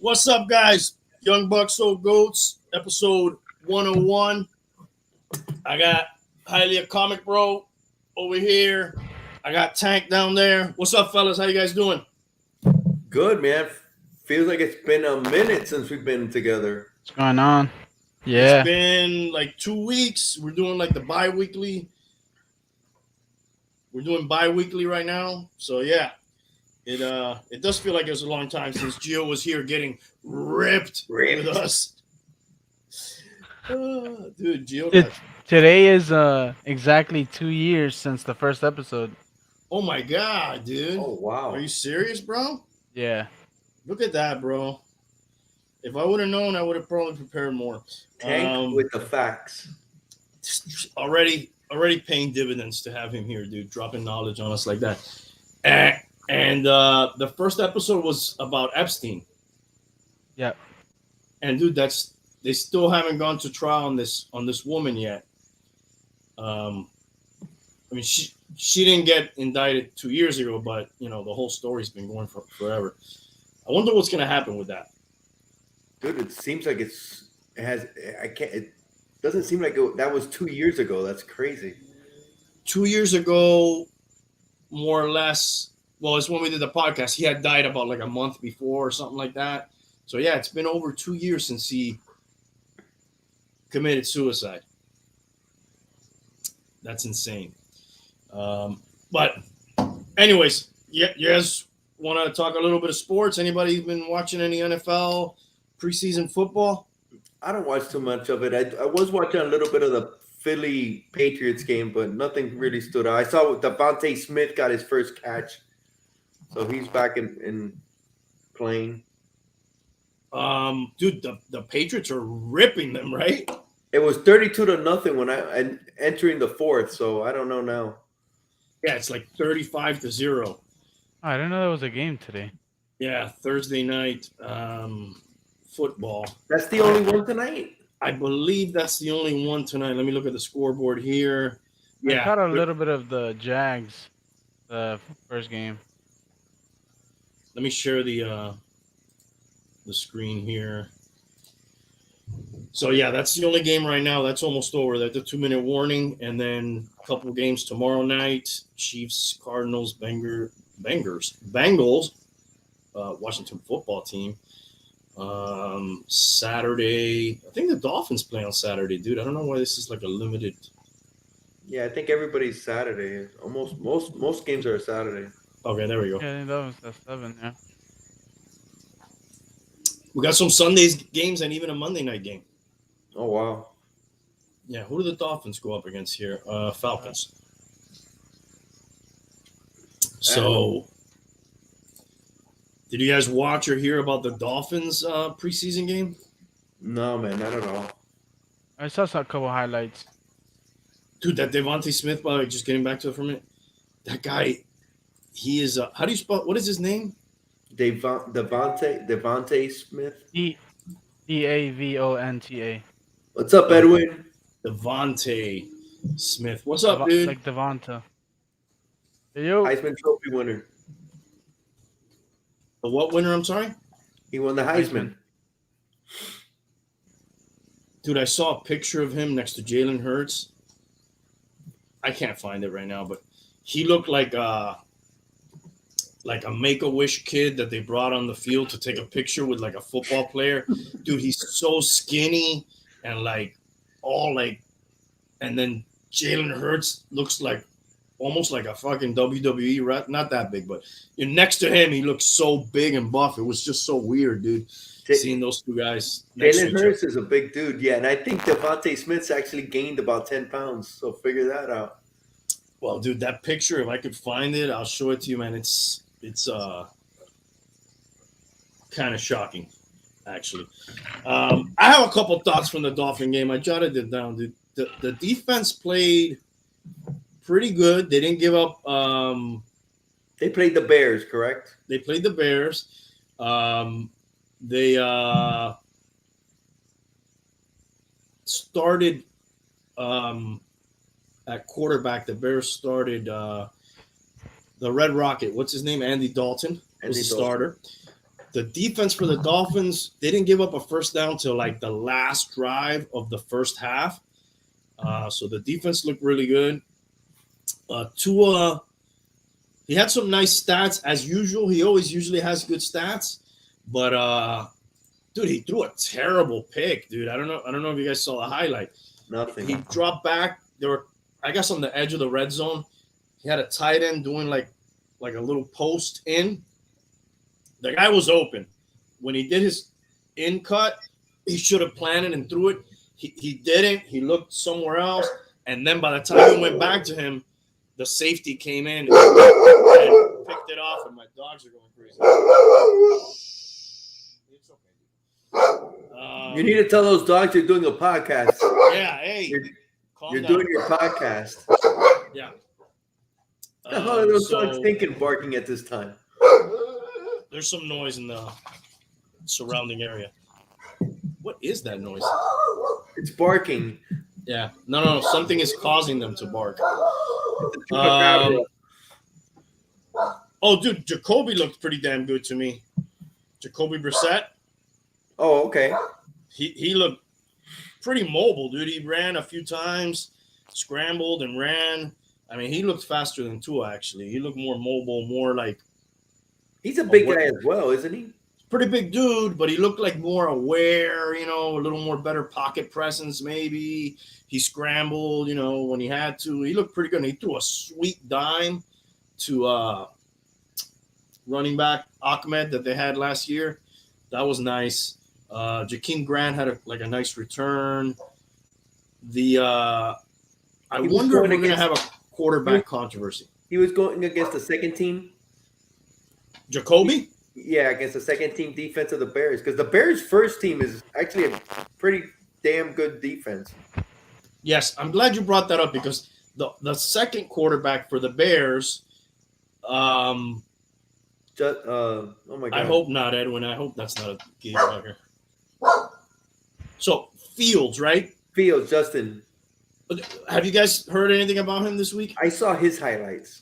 What's up, guys? Young Bucks, Old Goats, episode 101. I got Hialeah Comic Bro over here. I got Tank down there. What's up, fellas? How you guys doing? Good, man. Feels like it's been a minute since we've been together. What's going on? It's Yeah. been like 2 weeks. We're doing like the bi-weekly. We're doing bi-weekly right now. So yeah. It does feel like it was a long time since Gio was here getting ripped. With us. Dude, Gio got... Today is exactly 2 years since the first episode. Oh my god, dude. Oh, wow. Are you serious, bro? Yeah. Look at that, bro. If I would have known, I would have probably prepared more. Tank with the facts. Already paying dividends to have him here, dude. Dropping knowledge on us like that. And the first episode was about Epstein. Yeah. And dude, they still haven't gone to trial on this woman yet. I mean, she didn't get indicted 2 years ago, but you know the whole story's been going for forever. I wonder what's gonna happen with that. Dude, it seems like it doesn't seem like that was 2 years ago. That's crazy. 2 years ago, more or less. Well, it's when we did the podcast. He had died about like a month before or something like that. So yeah, it's been over 2 years since he committed suicide. That's insane. But anyways, you guys want to talk a little bit of sports? Anybody been watching any NFL preseason football? I don't watch too much of it. I was watching a little bit of the Philly Patriots game, but nothing really stood out. I saw Devontae Smith got his first catch, so he's back in playing. Dude, the Patriots are ripping them, right? It was 32-0 when I entering the fourth, so I don't know now. Yeah, it's like 35-0. Oh, I didn't know there was a game today. Yeah, Thursday night football. That's the only one tonight? I believe that's the only one tonight. Let me look at the scoreboard here. Yeah, I caught a little bit of the Jags, the first game. Let me share the screen here. So yeah, that's the only game right now. That's almost over. That's a 2-minute warning, and then a couple games tomorrow night: Chiefs, Cardinals, Bengals, Washington football team. Saturday, I think the Dolphins play on Saturday, dude. I don't know why this is like a limited. Yeah, I think everybody's Saturday. Almost most games are Saturday. Okay, there we go. Yeah, I think that was the 7, yeah. We got some Sundays games and even a Monday night game. Oh, wow. Yeah, who do the Dolphins go up against here? Falcons. So, did you guys watch or hear about the Dolphins preseason game? No, man, not at all. I saw a couple highlights. Dude, that Devontae Smith, by the way, just getting back to it for a minute. That guy, he is, how do you spell, what is his name? Devontae Smith. Deavonta. What's up, Edwin? Devontae Smith. What's up, dude? Like Devonta. Hey, yo. Heisman Trophy winner. The what winner? I'm sorry? He won the Heisman. Dude, I saw a picture of him next to Jalen Hurts. I can't find it right now, but he looked like a Make-A-Wish kid that they brought on the field to take a picture with like a football player. Dude, he's so skinny and and then Jalen Hurts looks like almost like a fucking WWE rep. Not that big, but next to him, he looks so big and buff. It was just so weird, dude, seeing those two guys. Jalen Hurts is a big dude, yeah, and I think Devontae Smith's actually gained about 10 pounds, so figure that out. Well, dude, that picture, if I could find it, I'll show it to you, man. It's kind of shocking, actually. I have a couple thoughts from the Dolphin game. I jotted it down, dude. The defense played pretty good. They didn't give up. They played the Bears, correct? They played the Bears. They started at quarterback. The Bears started the Red Rocket. What's his name? Andy Dalton was the starter. the defense for the Dolphins, they didn't give up a first down till like the last drive of the first half. So the defense looked really good. Tua, he had some nice stats as usual. He always usually has good stats, but dude, he threw a terrible pick, dude. I don't know if you guys saw the highlight. Nothing. He dropped back. They were, I guess, on the edge of the red zone. He had a tight end doing like a little post in. The guy was open. When he did his in cut, he should have planted and threw it. He didn't. He looked somewhere else. And then by the time it went back to him, the safety came in and picked it off, and my dogs are going crazy. It's okay. You need to tell those dogs you're doing a podcast. Yeah, hey. You're doing your podcast. Yeah. The hell are those dogs thinking barking at this time? There's some noise in the surrounding area. What is that noise? It's barking. Yeah. No. Something is causing them to bark. Dude, Jacoby looked pretty damn good to me. Jacoby Brissett. Oh, okay. He looked pretty mobile, dude. He ran a few times, scrambled and ran. I mean, he looked faster than Tua, actually. He looked more mobile, more like... He's a big guy as well, isn't he? Pretty big dude, but he looked like more aware, a little more better pocket presence maybe. He scrambled, when he had to. He looked pretty good. And he threw a sweet dime to running back Ahmed that they had last year. That was nice. Jakeem Grant had a nice return. I wonder if we're going to have a quarterback controversy. He was going against the second team. Jacoby? Yeah, against the second team defense of the Bears. Because the Bears' first team is actually a pretty damn good defense. Yes, I'm glad you brought that up because the second quarterback for the Bears, oh my God. I hope not, Edwin. I hope that's not a game out here. So, Fields, right? Fields, Justin. Have you guys heard anything about him this week? I saw his highlights.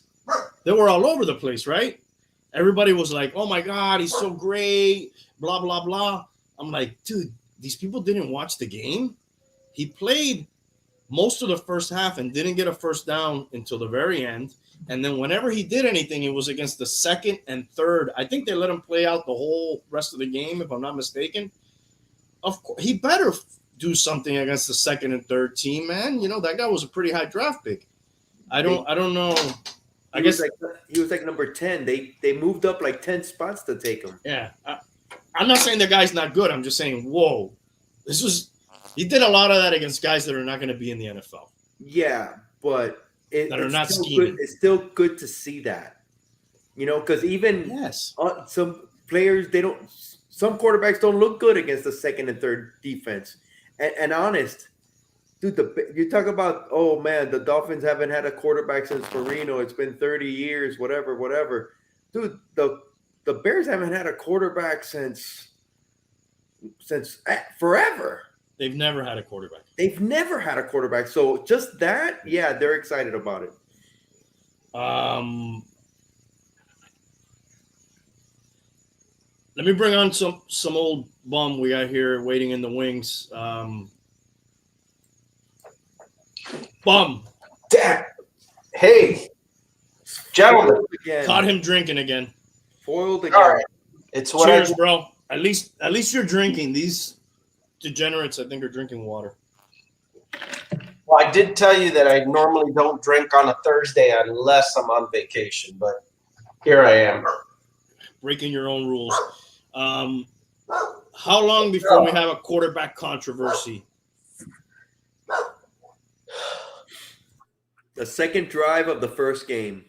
They were all over the place, right? Everybody was like, oh my God, he's so great, blah, blah, blah. I'm like, dude, these people didn't watch the game. He played most of the first half and didn't get a first down until the very end. And then whenever he did anything, it was against the second and third. I think they let him play out the whole rest of the game, if I'm not mistaken. Of course, he better do something against the second and third team, man. That guy was a pretty high draft pick. I don't know. I guess he was like number 10. They moved up like 10 spots to take him. Yeah. I'm not saying the guy's not good. I'm just saying, whoa. He did a lot of that against guys that are not going to be in the NFL. Yeah, but it's still good to see that. Because even some players, some quarterbacks don't look good against the second and third defense. And honest, dude, you talk about, oh man, the Dolphins haven't had a quarterback since Marino. It's been 30 years, whatever. Dude, the Bears haven't had a quarterback since forever. They've never had a quarterback. So just that, yeah, they're excited about it. Let me bring on some old bum we got here waiting in the wings. Bum. Dad. Hey, gentlemen. Caught him drinking again. Foiled again. All right. It's what Cheers, bro. At least you're drinking. These degenerates, I think, are drinking water. Well, I did tell you that I normally don't drink on a Thursday unless I'm on vacation, but here I am. Breaking your own rules. How long before we have a quarterback controversy? The second drive of the first game.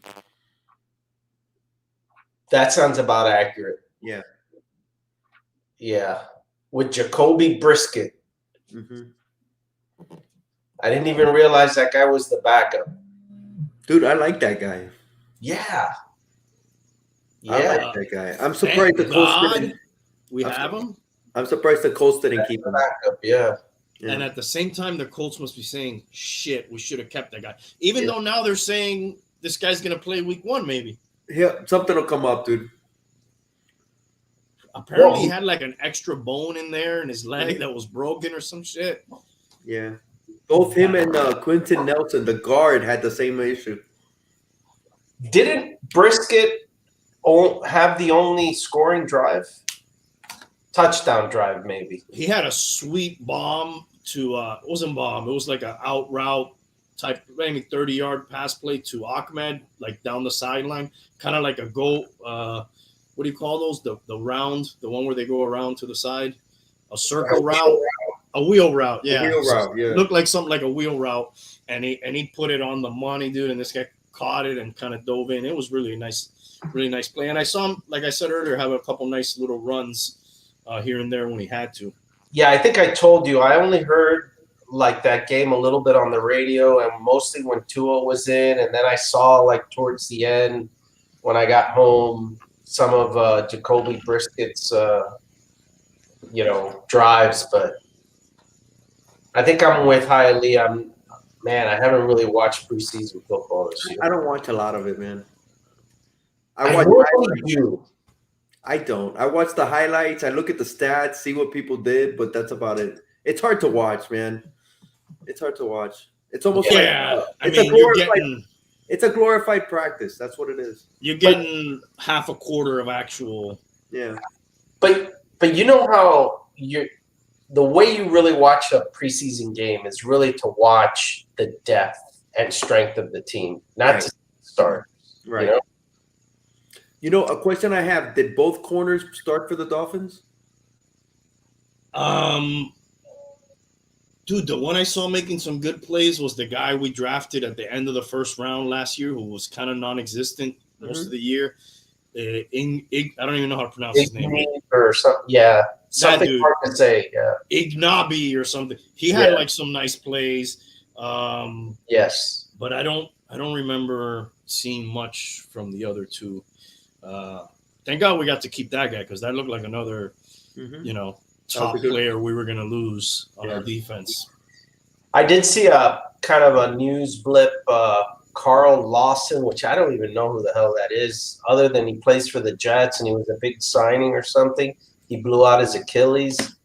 That sounds about accurate. Yeah. Yeah. With Jacoby Brissett. Mm-hmm. I didn't even realize that guy was the backup. Dude, I like that guy. Yeah. I like that guy. I'm surprised the Colts didn't. Have him. I'm surprised the Colts didn't keep him. Backup, yeah. And at the same time, the Colts must be saying, shit, we should have kept that guy. Even though now they're saying this guy's going to play week 1, maybe. Yeah, something will come up, dude. apparently he had like an extra bone in there in his leg that was broken or some shit. Yeah. Both him and Quentin Nelson, the guard, had the same issue. Didn't Brisket have the only scoring drive? Touchdown drive, maybe. He had a sweet bomb to it wasn't bomb, it was like an out route type, maybe 30-yard pass play to Ahmed, like down the sideline, kind of like a go what do you call those? The round, the one where they go around to the side, a circle route, a wheel route, yeah. A wheel route, yeah. Looked like something like a wheel route, and he put it on the money, dude, and this guy caught it and kind of dove in. It was really nice play. And I saw him, like I said earlier, have a couple nice little runs here and there when he had to. Yeah, I think I told you I only heard like that game a little bit on the radio, and mostly when Tua was in, and then I saw like towards the end when I got home some of Jacoby Brisket's drives. But I think I'm with Hialeah. Man, I haven't really watched preseason football this year. I don't watch a lot of it, man. I normally do. I don't. I watch the highlights. I look at the stats, see what people did, but that's about it. It's hard to watch, man. It's hard to watch. It's almost it's a glorified practice. That's what it is. You're getting half a quarter of actual. Yeah. But you know how the way you really watch a preseason game is really to watch the depth and strength of the team, not to start. Right. You know, a question I have: did both corners start for the Dolphins? Dude, the one I saw making some good plays was the guy we drafted at the end of the first round last year, who was kind of non-existent most of the year. I don't even know how to pronounce his name. Or something. Yeah, something hard to say. Yeah, Ignabi or something. He had like some nice plays. Yes, but I don't remember seeing much from the other two. Thank God we got to keep that guy, because that looked like another, top player we were going to lose on our defense. I did see a kind of a news blip. Carl Lawson, which I don't even know who the hell that is, other than he plays for the Jets and he was a big signing or something. He blew out his Achilles.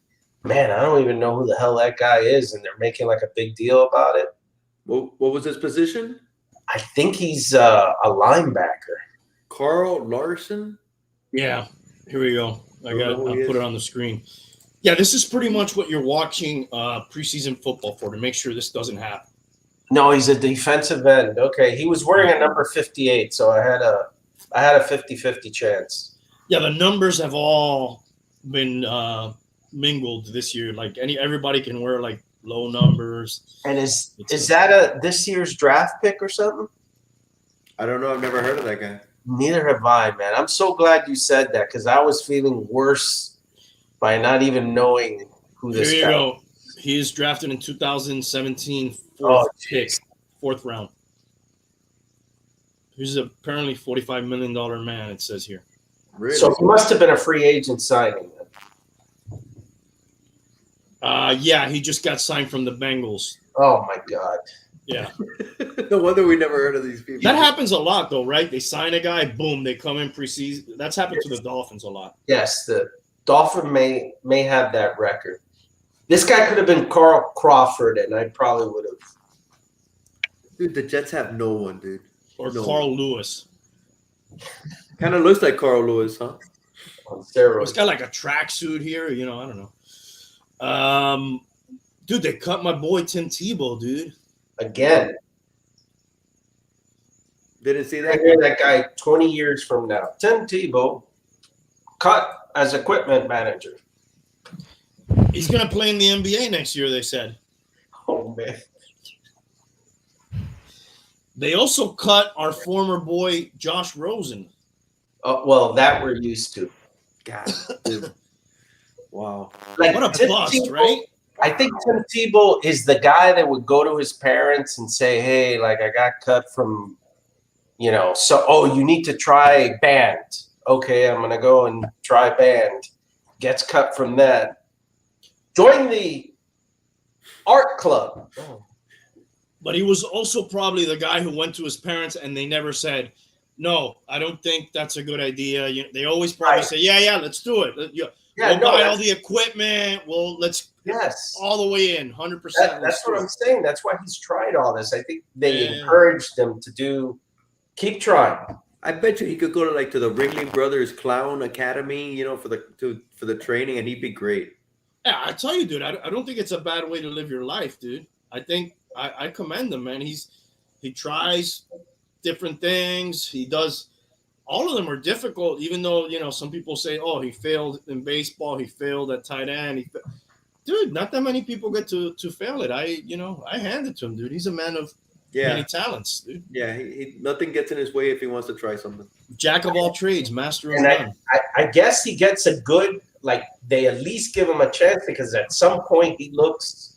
Man, I don't even know who the hell that guy is, and they're making like a big deal about it. What was his position? I think he's a linebacker. Carl Larson? Yeah, here we go. I'll put it on the screen. Yeah, this is pretty much what you're watching preseason football for, to make sure this doesn't happen. No, he's a defensive end. Okay, he was wearing a number 58, so I had a 50-50 chance. Yeah, the numbers have all been mingled this year. Like everybody can wear like low numbers. And is that this year's draft pick or something? I don't know. I've never heard of that guy. Neither have I, man. I'm so glad you said that, because I was feeling worse by not even knowing who this guy is. Here you go. He is drafted in 2017, fourth round. He's apparently $45 million man, it says here. Really? So he must have been a free agent signing. Yeah, he just got signed from the Bengals. Oh, my God. Yeah. No wonder we never heard of these people. That happens a lot, though, right? They sign a guy, boom, they come in preseason. That's happened to the Dolphins a lot. Yes, the Dolphin may have that record. This guy could have been Carl Crawford, and I probably would have. Dude, the Jets have no one, dude. Or Carl Lewis. Kind of looks like Carl Lewis, huh? On steroids. It's got like a tracksuit here, I don't know. Dude, they cut my boy Tim Tebow, dude. Again. Didn't see I that. hear that guy 20 years from now. Tim Tebow cut as equipment manager. He's going to play in the NBA next year, they said. Oh, man. They also cut our former boy, Josh Rosen. Oh, well, that we're used to. God, dude. Wow. Like, what a Tim bust, Tebow, right? I think Tim Tebow is the guy that would go to his parents and say, hey, like, I got cut from, you need to try band. Okay, I'm going to go and try band. Gets cut from that. Join the art club. Oh. But he was also probably the guy who went to his parents and they never said, No, I don't think that's a good idea. They always probably say, yeah, let's do it. Yeah, We'll buy all the equipment. Let's all the way in, 100%. That's what I'm saying. That's why he's tried all this. I think they encouraged him to keep trying. I bet you he could go to the Ringling Brothers Clown Academy, for the training, and he'd be great. Yeah, I tell you, dude, I don't think it's a bad way to live your life, dude. I think I commend him, man. He tries different things. He does. All of them are difficult, even though, some people say, oh, he failed in baseball. He failed at tight end. Dude, not that many people get to fail it. I hand it to him, dude. He's a man of many talents, dude. Yeah, nothing gets in his way if he wants to try something. Jack of all trades, master of none. I guess he gets a good, they at least give him a chance, because at some point he looks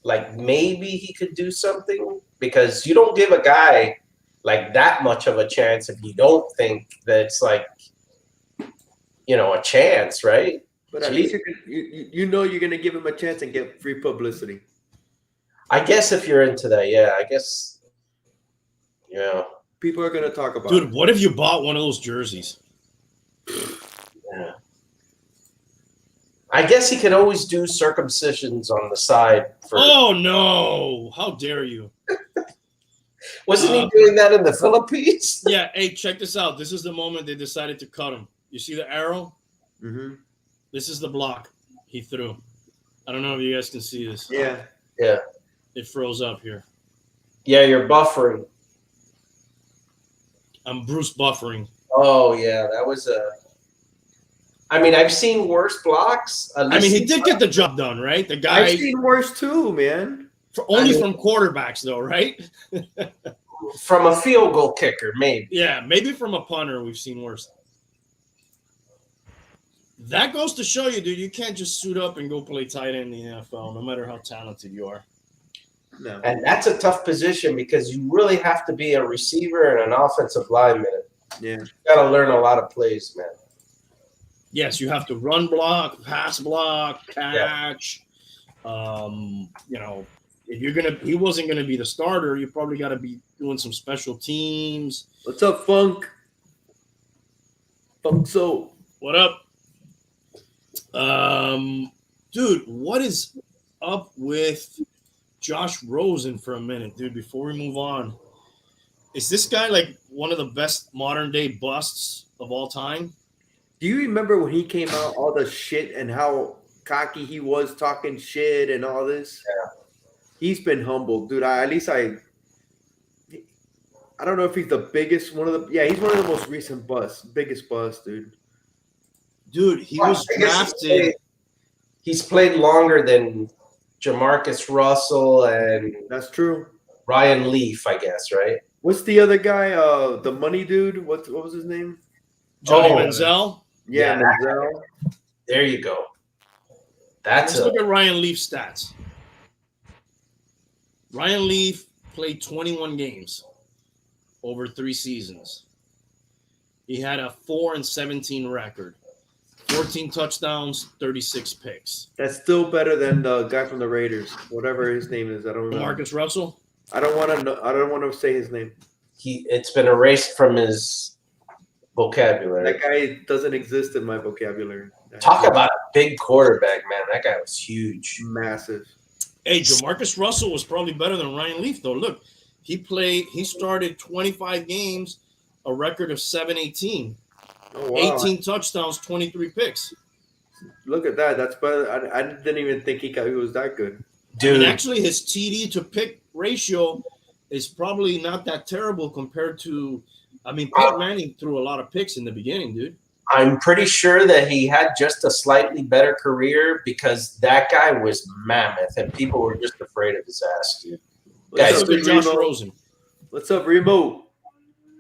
like maybe he could do something, because you don't give a guy that much of a chance if you don't think that it's a chance, right? But at least you're going to give him a chance and get free publicity. I guess if you're into that, I guess, people are going to talk about it. Dude, what if you bought one of those jerseys? Yeah. I guess he could always do circumcisions on the side. Oh, no. How dare you? Wasn't he doing that in the Philippines? Yeah. Hey, check this out. This is the moment they decided to cut him. You see the arrow? Mm-hmm. This is the block he threw. I don't know if you guys can see this. Yeah. Yeah. It froze up here. Yeah, you're buffering. I'm Bruce buffering. Oh, yeah. That was I've seen worse blocks. He did get the job done, right? The guy. I've seen worse too, man. Only from quarterbacks, though, right? From a field goal kicker, maybe. Yeah, maybe from a punter, we've seen worse. That goes to show you, dude, you can't just suit up and go play tight end in the NFL, no matter how talented you are. No. And that's a tough position, because you really have to be a receiver and an offensive lineman. Yeah. You got to learn a lot of plays, man. Yes, you have to run block, pass block, catch. Yeah. If he wasn't gonna be the starter, you probably got to be doing some special teams. What's up, Funk? So what up? Dude, what is up with Josh Rosen for a minute, dude? Before we move on, is this guy one of the best modern day busts of all time? Do you remember when he came out, all the shit and how cocky he was, talking shit and all this? Yeah. He's been humbled, dude. I don't know if he's the biggest he's one of the most recent biggest bust, dude. Dude, he was drafted. He's played longer than Jamarcus Russell and that's true. Ryan Leaf, I guess, right? What's the other guy? The money dude. What was his name? Johnny Manziel. Yeah, Manziel. There you go. Let's look at Ryan Leaf's stats. Ryan Leaf played 21 games over 3 seasons. He had a 4-17 record, 14 touchdowns, 36 picks. That's still better than the guy from the Raiders, whatever his name is. I don't know. Marcus Russell. I don't want to know. I don't want to say his name. It's been erased from his vocabulary. That guy doesn't exist in my vocabulary. Talk about a big quarterback, man. That guy was huge, massive. Hey, Jamarcus Russell was probably better than Ryan Leaf, though. Look, he started 25 games, a record of 7-18. Oh, wow. 18 touchdowns, 23 picks. Look at that. That's better. I didn't even think he was that good. Dude. And actually, his TD to pick ratio is probably not that terrible compared to, Peyton Manning threw a lot of picks in the beginning, dude. I'm pretty sure that he had just a slightly better career, because that guy was mammoth and people were just afraid of his ass, dude. Guys, look at Josh Rosen. What's up, Remo?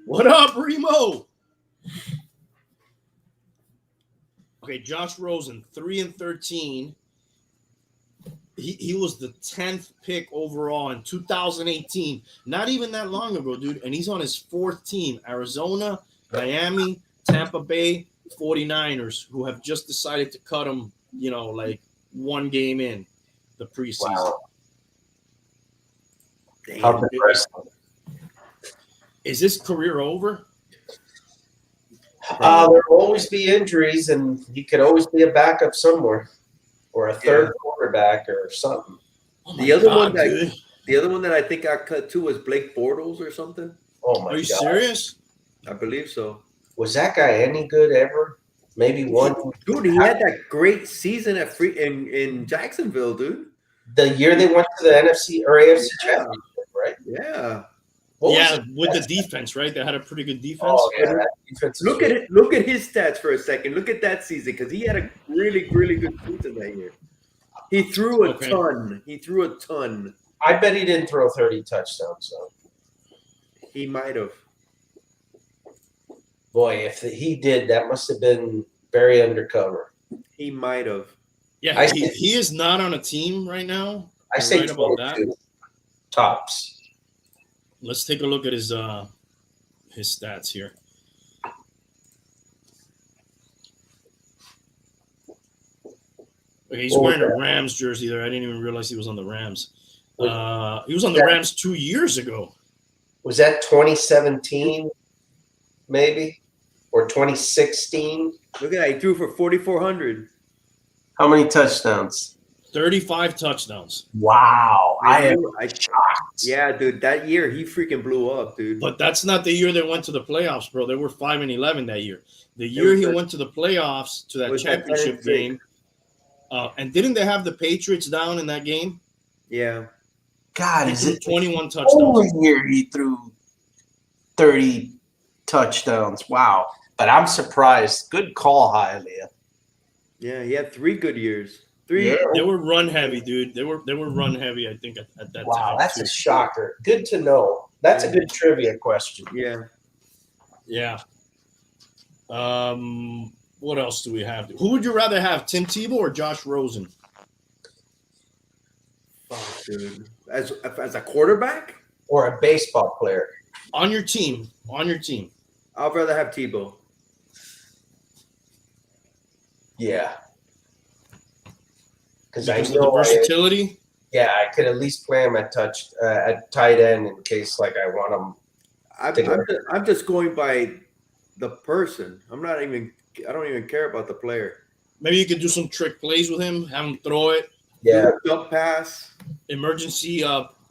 What up, Remo? Okay, Josh Rosen, 3-13. He was the 10th pick overall in 2018. Not even that long ago, dude. And he's on his 4th team. Arizona, Miami, Tampa Bay, 49ers, who have just decided to cut him, one game in the preseason. Wow. Damn, is his career over? There will always be injuries, and he could always be a backup somewhere, or a third quarterback or something. Oh The other God, one that dude. the other one that I think got cut too was Blake Bortles or something. Oh my Are you god! serious? I believe so. Was that guy any good ever? Maybe one. Dude, he had that great season at in Jacksonville, dude. The year they went to the NFC or AFC Yeah. Championship, right? Yeah. What was Yeah, it? with the defense, right? They had a pretty good defense. Oh yeah, that defense. Look at it. Look at his stats for a second. Look at that season because he had a really, really good season that year. He threw a ton. He threw a ton. I bet he didn't throw 30 touchdowns though. He might have. Boy, if he did, that must have been very undercover. He might have. Yeah, he is not on a team right now. I say right about that. Tops. Let's take a look at his stats here. Okay, he's wearing a Rams jersey there. I didn't even realize he was on the Rams. He was on the Rams 2 years ago. Was that 2017, maybe? Or 2016? Look at that. He threw for 4,400. How many touchdowns? 35 touchdowns. Wow. I am shocked. Yeah, dude. That year, he freaking blew up, dude. But that's not the year they went to the playoffs, bro. They were 5-11 that year. The year he went to the playoffs, to that championship game, and didn't they have the Patriots down in that game? Yeah. God, is it 21 touchdowns? Only year he threw 30 touchdowns. Wow. But I'm surprised. Good call, Hialeah. Yeah, he had 3 good years. They were run heavy, dude. They were run heavy, I think, at that time. Wow, that's a shocker. Good to know. That's a good trivia question. Yeah. Yeah. What else do we have? Who would you rather have, Tim Tebow or Josh Rosen? Oh, dude. As a quarterback? Or a baseball player? On your team. On your team. I'd rather have Tebow. Yeah. Because I know the versatility. I could at least play him at tight end in case like I want him. I'm just going by the person. I don't even care about the player. Maybe you could do some trick plays with him, have him throw it. Yeah. Dump pass. Emergency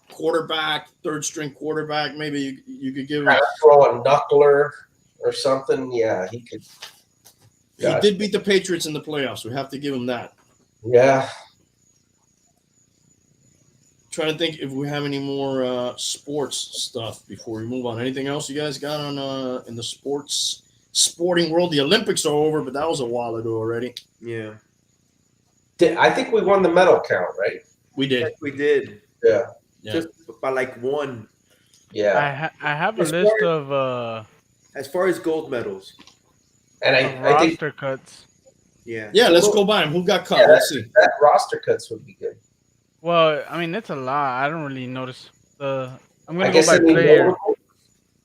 quarterback, third string quarterback. Maybe you could give him throw a knuckler or something. Yeah, he could. He did beat the Patriots in the playoffs. We have to give him that. Yeah. Trying to think if we have any more sports stuff before we move on. Anything else you guys got on in the sporting world? The Olympics are over, but that was a while ago already. Yeah. I think we won the medal count, right? We did. Yes, we did. Yeah. Just by like one. Yeah. I have a list of as far as gold medals. And I think roster cuts. Yeah. Yeah, let's go by them. Who got cut? Yeah, Let's see. That roster cuts would be good. Well, I mean, it's a lot. I don't really notice I'm I gonna guess go by player.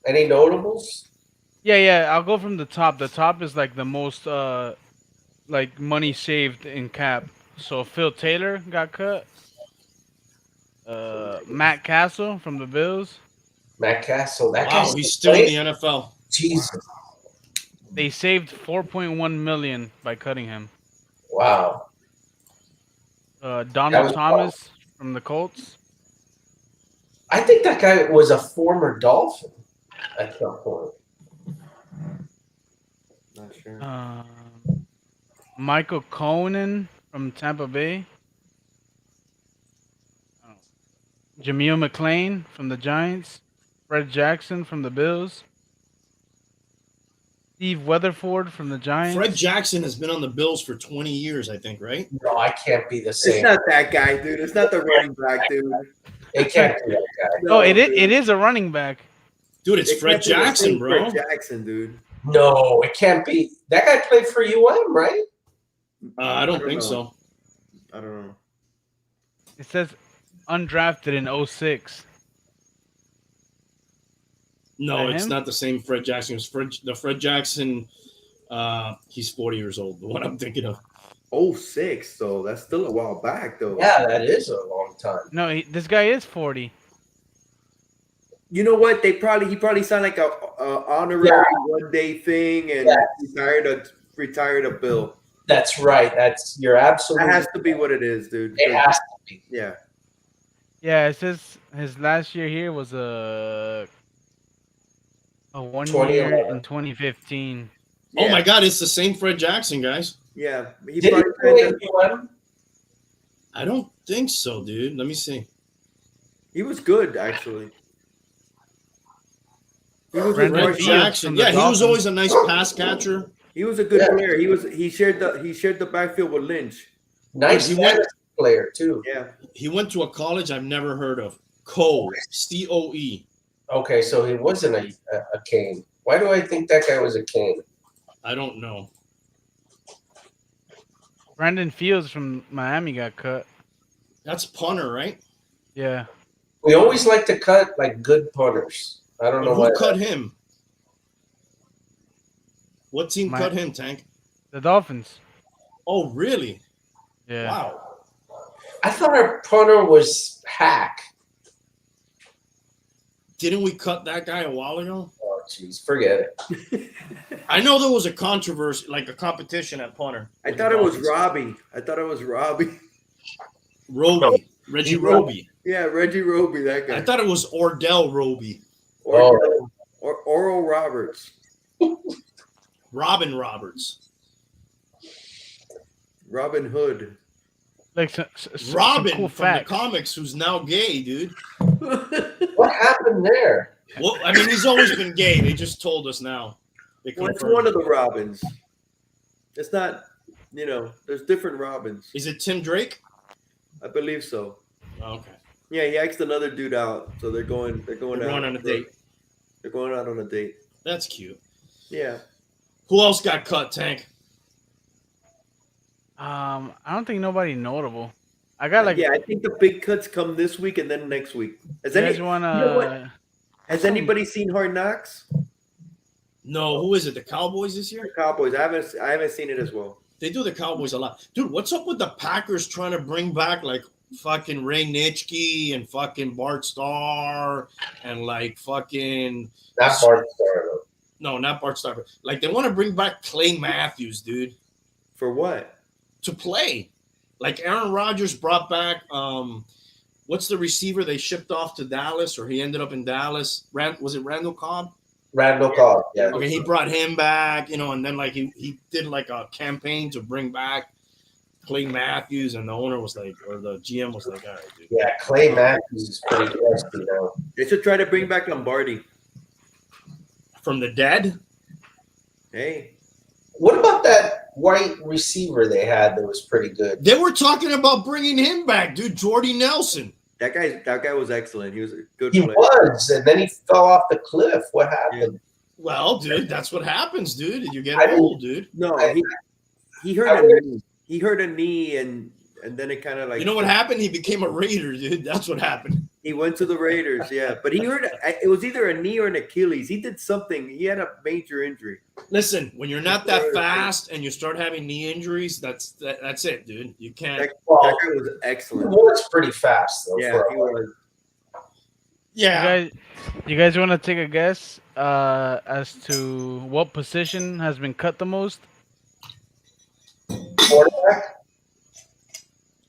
Any notables? Yeah. I'll go from the top. The top is like the most like money saved in cap. So Phil Taylor got cut. Matt Castle from the Bills. Matt Castle. That Wow, he's still in the NFL. Jesus. They saved $4.1 million by cutting him. Wow. Donald Thomas from the Colts. I think that guy was a former Dolphin at some point. Not sure. Michael Conan from Tampa Bay. Jameel McClain from the Giants. Fred Jackson from the Bills. Steve Weatherford from the Giants. Fred Jackson has been on the Bills for 20 years, I think, right? No, I can't be the same. It's not that guy, dude. It's not the running back, dude. It can't be that guy. No, it is a running back. Dude, it's Fred Jackson, bro. Fred Jackson, dude. No, it can't be. That guy played for UM, right? I don't think so. I don't know. It says undrafted in 06. No, it's him? not the same Fred Jackson. It's the Fred Jackson, he's 40 years old, the one I'm thinking of. 06, so that's still a while back, though. Yeah, that is a long time. No, this guy is 40. You know what? He probably signed like a honorary 1 day thing and retired a bill. That's right. You're absolutely. That has to be what it is, dude. It has to be. Yeah. Yeah, it says his last year here was a 1 year in 2015. Oh my God, it's the same Fred Jackson, guys. Yeah. Did he play UM? I don't think so, dude. Let me see. He was good, actually. He was Brandon Fred Jackson. Yeah, he was always a nice pass catcher. He was a good player. He shared the backfield with Lynch. Nice player too. Yeah. He went to a college I've never heard of. Coe. C-O-E. Okay, so he wasn't a Cane. Why do I think that guy was a Cane? I don't know. Brandon Fields from Miami got cut. That's punter, right? Yeah. We always like to cut like good punters. I don't know Who why. cut him? What team cut him, Tank? The Dolphins. Oh, really? Yeah. Wow. I thought our punter was Hack. Didn't we cut that guy a while ago? Oh, jeez, forget it. I know there was a controversy, like a competition at punter. I thought it was Robbie. Roby. Reggie Roby. Yeah, Reggie Roby, that guy. I thought it was Ordell Roby. Or Oral Roberts. Robin Roberts. Robin Hood. Like Robin cool from the comics, who's now gay, dude. What happened there? Well, I mean, he's always been gay. They just told us now. It's one of the Robins. It's not, there's different Robins. Is it Tim Drake? I believe so. Oh, okay. Yeah, he asked another dude out, so they're going out on a date. They're going out on a date. That's cute. Yeah. Who else got cut, Tank? I don't think nobody notable. I got I think the big cuts come this week and then next week. Has anybody seen Hard Knocks? No, who is it? The Cowboys this year? The Cowboys. I haven't seen it as well. They do the Cowboys a lot. Dude, what's up with the Packers trying to bring back like fucking Ray Nitschke and fucking Bart Starr and like fucking not Bart Starr. No, not Bart Starr. Like they want to bring back Clay Matthews, dude. For what? To play. Like Aaron Rodgers brought back what's the receiver they shipped off to Dallas, or he ended up in Dallas? Was it Randall Cobb? Randall Cobb, yeah. Okay, he brought him back, and then like he did like a campaign to bring back Clay Matthews, and the owner was like, or the GM was like, all right, dude. Yeah, Clay Matthews is pretty nasty now. They should try to bring back Lombardi. From the dead? Hey. What about that white receiver they had that was pretty good? They were talking about bringing him back, dude. Jordy Nelson. That guy was excellent. He was a good player. He was, and then he fell off the cliff. What happened? Well, dude, that's what happens, dude. You get old, dude. No, he hurt a knee. He hurt a knee, and then it kind of like. You know what happened? He became a Raider, dude. That's what happened. He went to the Raiders, yeah. But he hurt. It was either a knee or an Achilles. He did something. He had a major injury. Listen, when you're not that fast and you start having knee injuries, that's it, dude. You can't. That guy was excellent. He was pretty fast, though. Yeah, he was. Yeah. You guys want to take a guess as to what position has been cut the most? Quarterback?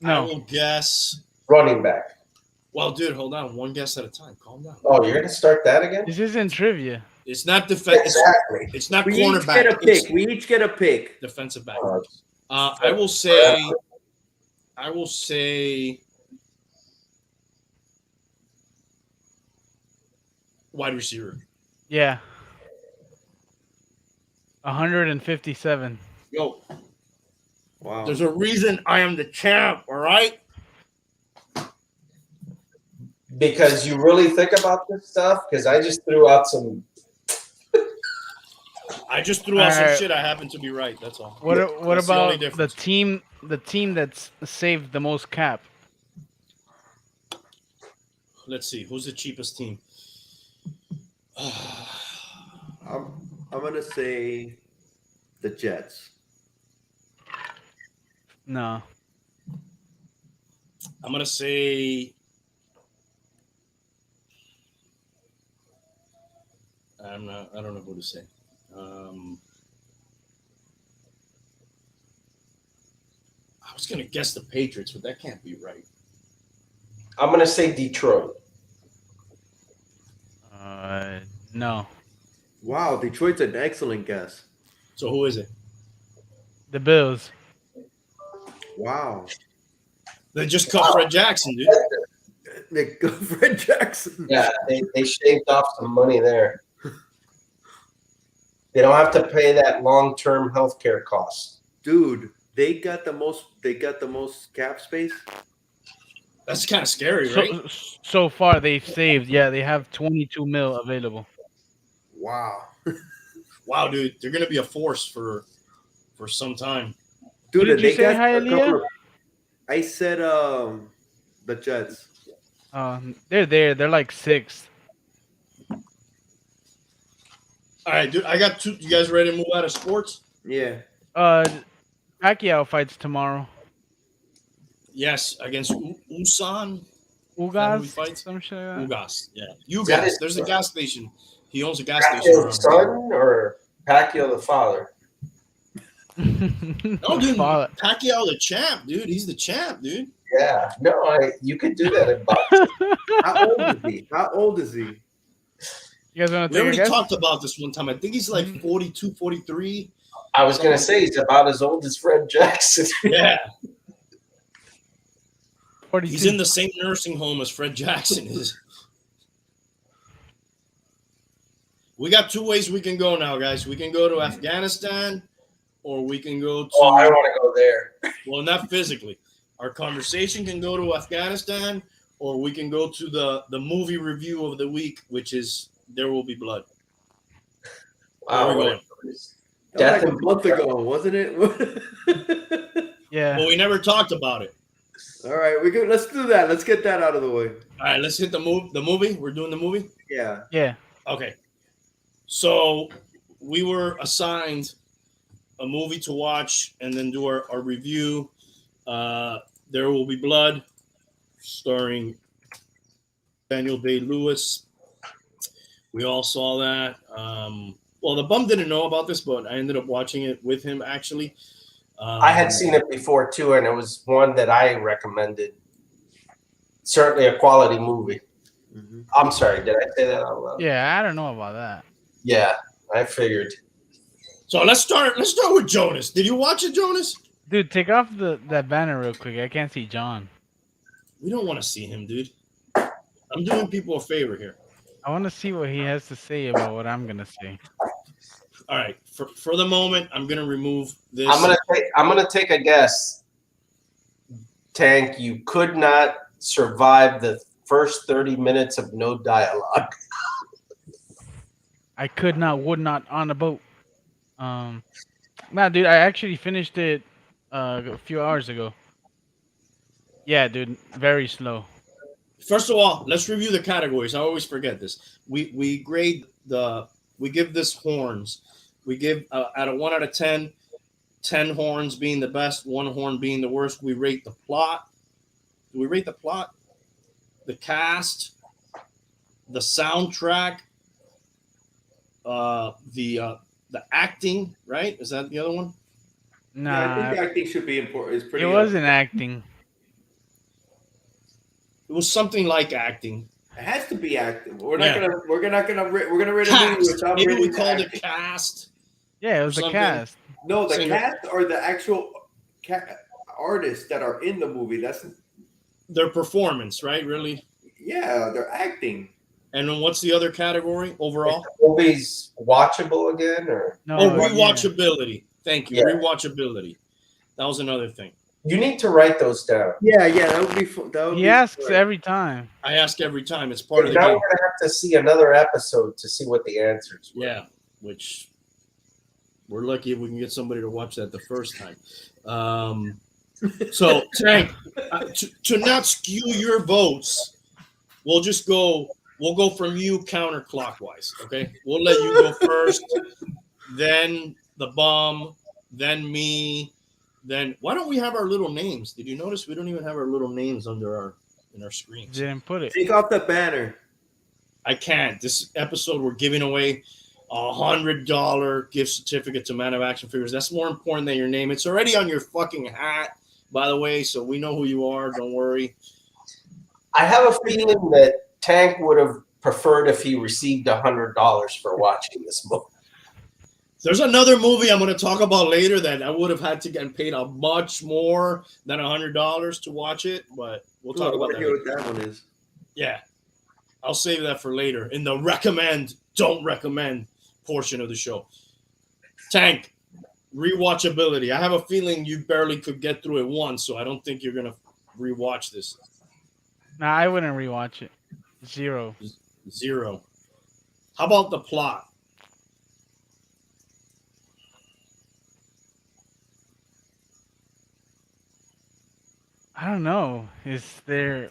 No. I will guess. Running back. Well, dude, hold on. One guess at a time. Calm down. Oh, you're going to start that again? This isn't trivia. It's not defense. Exactly. It's not we cornerback. We each get a pick. Defensive back. I will say wide receiver. Yeah. 157. Yo. Wow. There's a reason I am the champ, all right? Because you really think about this stuff? Because I just threw out some. I just threw out some shit. I happen to be right. That's all. What that's about the team that's saved the most cap? Let's see. Who's the cheapest team? I'm gonna say the Jets. No. I'm gonna say. I'm not. I don't know who to say. I was gonna guess the Patriots, but that can't be right. I'm gonna say Detroit. No, Wow, Detroit's an excellent guess. So who is it? the Bills. Wow. They just cut Fred Jackson, dude. They go Fred Jackson. Yeah, they shaved off some money there. They don't have to pay that long-term healthcare cost. Dude, they got the most cap space. That's kind of scary, right? So far, they've saved. Yeah, they have 22 mil available. Wow. Wow, dude, they're gonna be a force for some time. Dude, Did you they say got a Hialeah? couple of, I said the Jets. They're there. They're like 6th. All right, dude, I got two. You guys ready to move out of sports? Yeah. Pacquiao fights tomorrow. Yes, against Usan. Ugas, fights? some shit like that. Ugas, yeah. Is that Ugas. his There's a son? gas station. He owns a gas station. Pacquiao the around son or Pacquiao the father? here. No, dude, Father. Pacquiao the champ, dude. He's the champ, dude. Yeah, no, you could do that in boxing. How old is he? How old is he? You guys want We to take a already guess? talked about this one time. I think he's like 42, 43. I was gonna say he's about as old as Fred Jackson. Yeah. 42. He's in the same nursing home as Fred Jackson is. We got two ways we can go now, guys. We can go to Afghanistan or we can go to, Oh, I want to go there. well, not physically. Our conversation can go to Afghanistan or we can go to the movie review of the week, which is There Will Be Blood. Wow, Where we what going? That Death was like and a month ago, wasn't it? Yeah. Well, we never talked about it. All right, let's do that. Let's get that out of the way. All right, let's hit the movie. We're doing the movie? Yeah. Yeah. Okay. So we were assigned a movie to watch and then do our review. There Will Be Blood, starring Daniel Day-Lewis. We all saw that. Well, the bum didn't know about this, but I ended up watching it with him, actually. I had seen it before too, and it was one that I recommended. Certainly a quality movie. Mm-hmm. I'm sorry, did I say that out loud? Yeah, I don't know about that. Yeah, I figured. So let's start with Jonas. Did you watch it, Jonas? Dude, take off that banner real quick. I can't see John. We don't want to see him, dude. I'm doing people a favor here. I want to see what he has to say about what I'm gonna say. All right, for the moment, I'm gonna remove this. I'm gonna take a guess. Tank, you could not survive the first 30 minutes of no dialogue. I could not, would not on a boat. Nah, dude, I actually finished it a few hours ago. Yeah, dude, very slow. First of all, let's review the categories. I always forget this. We grade we give this horns. We give out of 1 out of 10, 10 horns being the best, 1 horn being the worst. We rate the plot. Do we rate the plot? The cast, the soundtrack, the acting, right? Is that the other one? Nah, Yeah, I think acting should be important. It's pretty. it wasn't acting. It was something like acting. It has to be acting. We're Yeah. not gonna. We're gonna rate a movie Cast. without Maybe we rating called acting. it cast. Yeah, it was the Something. cast. No, the Same. cast are the actual artists that are in the movie. That's Their performance, right? Really. yeah, they're acting. And then what's the other category overall? Movie's watchable again, or No, Oh, yeah. rewatchability. Thank you. Yeah. Rewatchability. That was another thing. you need to write those down. Yeah, that would be. That would He be asks fun. every time. I ask every time. It's part of the Now game. we're gonna have to see another episode to see what the answers were. Yeah, which we're lucky if we can get somebody to watch that the first time. So, Tank, to not skew your votes, we'll go from you counterclockwise, okay? We'll let you go first, then the bum, then me, then why don't we have our little names? Did you notice we don't even have our little names in our screens? Didn't put it. Take off the banner. I can't. This episode, we're giving away $100 gift certificate to Man of Action Figures. That's more important than your name. It's already on your fucking hat, by the way, so we know who you are. Don't worry. I have a feeling that Tank would have preferred if he received $100 for watching this movie. There's another movie I'm going to talk about later that I would have had to get paid a much more than $100 to watch it, but we'll talk about that. Hear what that one is. Yeah, I'll save that for later in the recommend, don't recommend portion of the show. Tank, rewatchability. I have a feeling you barely could get through it once, so I don't think you're going to rewatch this. Nah, I wouldn't rewatch it. 0. 0. How about the plot? I don't know. Is there?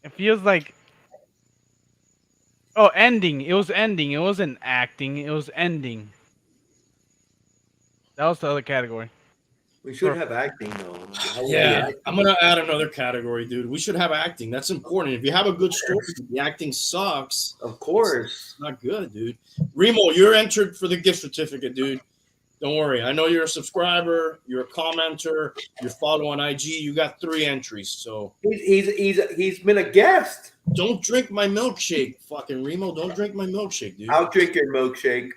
It feels like. Oh, ending. It was ending. It wasn't acting. It was ending. That was the other category. We should have acting though. Yeah, I'm going to add another category, dude. We should have acting. That's important. If you have a good story, the acting sucks. Of course. It's not good, dude. Remo, you're entered for the gift certificate, dude. Don't worry. I know you're a subscriber. You're a commenter. You follow on IG. You got 3 entries. So He's been a guest. don't drink my milkshake, fucking Remo. Don't drink my milkshake, dude. I'll drink your milkshake.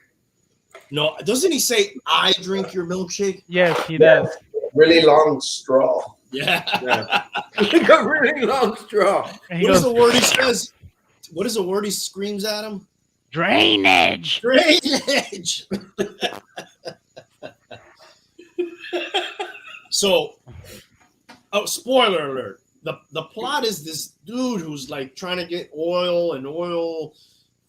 No, doesn't he say I drink your milkshake? Yes, he does. Really long straw. Yeah. Yeah. Like a really long straw. And he What is goes, the word he says? What is the word he screams at him? drainage. Drainage. So, spoiler alert. The plot is this dude who's like trying to get oil and oil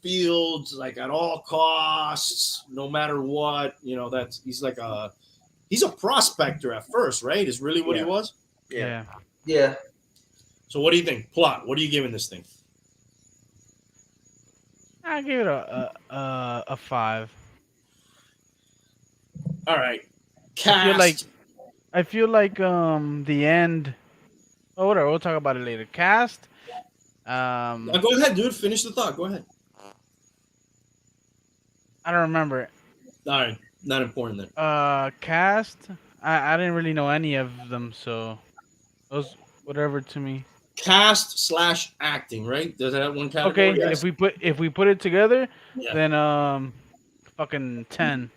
fields like at all costs, no matter what. You know, he's a prospector at first, right? Is really what he was. Yeah. Yeah. So what do you think? Plot. What are you giving this thing? I give it a 5. All right. Cast. I feel like the end. Oh, whatever. We'll talk about it later. Cast. Go ahead, dude. Finish the thought. Go ahead. I don't remember it. All right. Not important then. Cast. I didn't really know any of them, so it was whatever to me. Cast / acting, right? Does that have one category? Okay, Yes. if we put it together, Yeah. then fucking 10.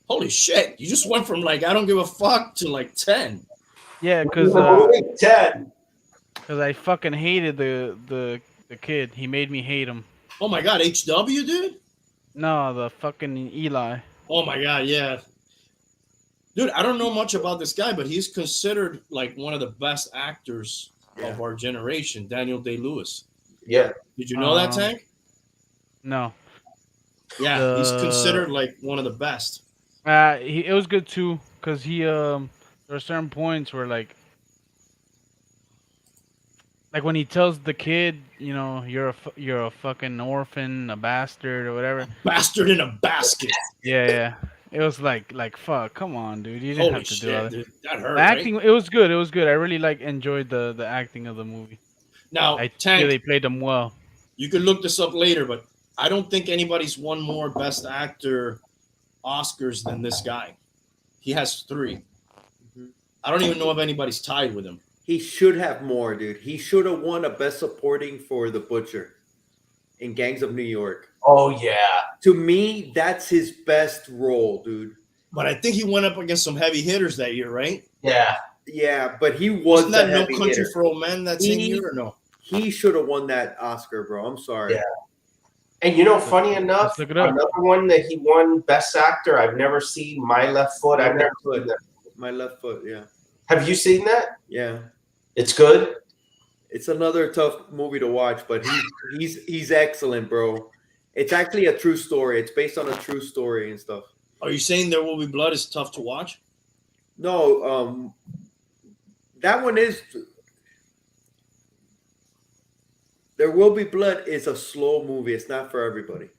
Holy shit! You just went from like I don't give a fuck to like 10. Yeah, because 10. I fucking hated the kid. He made me hate him. Oh my god, HW, dude. No, the fucking Eli. Oh my god, yeah. Dude, I don't know much about this guy, but he's considered like one of the best actors of our generation, Daniel Day-Lewis. Yeah. Did you know that, Tank? No. Yeah, he's considered like one of the best. It was good too, cause there are certain points where like when he tells the kid, you know, you're a fucking orphan, a bastard or whatever. Bastard in a basket. Yeah. It was like fuck, come on, dude. You didn't Holy have to shit, do all that. dude. That hurt. The acting, right? it was good. It was good. I really enjoyed the acting of the movie. Now, I Tank, feel they played them well. you can look this up later, but I don't think anybody's won more Best Actor Oscars than this guy. He has 3. I don't even know if anybody's tied with him. He should have more, dude. He should have won a Best Supporting for The Butcher in Gangs of New York. Oh, yeah. To me, that's his best role, dude. But I think he went up against some heavy hitters that year, right? Yeah. Yeah, but he was Wasn't that the No heavy Country hitter. for Old Men that same year or no? He should have won that Oscar, bro. I'm sorry. Yeah. And you know, funny enough, Let's look it up. another one that he won Best Actor, I've never seen, My Left Foot. I've never seen that. My Left Foot, yeah. Have you seen that? Yeah. It's good? It's another tough movie to watch, but he's excellent, bro. It's actually a true story. It's based on a true story and stuff. Are you saying There Will Be Blood is tough to watch? No, that one is. There Will Be Blood is a slow movie. It's not for everybody.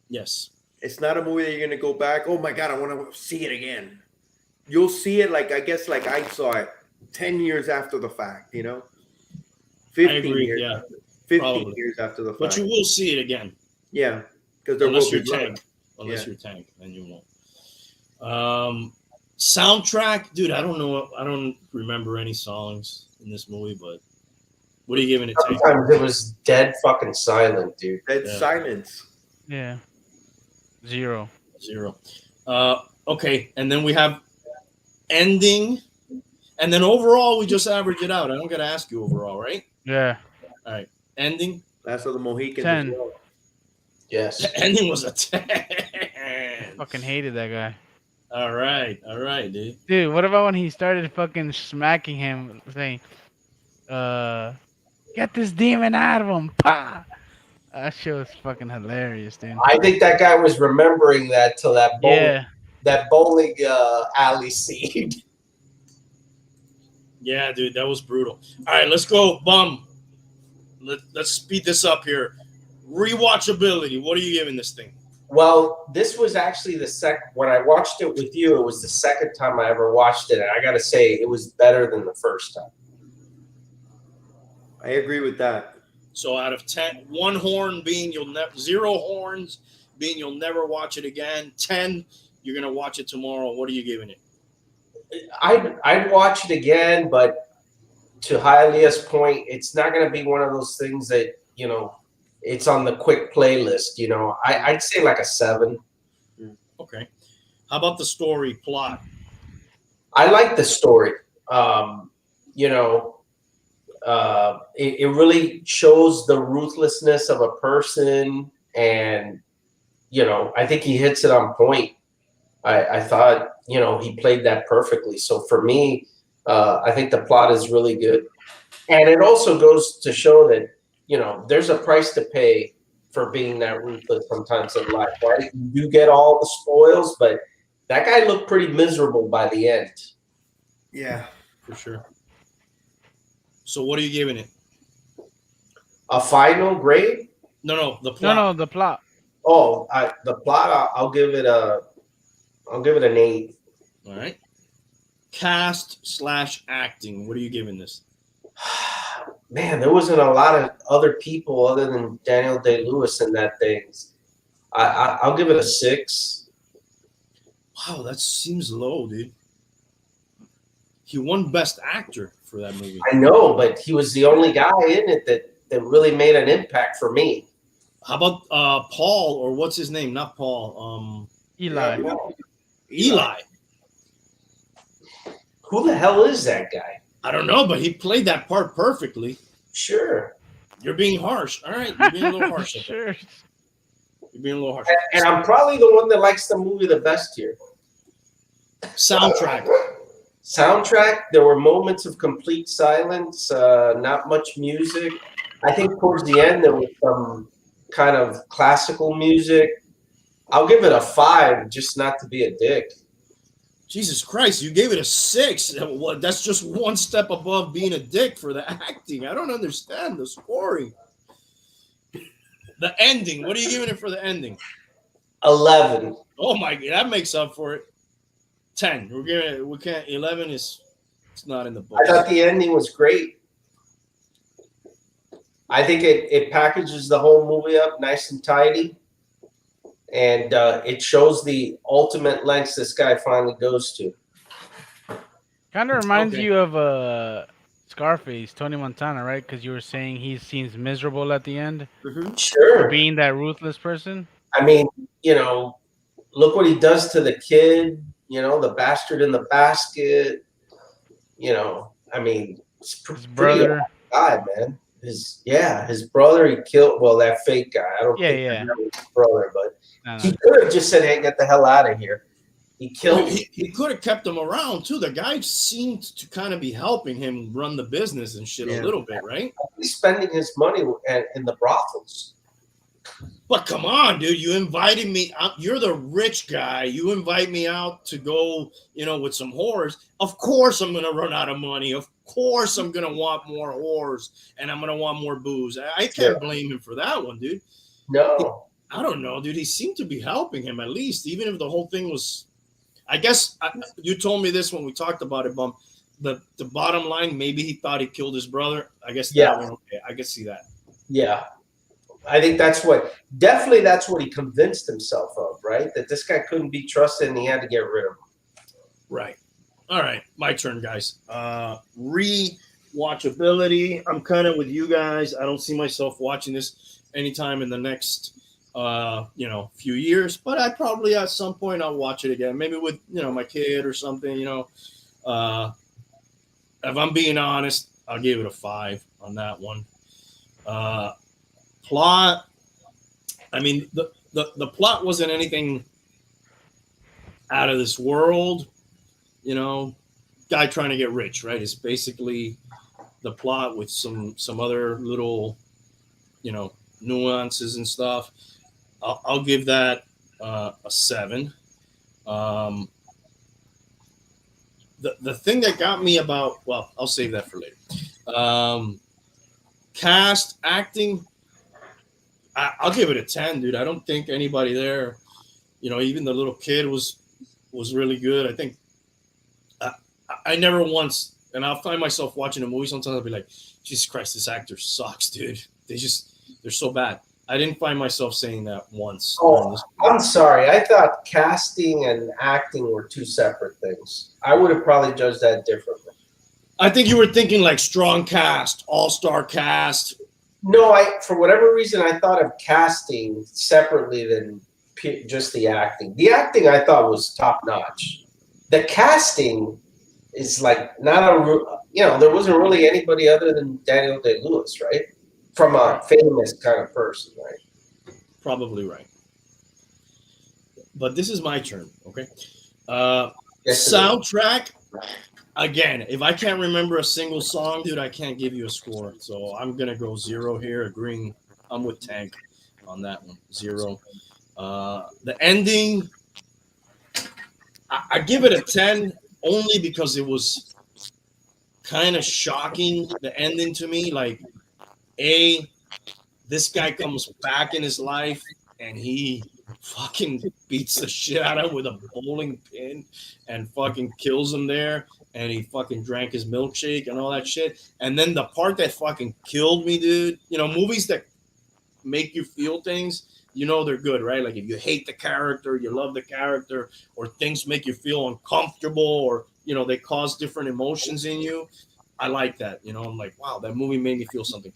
Yes. It's not a movie that you're gonna go back. Oh my god, I want to see it again. You'll see it like I saw it 10 years after the fact. You know, 15 I agree. years. Yeah. 15 Probably. years after the But fact. you will see it again. Yeah, because there Unless will you're be blood. Tank. Unless you're Tank, then you won't. Soundtrack, dude, I don't know. I don't remember any songs in this movie, but what are you giving it, Tank? Sometimes it was dead fucking silent, dude. Dead Yeah. silence. Yeah. 0. 0. Okay, and then we have ending, and then overall we just average it out. I don't got to ask you overall, right? Yeah. All right, ending. Last of the Mohicans. 10. As well. Yes. The ending was a 10. Fucking hated that guy. All right, dude. Dude, what about when he started fucking smacking him, saying, get this demon out of him, pah! That shit was fucking hilarious, dude. I think that guy was remembering that till that bowling alley scene. Yeah, dude, that was brutal. All right, let's go, Bum. Let's speed this up here. Rewatchability. What are you giving this thing? Well, this was actually the second. When I watched it with you, it was the second time I ever watched it, and I got to say, it was better than the first time. I agree with that. So out of 10, 1 horn being you'll never, 0 horns being you'll never watch it again. 10, you're gonna watch it tomorrow. What are you giving it? I'd watch it again, but to Hialeah's point, it's not going to be one of those things that, you know, it's on the quick playlist. You know, I'd say like a 7. Okay. How about the story plot? I like the story. You know, it really shows the ruthlessness of a person, and you know, I think he hits it on point. I thought, you know, he played that perfectly. So for me, I think the plot is really good, and it also goes to show that, you know, there's a price to pay for being that ruthless sometimes in life, right? You do get all the spoils, but that guy looked pretty miserable by the end. Yeah, For sure. So what are you giving it? A final grade? No, the plot. No, the plot. Oh, the plot. I'll give it an 8. All right. Cast/acting. What are you giving this? Man, there wasn't a lot of other people other than Daniel Day-Lewis in that thing. I'll give it a 6. Wow, that seems low, dude. He won Best Actor for that movie. I know, but he was the only guy in it that really made an impact for me. How about Paul, or what's his name? Not Paul. Eli. Yeah. Eli. Who the hell is that guy? I don't know, but he played that part perfectly. Sure. You're being harsh. All right, you're being a little harsh. Sure. You're being a little harsh. And I'm probably the one that likes the movie the best here. Soundtrack. Soundtrack, there were moments of complete silence, not much music. I think towards the end there was some kind of classical music. I'll give it a 5, just not to be a dick. Jesus Christ, you gave it a 6. What? That's just one step above being a dick for the acting. I don't understand the scoring. The ending. What are you giving it for the ending? 11. Oh my God, that makes up for it. 10. We're giving it. We can't. 11 is. It's not in the book. I thought the ending was great. I think it packages the whole movie up nice and tidy, and it shows the ultimate lengths this guy finally goes to. Kind of reminds Okay. you of Scarface, Tony Montana, right? Because you were saying he seems miserable at the end for Sure. being that ruthless person. I mean, you know, look what he does to the kid, you know, the bastard in the basket. You know, I mean, it's His pretty brother. guy, man. His brother he killed. Well, that fake guy. I don't think Yeah. that was his brother, but No. he could have just said, "Hey, get the hell out of here." He killed. He could have kept him around too. The guy seemed to kind of be helping him run the business and shit Yeah. a little bit, right? He's spending his money in the brothels. But come on, dude. You invited me out. You're the rich guy. You invite me out to go, you know, with some whores. Of course I'm going to run out of money. Of course I'm going to want more whores and I'm going to want more booze. I can't blame him for that one, dude. No, I don't know, dude. He seemed to be helping him at least, even if the whole thing was, I guess you told me this when we talked about it, Bum. The bottom line, maybe he thought he killed his brother. I guess that one, okay, I could see that. Yeah. I think that's what he convinced himself of, right? That this guy couldn't be trusted and he had to get rid of him. Right. All right. My turn, guys. Rewatchability. I'm kind of with you guys. I don't see myself watching this anytime in the next few years, but I probably at some point I'll watch it again. Maybe with, my kid or something, if I'm being honest, I'll give it a 5 on that one. Plot. I mean, the plot wasn't anything out of this world, guy trying to get rich, right? It's basically the plot with some other little, nuances and stuff. I'll give that a 7. The thing that got me I'll save that for later. Cast, acting, I'll give it a 10, dude. I don't think anybody there, even the little kid was really good. I think I never once, and I'll find myself watching a movie sometimes. I'll be like, Jesus Christ, this actor sucks, dude. They're so bad. I didn't find myself saying that once. Oh, I'm sorry. I thought casting and acting were two separate things. I would have probably judged that differently. I think you were thinking like strong cast, all-star cast. No, for whatever reason, I thought of casting separately than just the acting. The acting I thought was top-notch. The casting is like not there wasn't really anybody other than Daniel Day-Lewis, right? From a famous kind of person, right? Probably right. But this is my turn, okay? Yes, soundtrack, again, if I can't remember a single song, dude, I can't give you a score. So I'm going to go 0 here, agreeing. I'm with Tank on that one, 0. The ending, I give it a 10 only because it was kind of shocking, the ending to me. Like, this guy comes back in his life and he fucking beats the shit out of him with a bowling pin and fucking kills him there. And he fucking drank his milkshake and all that shit. And then the part that fucking killed me, dude, movies that make you feel things, they're good, right? Like if you hate the character, you love the character, or things make you feel uncomfortable, or, they cause different emotions in you. I like that. I'm like, wow, that movie made me feel something.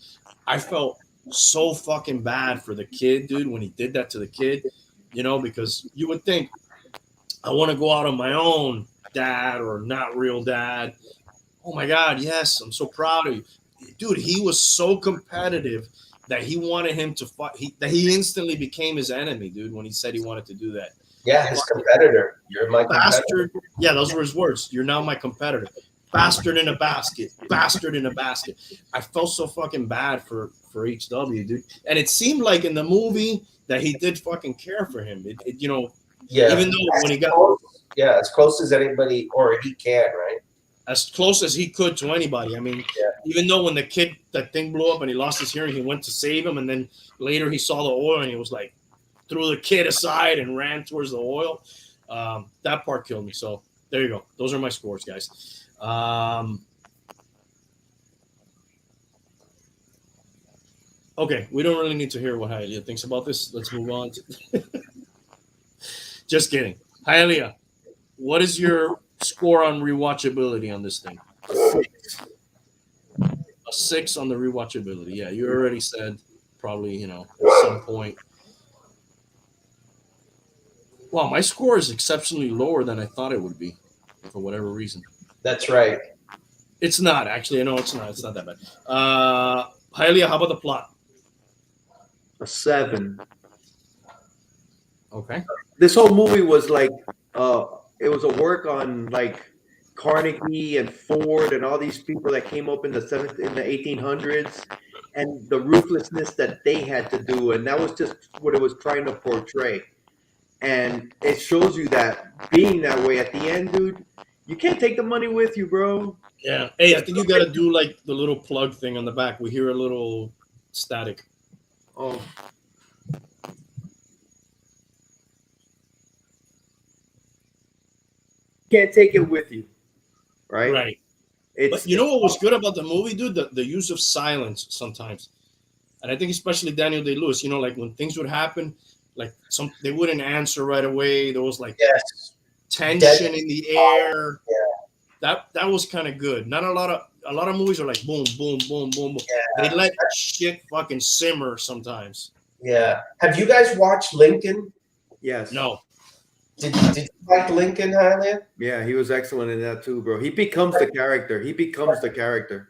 I felt so fucking bad for the kid, dude, when he did that to the kid, because you would think, I want to go out on my own, dad, or not real dad. Oh my God, yes, I'm so proud of you. Dude, he was so competitive that he wanted him to fight. That he instantly became his enemy, dude, when he said he wanted to do that. Yeah, his competitor. You're my bastard. Competitor. Yeah, those were his words. You're now my competitor. Bastard in a basket. Bastard in a basket. I felt so fucking bad for HW, dude. And it seemed like in the movie that he did fucking care for him. Yeah. Even though when he got as close as anybody or he can, right? As close as he could to anybody. I mean, even though when that thing blew up and he lost his hearing, he went to save him, and then later he saw the oil and he was like, threw the kid aside and ran towards the oil. That part killed me. So there you go. Those are my scores, guys. Okay, we don't really need to hear what Hialeah thinks about this. Let's move on. Just kidding. Hialeah, what is your score on rewatchability on this thing? A 6 on the rewatchability. Yeah, you already said probably, at some point. Wow, my score is exceptionally lower than I thought it would be for whatever reason. That's right. It's not, actually. I know it's not. It's not that bad. Hialeah, how about the plot? A 7. Okay. This whole movie was like, it was a work on like Carnegie and Ford and all these people that came up in the 1800s, and the ruthlessness that they had to do, and that was just what it was trying to portray. And it shows you that being that way at the end, dude, you can't take the money with you, bro. Yeah. Hey, I think you got to do like the little plug thing on the back. We hear a little static. Oh. Can't take it with you, right? Right. But you know what was good about the movie, dude? The use of silence sometimes. and I think especially Daniel Day-Lewis, you know, like when things would happen, like they wouldn't answer right away. There was like Yes. tension in the air. Yeah. That was kind of good. Not a lot of movies are like boom, boom, boom, boom, boom. Yeah. They let shit fucking simmer sometimes. Yeah. Have you guys watched Lincoln? Yes. No. Did you like Lincoln, Hialeah? Yeah, he was excellent in that too, bro. He becomes the character.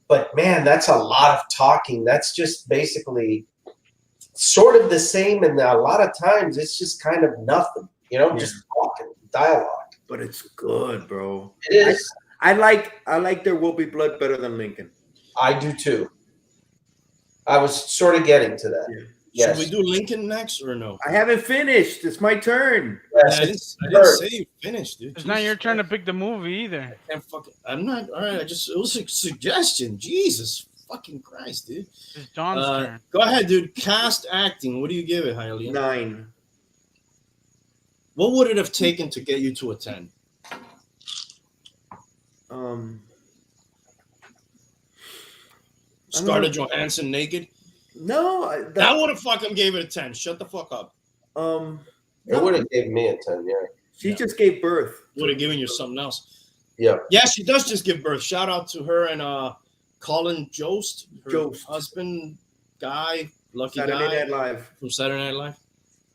But man, that's a lot of talking. That's just basically sort of the same, and a lot of times it's just kind of nothing, you know, just talking, dialogue. But it's good, bro. It is. I like There Will Be Blood better than Lincoln. I do too. I was sort of getting to that. Yeah. Yes. Should we do Lincoln next or no? I haven't finished. It's my turn. Yes, I didn't say you finished, dude. It's not your turn to pick the movie either. I'm not. All right. It was a suggestion. Jesus fucking Christ, dude. It's John's turn. Go ahead, dude. Cast acting. What do you give it, Hialeah? 9. What would it have taken to get you to a 10? Scarlett Johansson naked? No, That would have fucking gave it a 10. Shut the fuck up. It would have given me a 10, yeah. She just gave birth. Would have given you something else. Yeah. Yeah, she does just give birth. Shout out to her and Colin Jost, her husband, guy, lucky Saturday guy Night Live. from Saturday Night Live.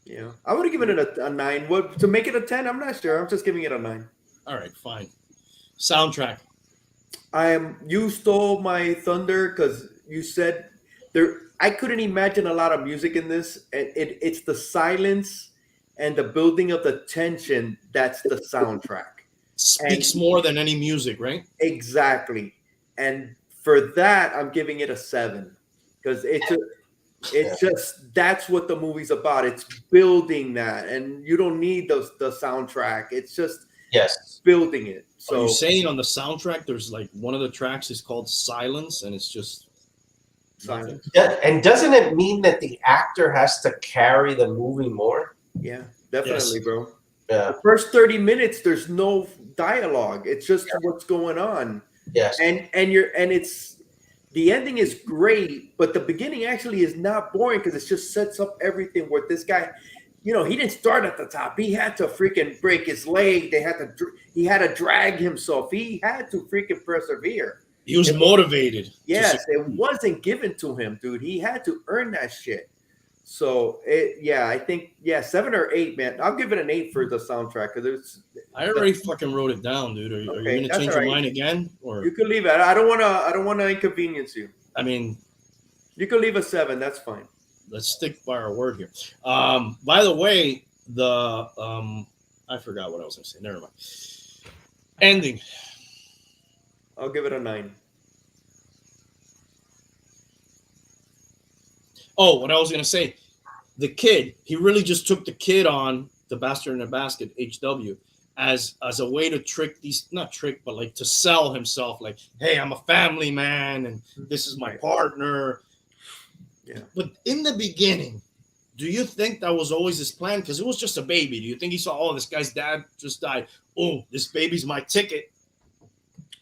Yeah, I would have given it a 9. What to make it a 10? I'm not sure. I'm just giving it a 9. All right, fine. Soundtrack. You stole my thunder because you said there. I couldn't imagine a lot of music in this. It's the silence and the building of the tension that's the soundtrack. Speaks more than any music, right? Exactly. And for that, I'm giving it a 7 because it's just that's what the movie's about. It's building that, and you don't need the soundtrack. It's just building it. So are you saying on the soundtrack there's like one of the tracks is called Silence, and it's just silence? Yeah, and doesn't it mean that the actor has to carry the movie more? Yeah, definitely, bro. Yeah. The first 30 minutes, there's no dialogue. It's just what's going on. Yes. And it's the ending is great, but the beginning actually is not boring because it just sets up everything where this guy, you know, he didn't start at the top. He had to freaking break his leg. He had to drag himself. He had to freaking persevere. He was motivated. Yes, it wasn't given to him, dude. He had to earn that shit. So I think 7 or 8, man. I'll give it an 8 for the soundtrack because I already fucking wrote it down, dude. Are you gonna change your mind again, or you can leave it? I don't wanna inconvenience you. I mean, you can leave a 7. That's fine. Let's stick by our word here. By the way, I forgot what I was gonna say. Never mind. Ending. I'll give it a 9. Oh, what I was gonna say, the kid, he really just took the kid on the Bastard in a Basket, HW, as a way to but like to sell himself, like, hey, I'm a family man and this is my partner. Yeah. But in the beginning, do you think that was always his plan? Because it was just a baby. Do you think he saw, oh, this guy's dad just died. Oh, this baby's my ticket.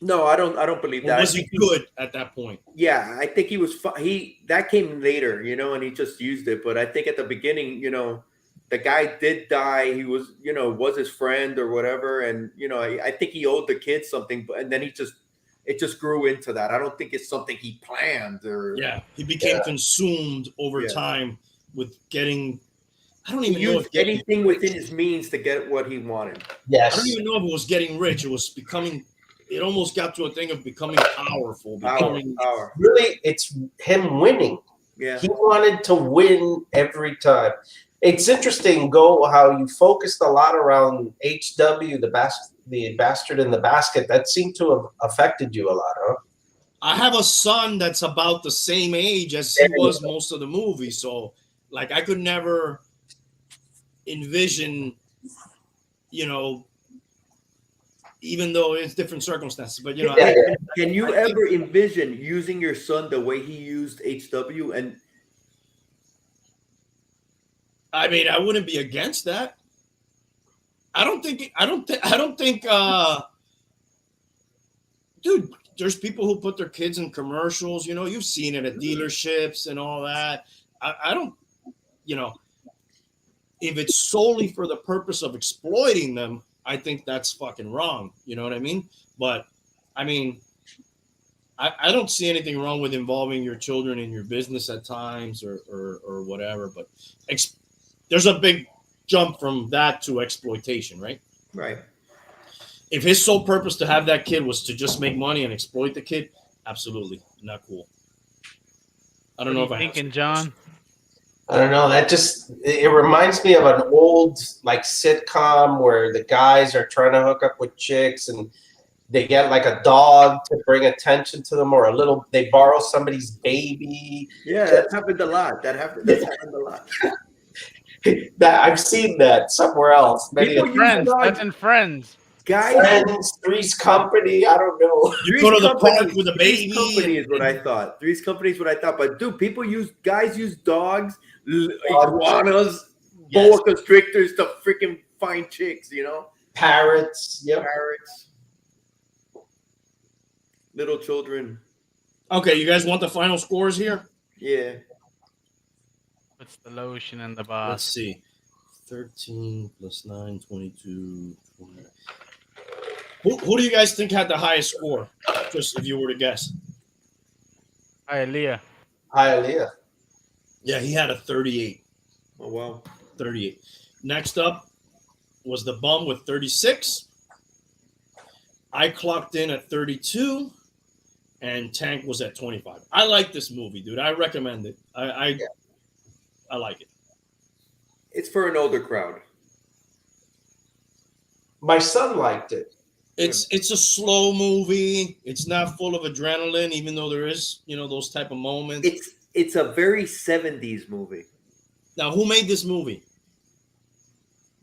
No, I don't believe that. Or was he good at that point? Yeah, I think he was. That came later, you know, and he just used it. But I think at the beginning, you know, the guy did die. He was, you know, was his friend or whatever, and you know, I think he owed the kid something. And then it just grew into that. I don't think it's something he planned or. Yeah, he became consumed over time with getting. I don't even know if anything within his means to get what he wanted. Yes, I don't even know if it was getting rich. It was becoming. It almost got to a thing of becoming powerful. Power. Really, it's him winning. Yeah. He wanted to win every time. It's interesting, how you focused a lot around HW, the Bastard in the Basket. That seemed to have affected you a lot, huh? I have a son that's about the same age as he was most of the movie. So, like, I could never envision, you know, even though it's different circumstances, but you know, can you ever envision using your son the way he used HW? And I mean, I wouldn't be against that. I don't think, dude, there's people who put their kids in commercials. You know, you've seen it at dealerships and all that. I don't, you know, if it's solely for the purpose of exploiting them, I think that's fucking wrong. You know what I mean? But I mean, I don't see anything wrong with involving your children in your business at times or whatever. But there's a big jump from that to exploitation, right? Right. If his sole purpose to have that kid was to just make money and exploit the kid, absolutely not cool. I don't know if I thinking, John. I don't know. That just it reminds me of an old like sitcom where the guys are trying to hook up with chicks and they get like a dog to bring attention to them, or a little. They borrow somebody's baby. Yeah, that's happened a lot. That's happened a lot. That I've seen that somewhere else. Maybe People use Friends. dogs. That's in Friends. Guys, Friends, Three's Company. I don't know. You go to the park with a Three's baby. Company is what I thought. Three's Company is what I thought. But dude, guys use dogs, iguanas, boa constrictors to freaking find chicks. You know, Parrots. Yep. parrots, little children. Okay, you guys want the final scores here? Yeah. What's the lotion and the Let's boss? see. 13 plus 9, 22. 20. Who do you guys think had the highest score? Just if you were to guess. Hialeah. Hialeah. Yeah, he had a 38. Oh wow. 38. Next up was the bum with 36. I clocked in at 32, and Tank was at 25. I like this movie, dude. I recommend it. I like it. It's for an older crowd. My son liked it. It's a slow movie. It's not full of adrenaline, even though there is, you know, those type of moments. It's a very 70s movie. Now, who made this movie?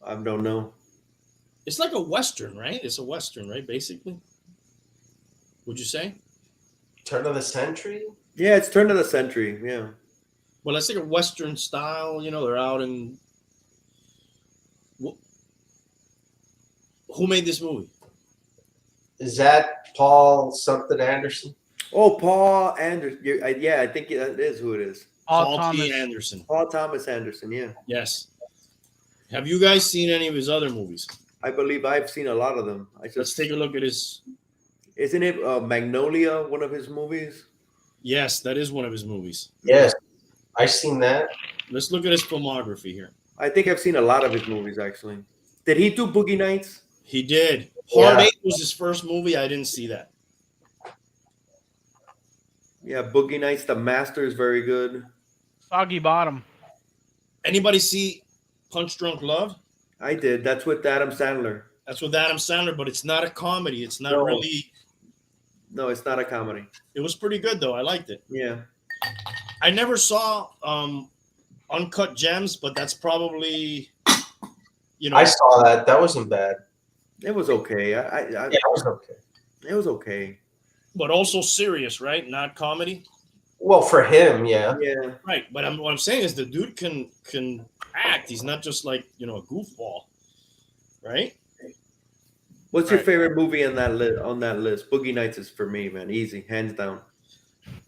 I don't know. It's like a Western, right? It's a Western, right? Basically. Would you say? Turn of the century. Yeah, it's turn of the century. Yeah. Well, it's like a Western style. You know, they're out in. Who made this movie? Is that Paul something Anderson? Oh, Paul Anderson. Yeah, I think that is who it is. Paul T. Thomas. Anderson. Paul Thomas Anderson. Yeah. Yes. Have you guys seen any of his other movies? I believe I've seen a lot of them. Let's take a look at his. Isn't it Magnolia, one of his movies? Yes, that is one of his movies. Yes, I've seen that. Let's look at his filmography here. I think I've seen a lot of his movies, actually. Did he do Boogie Nights? He did. Hard Yeah. 8 was his first movie. I didn't see that. Yeah, Boogie Nights. The Master is very good. Soggy Bottom. Anybody see Punch Drunk Love? I did. That's with Adam Sandler. That's with Adam Sandler, but it's not a comedy. It's not No. really. No, it's not a comedy. It was pretty good though. I liked it. Yeah. I never saw Uncut Gems, but that's probably, you know, I saw that. That wasn't bad. It was okay. Yeah, it was okay. It was okay. but also serious, right? Not comedy. Well, for him, yeah. Yeah. Right, but what I'm saying is the dude can act. He's not just like, you know, a goofball, right? What's your Right. favorite movie on that list? Boogie Nights is for me, man. Easy, hands down.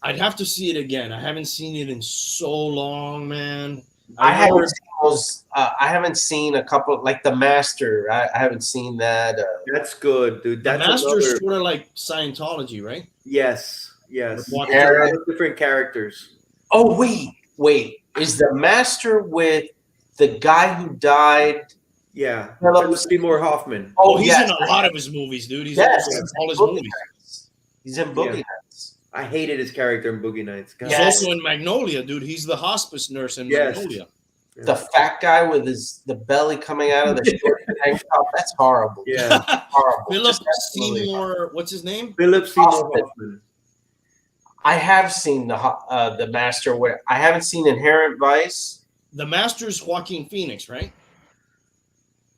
I'd have to see it again. I haven't seen it in so long, man. I remember- haven't seen those. I haven't seen a couple like The Master. I haven't seen that. That's good, dude. The That's Master's another. sort of like Scientology, right? Yes. Watch Yeah. A lot of different characters. Oh wait. Is The Master with the guy who died? Yeah. Philip Philip Seymour Hoffman. Oh, he's yes. in a lot of his movies, dude. He's Yes. in all his Boogie movies. Nights. He's in Boogie Yeah. Nights. I hated his character in Boogie Nights. God. He's Yes. also in Magnolia, dude. He's the hospice nurse in Yes. Magnolia. The fat guy with the belly coming out of the short tank top. That's horrible. Yeah. Horrible. Philip Just absolutely horrible. Seymour, what's his name? Philip Seymour Hoffman. Hoffman. I have seen the Master. Where I haven't seen Inherent Vice. The Master's Joaquin Phoenix, right?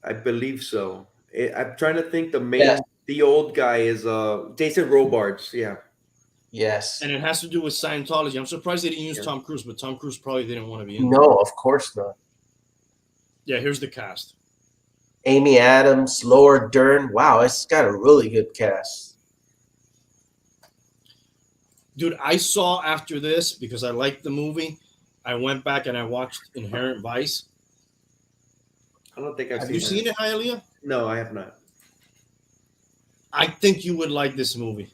I believe so. I'm trying to think. Yes. The old guy is Jason Robards. Yeah. Yes. And it has to do with Scientology. I'm surprised they didn't use Yeah. Tom Cruise, but Tom Cruise probably didn't want to be in. No, of course not. Yeah, here's the cast. Amy Adams, Laura Dern. Wow, it's got a really good cast. dude, I saw after this because I liked the movie. I went back and I watched Inherent Vice. I don't think I've Have seen you that. seen it, Hialeah? No, I have not. I think you would like this movie.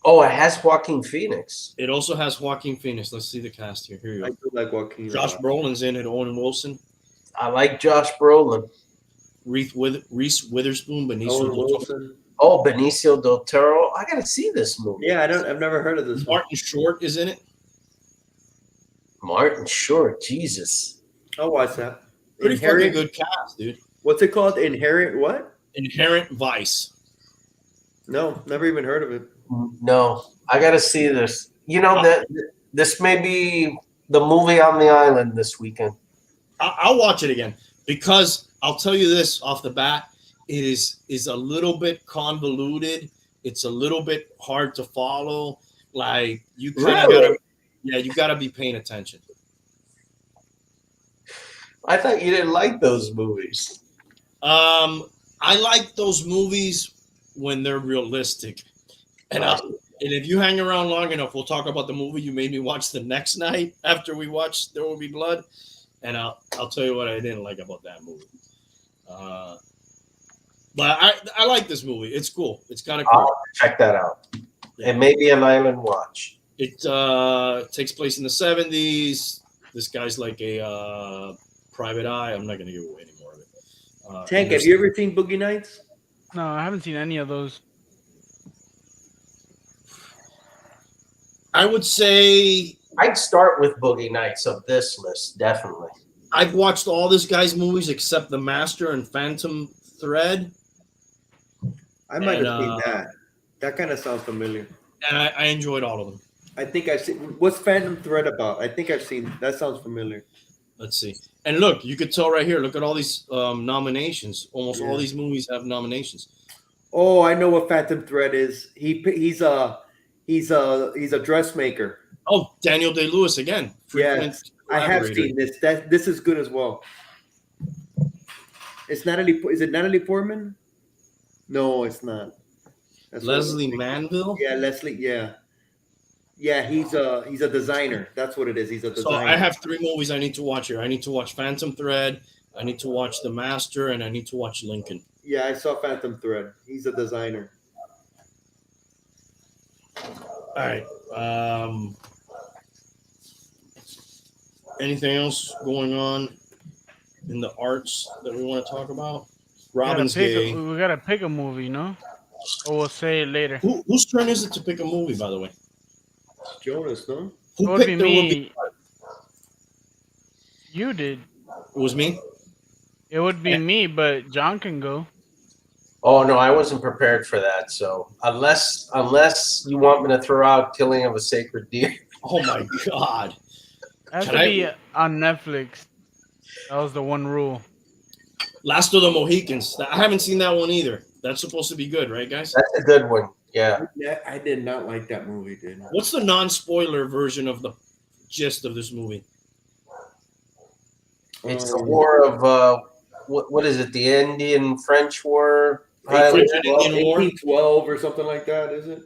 Oh, it has Joaquin Phoenix. It also has Joaquin Phoenix. Let's see the cast here. Here you I go. do like Joaquin. Josh Brolin's in it. Owen Wilson, I like Josh Brolin. Reese Witherspoon, Benicio Owen del Toro, Wilson. Oh, Benicio del Toro. I gotta see this movie. Yeah, I've never heard of this one. Martin Short is in it. Martin Short. Jesus. I'll watch that. Pretty fucking good cast, dude. What's it called? Inherent what? Inherent Vice. No, never even heard of it. No, I gotta see this. You know that this may be the movie on the island this weekend. I'll watch it again because I'll tell you this off the bat: it is a little bit convoluted. It's a little bit hard to follow. Like you kind of you gotta be paying attention. I thought you didn't like those movies. I like those movies when they're realistic, and if you hang around long enough, we'll talk about the movie you made me watch the next night after we watched There Will Be Blood, and I'll tell you what I didn't like about that movie. But I like this movie. It's cool. It's kind of cool. I'll check that out. Yeah. It may be an island watch. It takes place in the 70s. This guy's like a private eye. I'm not going to give away any more of it. Tank, have you ever seen Boogie Nights? No, I haven't seen any of those. I would say I'd start with Boogie Nights of this list, definitely. I've watched all this guy's movies except The Master and Phantom Thread. I might have seen that. That kind of sounds familiar. And I enjoyed all of them. I think I've seen. What's Phantom Thread about? I think I've seen. That sounds familiar. Let's see. And look, you could tell right here. Look at all these nominations. Almost all Yeah. these movies have nominations. Oh, I know what Phantom Thread is. He's a dressmaker. Oh, Daniel Day-Lewis again. Yes, I have seen this. This is good as well. It's Natalie. Is it Natalie Portman? No, it's not. That's Leslie what Manville. Yeah, Leslie. Yeah, yeah. He's a designer. That's what it is. He's a So designer. I have 3 movies I need to watch here. I need to watch Phantom Thread. I need to watch The Master, and I need to watch Lincoln. Yeah, I saw Phantom Thread. He's a designer. All right. Anything else going on in the arts that we want to talk about? Robin's gay. We gotta pick a movie, no? Or we'll say it later. Whose turn is it to pick a movie, by the way? Jonas, no? It Who would be picked There Will Be me. You did. It was me. It would be me, but John can go. Oh no, I wasn't prepared for that. So unless you want me to throw out Killing of a Sacred Deer. Oh my God. It has Can to I- be on Netflix. That was the one rule. Last of the Mohicans. I haven't seen that one either. That's supposed to be good, right, guys? That's a good one. Yeah. Yeah, I did not like that movie, dude. What's the non-spoiler version of the gist of this movie? It's the war of what is it? The Indian French War? French and Indian War? 1812 or something like that, is it?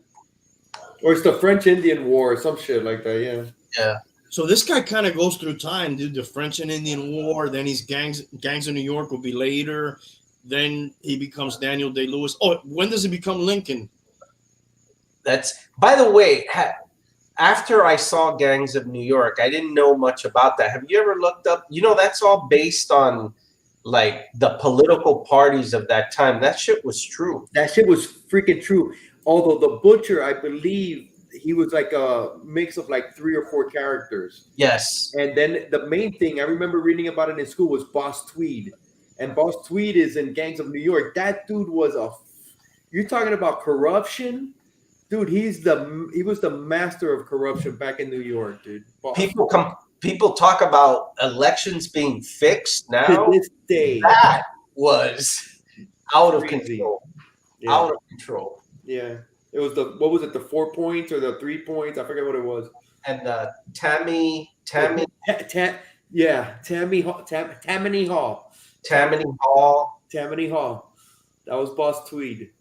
Or it's the French Indian War or some shit like that, yeah. Yeah. So this guy kind of goes through time, dude. The French and Indian War. Then he's gangs of New York will be later. Then he becomes Daniel Day-Lewis. Oh, when does he become Lincoln? That's, by the way, after I saw Gangs of New York, I didn't know much about that. Have you ever looked up? You know, that's all based on like the political parties of that time. That shit was true. That shit was freaking true. Although the Butcher, I believe he was like a mix of like 3 or 4 characters. Yes. And then the main thing I remember reading about it in school was Boss Tweed. And Boss Tweed is in Gangs of New York. That dude was you're talking about corruption? Dude, he was the master of corruption back in New York, dude. Boss. People talk about elections being fixed now. To this day. That was out of Crazy. control. Yeah. Out of control. Yeah. It was what was it, the 4 points or the 3 points? I forget what it was. And Tammany Tammany Hall. Hall. Tammany Hall. That was Boss Tweed.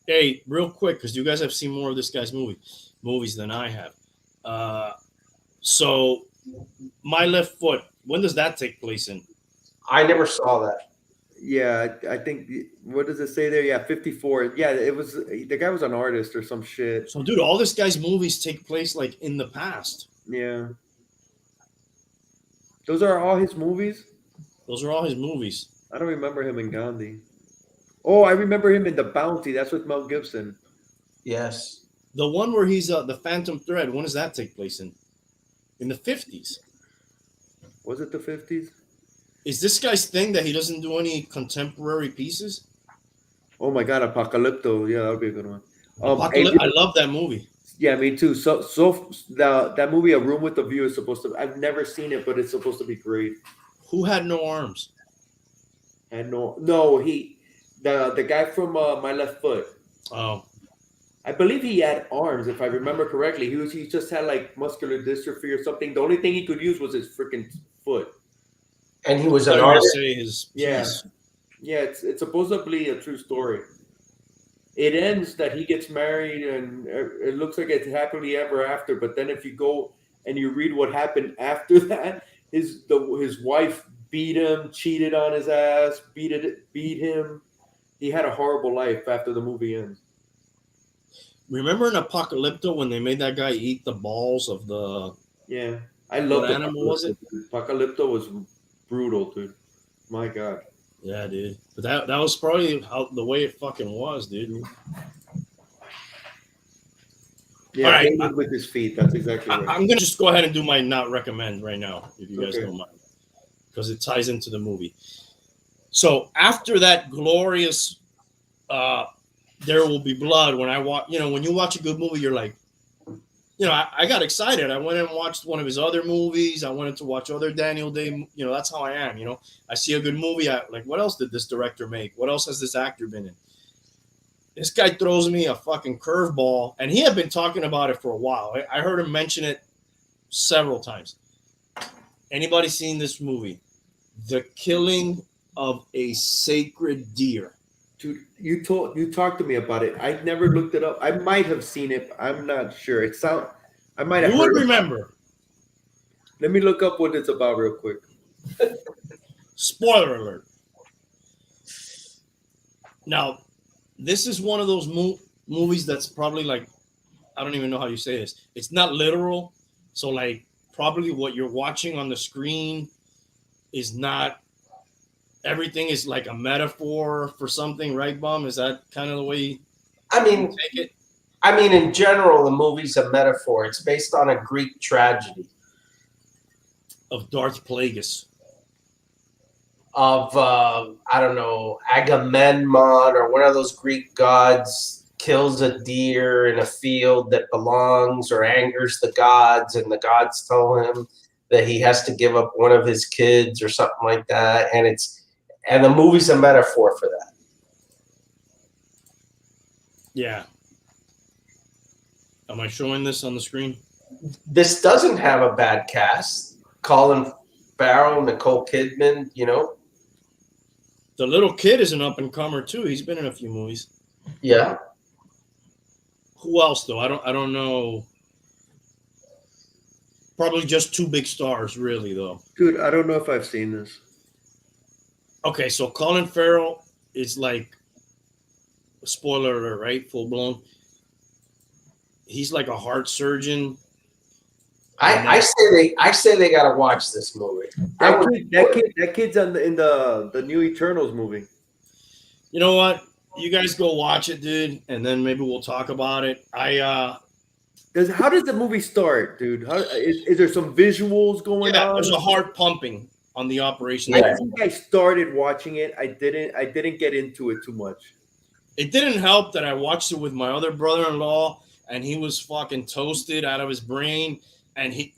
Hey, real quick, because you guys have seen more of this guy's movies than I have. So, My Left Foot. When does that take place in? I never saw that. Yeah, I think what does it say there? Yeah, 54. Yeah, it was the guy was an artist or some shit. So, dude, all this guy's movies take place like in the past. Yeah. Those are all his movies? Those are all his movies. I don't remember him in Gandhi. Oh, I remember him in The Bounty. That's with Mel Gibson. Yes. The one where he's the Phantom Thread. When does that take place in? In the 50s. Was it the 50s? Is this guy's thing that he doesn't do any contemporary pieces? Oh my God, Apocalypto. Yeah, that would be a good one. I love that movie. Yeah, me too. So that movie, A Room with a View, is supposed to. I've never seen it, but it's supposed to be great. Who had no arms? And no, the guy from My Left Foot. Oh, I believe he had arms, if I remember correctly. He just had like muscular dystrophy or something. The only thing he could use was his freaking foot. And he was I an was artist. say his Yeah. piece. Yeah, it's supposedly a true story. It ends that he gets married and it looks like it's happily ever after. But then if you go and you read what happened after that, his wife beat him, cheated on his ass, beat him. He had a horrible life after the movie ends. Remember in Apocalypto when they made that guy eat the balls of the Yeah, I love what animal was it? Apocalypto was brutal, dude. My God. Yeah, dude. But that was probably how the way it fucking was, dude. Yeah, All right. David with his feet. That's exactly right. I'm gonna just go ahead and do my not recommend right now, if you guys Okay. don't mind, because it ties into the movie. So after that glorious There Will Be Blood, when I watch, when you watch a good movie, you're like, I got excited. I went and watched one of his other movies. I wanted to watch other Daniel Day. That's how I am. I see a good movie. I like, what else did this director make? What else has this actor been in? This guy throws me a fucking curveball, and he had been talking about it for a while. I heard him mention it several times. Anybody seen this movie? The Killing of a Sacred Deer. Dude, you talked to me about it. I never looked it up. I might have seen it. I'm not sure. I might have You would heard. remember. Let me look up what it's about real quick. Spoiler alert. Now, this is one of those movies that's probably like, I don't even know how you say this. It's not literal. So like probably what you're watching on the screen is not, everything is like a metaphor for something, right, Bum? Is that kind of the way you take it? I mean, in general, the movie's a metaphor. It's based on a Greek tragedy Of Darth Plagueis. of, I don't know, Agamemnon or one of those Greek gods kills a deer in a field that belongs or angers the gods, and the gods tell him that he has to give up one of his kids or something like that. And the movie's a metaphor for that. Yeah. Am I showing this on the screen? This doesn't have a bad cast. Colin Farrell, Nicole Kidman, The little kid is an up-and-comer, too. He's been in a few movies. Yeah. Who else, though? I don't know. Probably just two big stars, really, though. Dude, I don't know if I've seen this. Okay, so Colin Farrell is like, spoiler alert, right? Full blown. He's like a heart surgeon. I say they gotta watch this movie. That kid's in the new Eternals movie. You know what? You guys go watch it, dude, and then maybe we'll talk about it. How does the movie start, dude? Is there some visuals going on? There's a heart pumping on the operation. I think I started watching it. I didn't get into it too much. It didn't help that I watched it with my other brother-in-law, and he was fucking toasted out of his brain, and he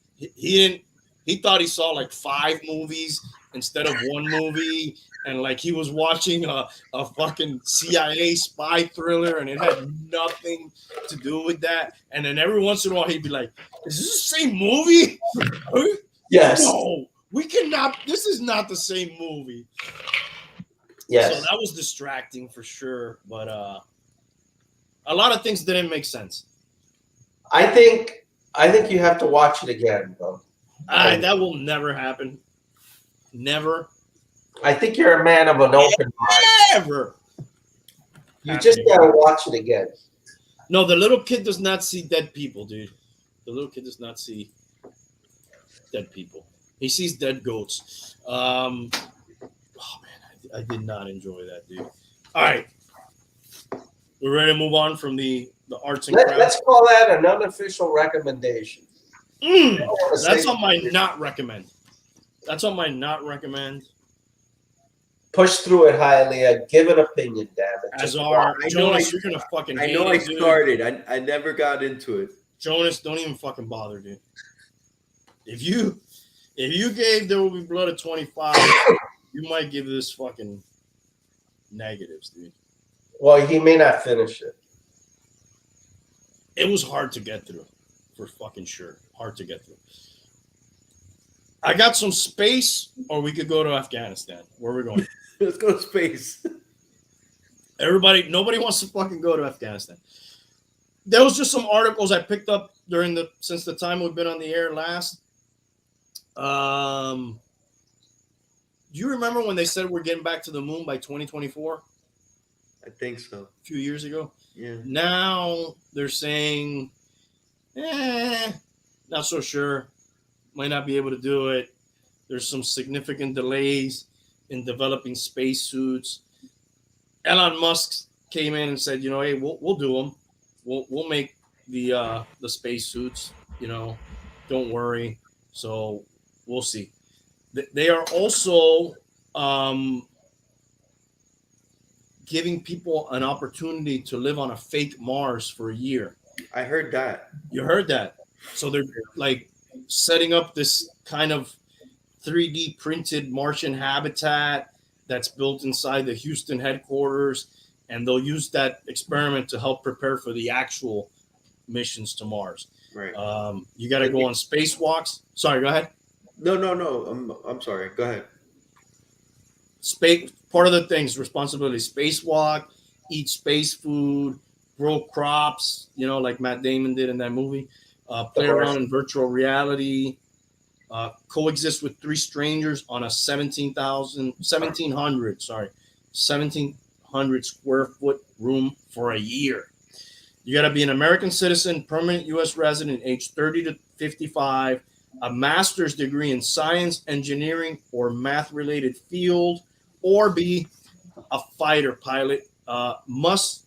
thought he saw like 5 movies instead of one movie, and like he was watching a fucking CIA spy thriller, and it had nothing to do with that. And then every once in a while he'd be like, "Is this the same movie?" Yes. No, we cannot. This is not the same movie. Yes. So that was distracting for sure. But A lot of things didn't make sense. I think you have to watch it again, bro. That will never happen. Never. I think you're a man of an open mind. Never. You just gotta watch it again. No, the little kid does not see dead people, dude. The little kid does not see dead people. He sees dead goats. Oh man, I did not enjoy that, dude. All right, we're ready to move on from the arts and crafts. Let's call that an unofficial recommendation. That's on my not recommend. That's on my not recommend. Push through it, Hialeah. Give an opinion, damn it. As our Jonas, you're gonna fucking. I know I started. I never got into it. Jonas, don't even fucking bother, dude. If you gave There Will Be Blood a 25, you might give this fucking negatives, dude. Well, he may not finish it. It was hard to get through, for fucking sure. Hard to get through. I got some space, or we could go to Afghanistan. Where are we going? Let's go to space. Nobody wants to fucking go to Afghanistan. There was just some articles I picked up since the time we've been on the air last. Do you remember when they said we're getting back to the moon by 2024? I think so. A few years ago. Yeah. Now they're saying, not so sure. Might not be able to do it. There's some significant delays in developing spacesuits. Elon Musk came in and said, hey, we'll do them. We'll make the spacesuits. Don't worry. So we'll see. They are also giving people an opportunity to live on a fake Mars for a year. I heard that. You heard that. So they're like setting up this kind of 3D printed Martian habitat that's built inside the Houston headquarters, and they'll use that experiment to help prepare for the actual missions to Mars. Right. You got to go on spacewalks. Sorry, go ahead. No. I'm sorry. Go ahead. Part of the things, responsibility, spacewalk, eat space food, grow crops, like Matt Damon did in that movie, play around in virtual reality, coexist with 3 strangers on a 1,700 square foot room for a year. You got to be an American citizen, permanent U.S. resident, age 30 to 55, a master's degree in science, engineering, or math-related field, or be a fighter pilot. Must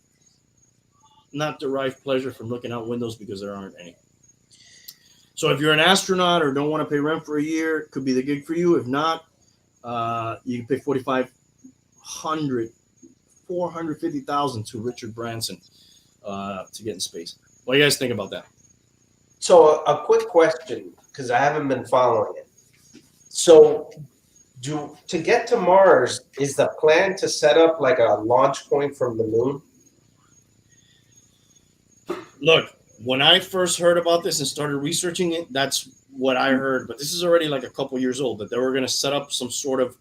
not derive pleasure from looking out windows because there aren't any. So if you're an astronaut or don't want to pay rent for a year, it could be the gig for you. If not, you can pay $450,000 to Richard Branson to get in space. What do you guys think about that? So a quick question, because I haven't been following it. So to get to Mars, is the plan to set up like a launch point from the moon? Look, when I first heard about this and started researching it, that's what I heard. But this is already like a couple years old, that they were going to set up some sort of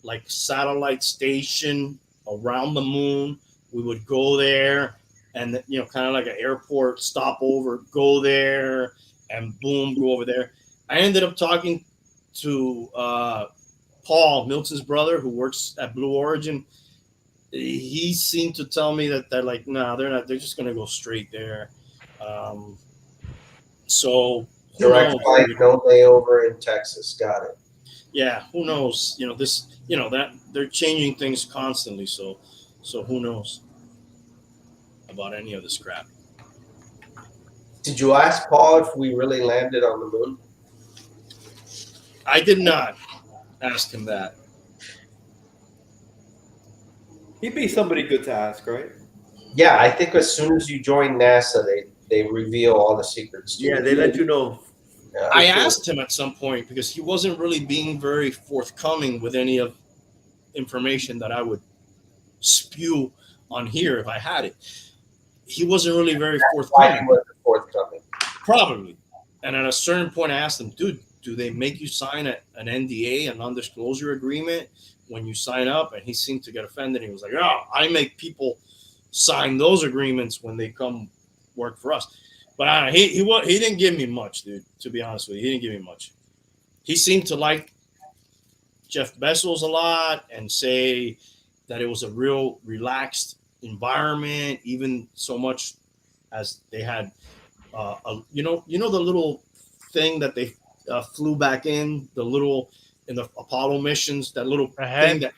like satellite station around the moon. We would go there and, kind of like an airport stopover, go there and boom, go over there. I ended up talking to Paul, Milton's brother, who works at Blue Origin. He seemed to tell me that they're like, no, they're not. They're just going to go straight there. So direct flight, no layover in Texas. Got it. Yeah, who knows? That they're changing things constantly. So who knows about any of this crap? Did you ask Paul if we really landed on the moon? I did not ask him that. He'd be somebody good to ask, right? Yeah, I think as soon as you join NASA, they reveal all the secrets to you. They let you know. Yeah. I asked him at some point because he wasn't really being very forthcoming with any of information that I would spew on here if I had it. He wasn't really very forthcoming. Probably. And at a certain point, I asked him, dude, do they make you sign an NDA, a non-disclosure agreement, when you sign up? And he seemed to get offended. He was like, oh, I make people sign those agreements when they come work for us. But I don't know, he didn't give me much, dude. To be honest with you, he didn't give me much. He seemed to like Jeff Bezos a lot and say that it was a real relaxed environment, even so much as they had, you know the little thing that they flew back in the Apollo missions, that little thing that,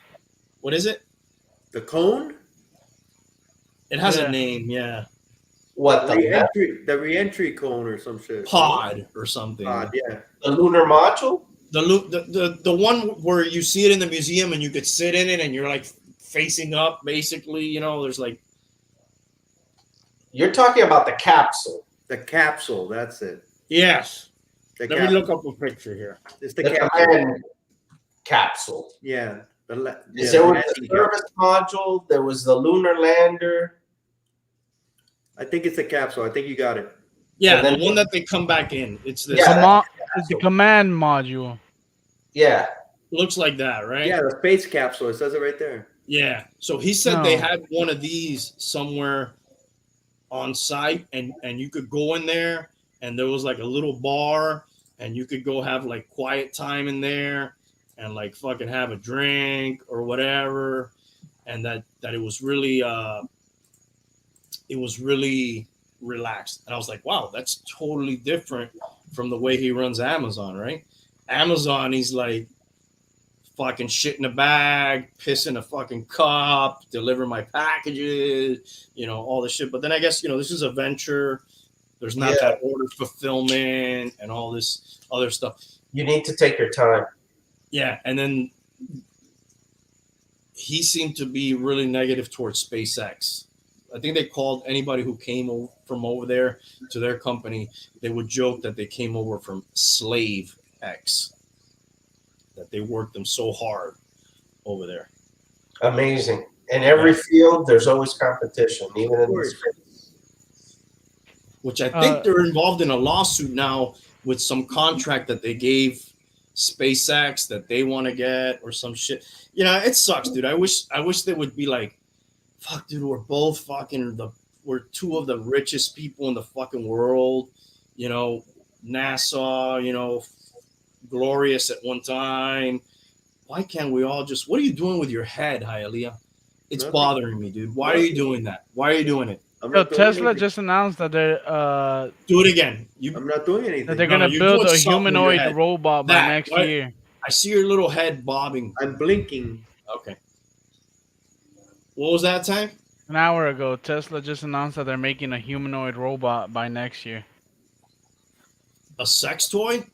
what is it? The cone? It has a name, yeah. What The re-entry cone or some shit. Pod or something. Pod, yeah. the lunar module? The one where you see it in the museum and you could sit in it and you're like facing up, basically. You know, there's like. You're talking about the capsule. The capsule, that's it. Yes. The Let me look up a picture here. It's the capsule. Capsule. Yeah. There was the service module. There was the lunar lander. I think it's a capsule. I think you got it. Yeah, the one that they come back in. It's this. It's the command module. Yeah. Looks like that, right? Yeah, the space capsule. It says it right there. Yeah. So he said they had one of these somewhere on site, and you could go in there, and there was like a little bar, and you could go have like quiet time in there, and like fucking have a drink or whatever, and that it was really relaxed. And I was like, wow, that's totally different from the way he runs Amazon, right? Amazon, he's like fucking shit in a bag, piss in a fucking cup, deliver my packages, you know, all this shit. But then I guess, you know, this is a venture. There's not that order fulfillment and all this other stuff. You need to take your time. Yeah. And then he seemed to be really negative towards SpaceX. I think they called anybody who came from over there to their company, they would joke that they came over from Slave X, that they worked them so hard over there. Amazing. In every field, there's always competition, even in the space. Which I think they're involved in a lawsuit now with some contract that they gave SpaceX that they want to get or some shit. You know, it sucks, dude. I wish they would be like, fuck, dude, we're both fucking we're two of the richest people in the fucking world. You know, NASA, you know, glorious at one time. Why can't we all just, what are you doing with your head, Hialeah? It's bothering me, dude. Why are you doing that? Why are you doing it? Tesla just announced that they're do it again. I'm not doing anything. That they're gonna build a humanoid robot by next year. I see your little head bobbing. I'm blinking. Okay. What was that, Tank? An hour ago, Tesla just announced that they're making a humanoid robot by next year. A sex toy?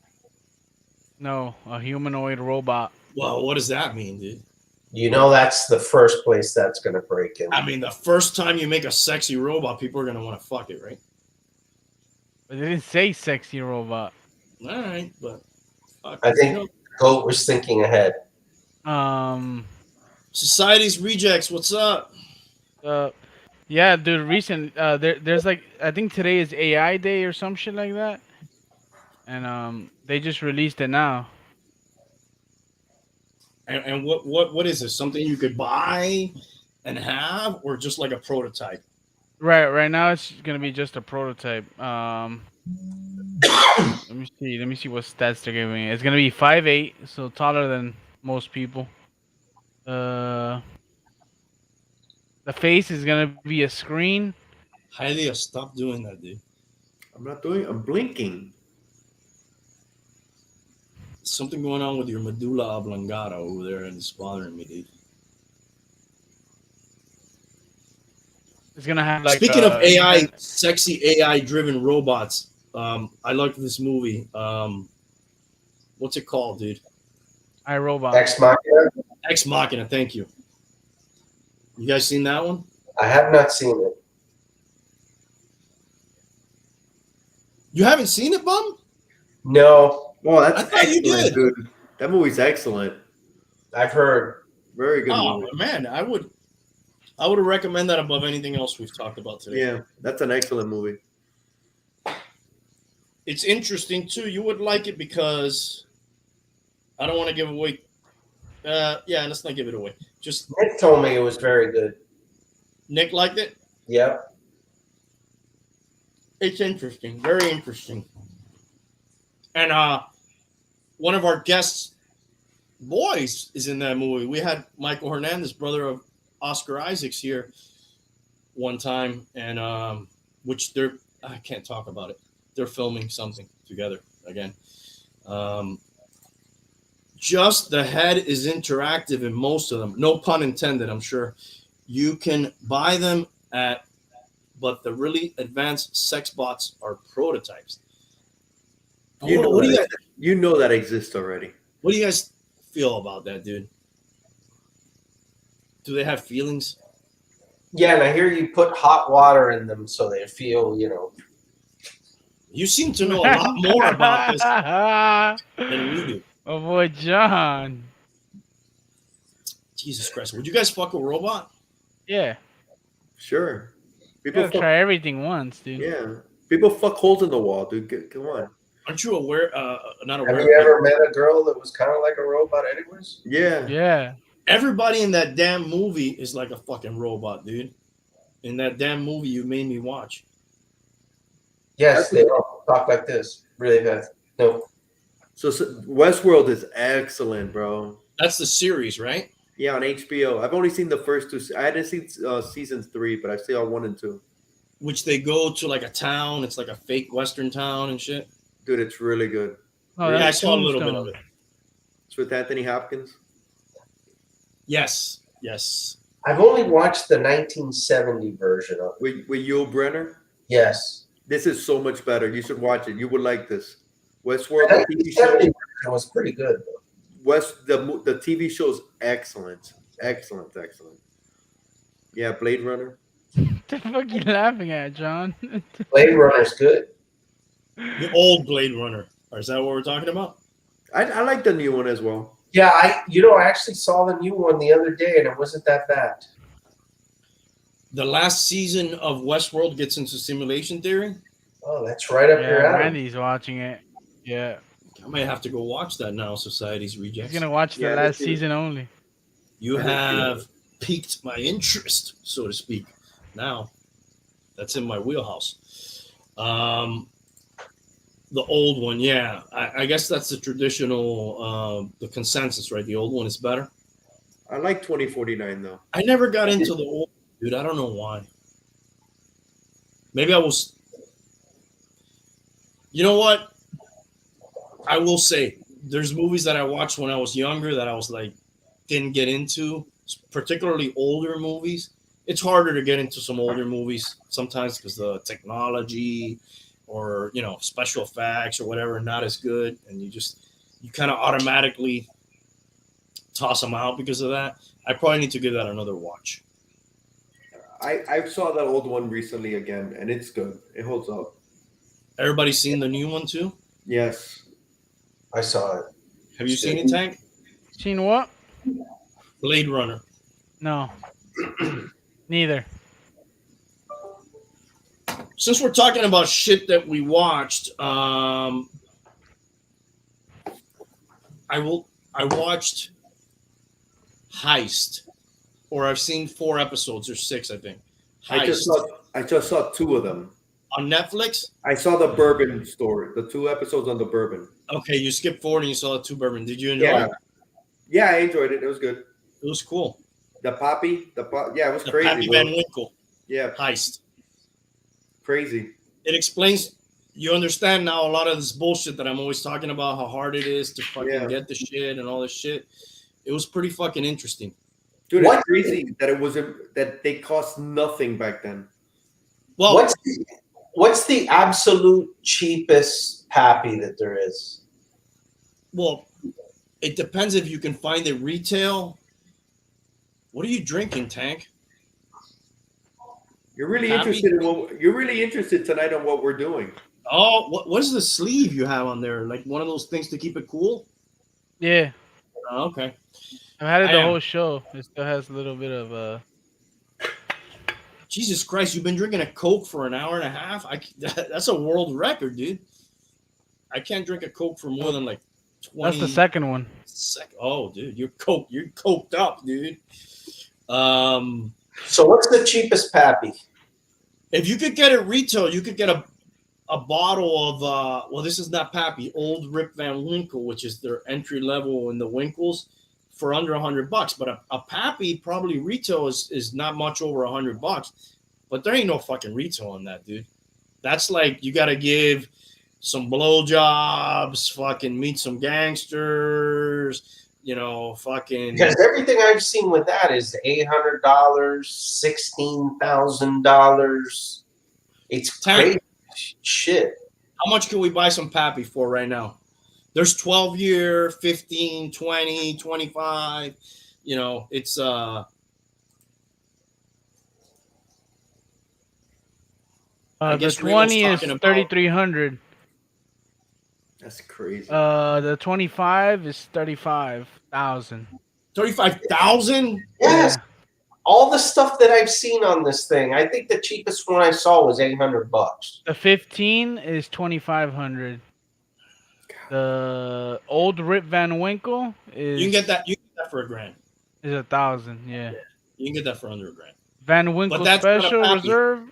No, a humanoid robot. Well, what does that mean, dude? You know, that's the first place that's going to break in. I mean, the first time you make a sexy robot, people are going to want to fuck it, right? But they didn't say sexy robot. All right, but fuck, I think Goat was thinking ahead. Society's Rejects, what's up? Yeah, dude, there's like, I think today is AI Day or some shit like that. And they just released it now. And what is this? Something you could buy and have, or just like a prototype? Right now it's gonna be just a prototype. Let me see what stats they're giving me. It's gonna be 5'8", so taller than most people. The face is gonna be a screen. Hialeah, stop doing that, dude. I'm blinking. Something going on with your medulla oblongata over there, and it's bothering me, dude. It's gonna have like. Speaking of AI, sexy AI-driven robots, I like this movie. What's it called, dude? iRobot. Ex Machina. Ex Machina. Thank you. You guys seen that one? I have not seen it. You haven't seen it, Bum? No. Well, that's I thought you did. Dude. That movie's excellent. I've heard. Very good Oh movie. man, I would recommend that above anything else we've talked about today. Yeah, that's an excellent movie. It's interesting too. You would like it because I don't want to give away. Yeah, let's not give it away. Just Nick told me it was very good. Nick liked it. Yep. It's interesting, very interesting. And one of our guests' boys is in that movie. We had Michael Hernandez, brother of Oscar Isaacs, here one time, and which I can't talk about it. They're filming something together again. Just the head is interactive in most of them. No pun intended, I'm sure. You can buy them but the really advanced sex bots are prototypes. You know, What do you know that exists already. What do you guys feel about that, dude? Do they have feelings? Yeah, and I hear you put hot water in them so they feel, you know. You seem to know a lot more about this than we do. Oh boy, John. Jesus Christ. Would you guys fuck a robot? Yeah. Sure. You People gotta fuck, try everything once, dude. yeah. People fuck holes in the wall, dude. Come on. Aren't you aware? Not aware. Have you ever met a girl that was kind of like a robot anyways? Yeah. Yeah. Everybody in that damn movie is like a fucking robot, dude. In that damn movie you made me watch. Yes, they all talk like this. Really fast. No. So Westworld is excellent, bro. That's the series, right? Yeah, on HBO. I've only seen the first two. I hadn't seen seasons 3, but I saw 1 and 2. Which they go to like a town. It's like a fake Western town and shit. Dude, it's really good. Oh, Yeah, I that's saw a little bit Tombstone. of it. It's with Anthony Hopkins. Yes. Yes. I've only watched the 1970 version of it. With Yul Brenner. Yes. This is so much better. You should watch it. You would like this. Westworld, The the TV show. 1970 version was pretty good, though. The TV show's excellent. Excellent. Yeah, Blade Runner. What the fuck are you laughing at, John? Blade Runner's good. The old Blade Runner. Or is that what we're talking about? I like the new one as well. Yeah, I actually saw the new one the other day, and it wasn't that bad. The last season of Westworld gets into simulation theory. Oh, that's right up Yeah, your alley. Randy's watching it. Yeah. I may have to go watch that now, Society's He's Rejects. gonna watch the Yeah, last let's do it. season only. You have piqued my interest, so to speak. Now, that's in my wheelhouse. The old one, yeah. I guess that's the traditional, the consensus, right? The old one is better. I like 2049 though. I never got into the old, dude. I don't know why. Maybe I was. You know what? I will say there's movies that I watched when I was younger that I was like didn't get into, particularly older movies. It's harder to get into some older movies sometimes because the technology or special effects or whatever not as good, and you kind of automatically toss them out because of that. I probably need to give that another watch. I saw that old one recently again, and it's good. It holds up. Everybody seen the new one too? Yes. I saw it. Have you seen it, Tank? Seen what? Blade Runner. No. Neither. Since we're talking about shit that we watched, I watched Heist, or I've seen 4 episodes or 6, I think. Heist I just saw 2 of them. on Netflix. I saw the bourbon story, the 2 episodes on the bourbon. Okay, you skipped forward and you saw the 2 bourbon. Did you enjoy Yeah. it? Yeah, I enjoyed it. It was good. It was cool. The poppy, yeah, it was The crazy. Pappy bro. Van Winkle Yeah, Heist. crazy. It explains. You understand now a lot of this bullshit that I'm always talking about, how hard it is to fucking get the shit and all this shit. It was pretty fucking interesting. Dude, What? it's crazy that they cost nothing back then. Well, What's the absolute cheapest Pappy that there is? Well, it depends if you can find it retail. What are you drinking, Tank? You're really Happy? interested tonight on what we're doing. Oh, what is the sleeve you have on there? Like one of those things to keep it cool? Yeah. Oh, okay. I've had it I the am. whole show. It still has a little bit of Jesus Christ, you've been drinking a Coke for an hour and a half? That's a world record, dude. I can't drink a Coke for more than like 20. That's the second one. Oh, dude, you're coked up, dude. So what's the cheapest Pappy? If you could get it retail, you could get a bottle of well, this is not Pappy, Old Rip Van Winkle, which is their entry level in the Winkles, for under $100. But a Pappy probably retail is not much over $100. But there ain't no fucking retail on that, dude. That's like you got to give some blowjobs, fucking meet some gangsters, you know, fucking. Because everything I've seen with that is $800, $16,000. It's crazy shit. How much can we buy some Pappy for right now? There's 12-year, 15, 20, 25. You know, it's The guess Remo's 20 is talking about- 3,300. That's crazy. The 25 is 35,000. 35,000. Yes. All the stuff that I've seen on this thing, I think the cheapest one I saw was $800. The 15 is 2,500. The old Rip Van Winkle is You can get that. You can get that for $1,000. is 1,000. Yeah. You can get that for under $1,000. Van Winkle that's not a Special Pappy. Reserve.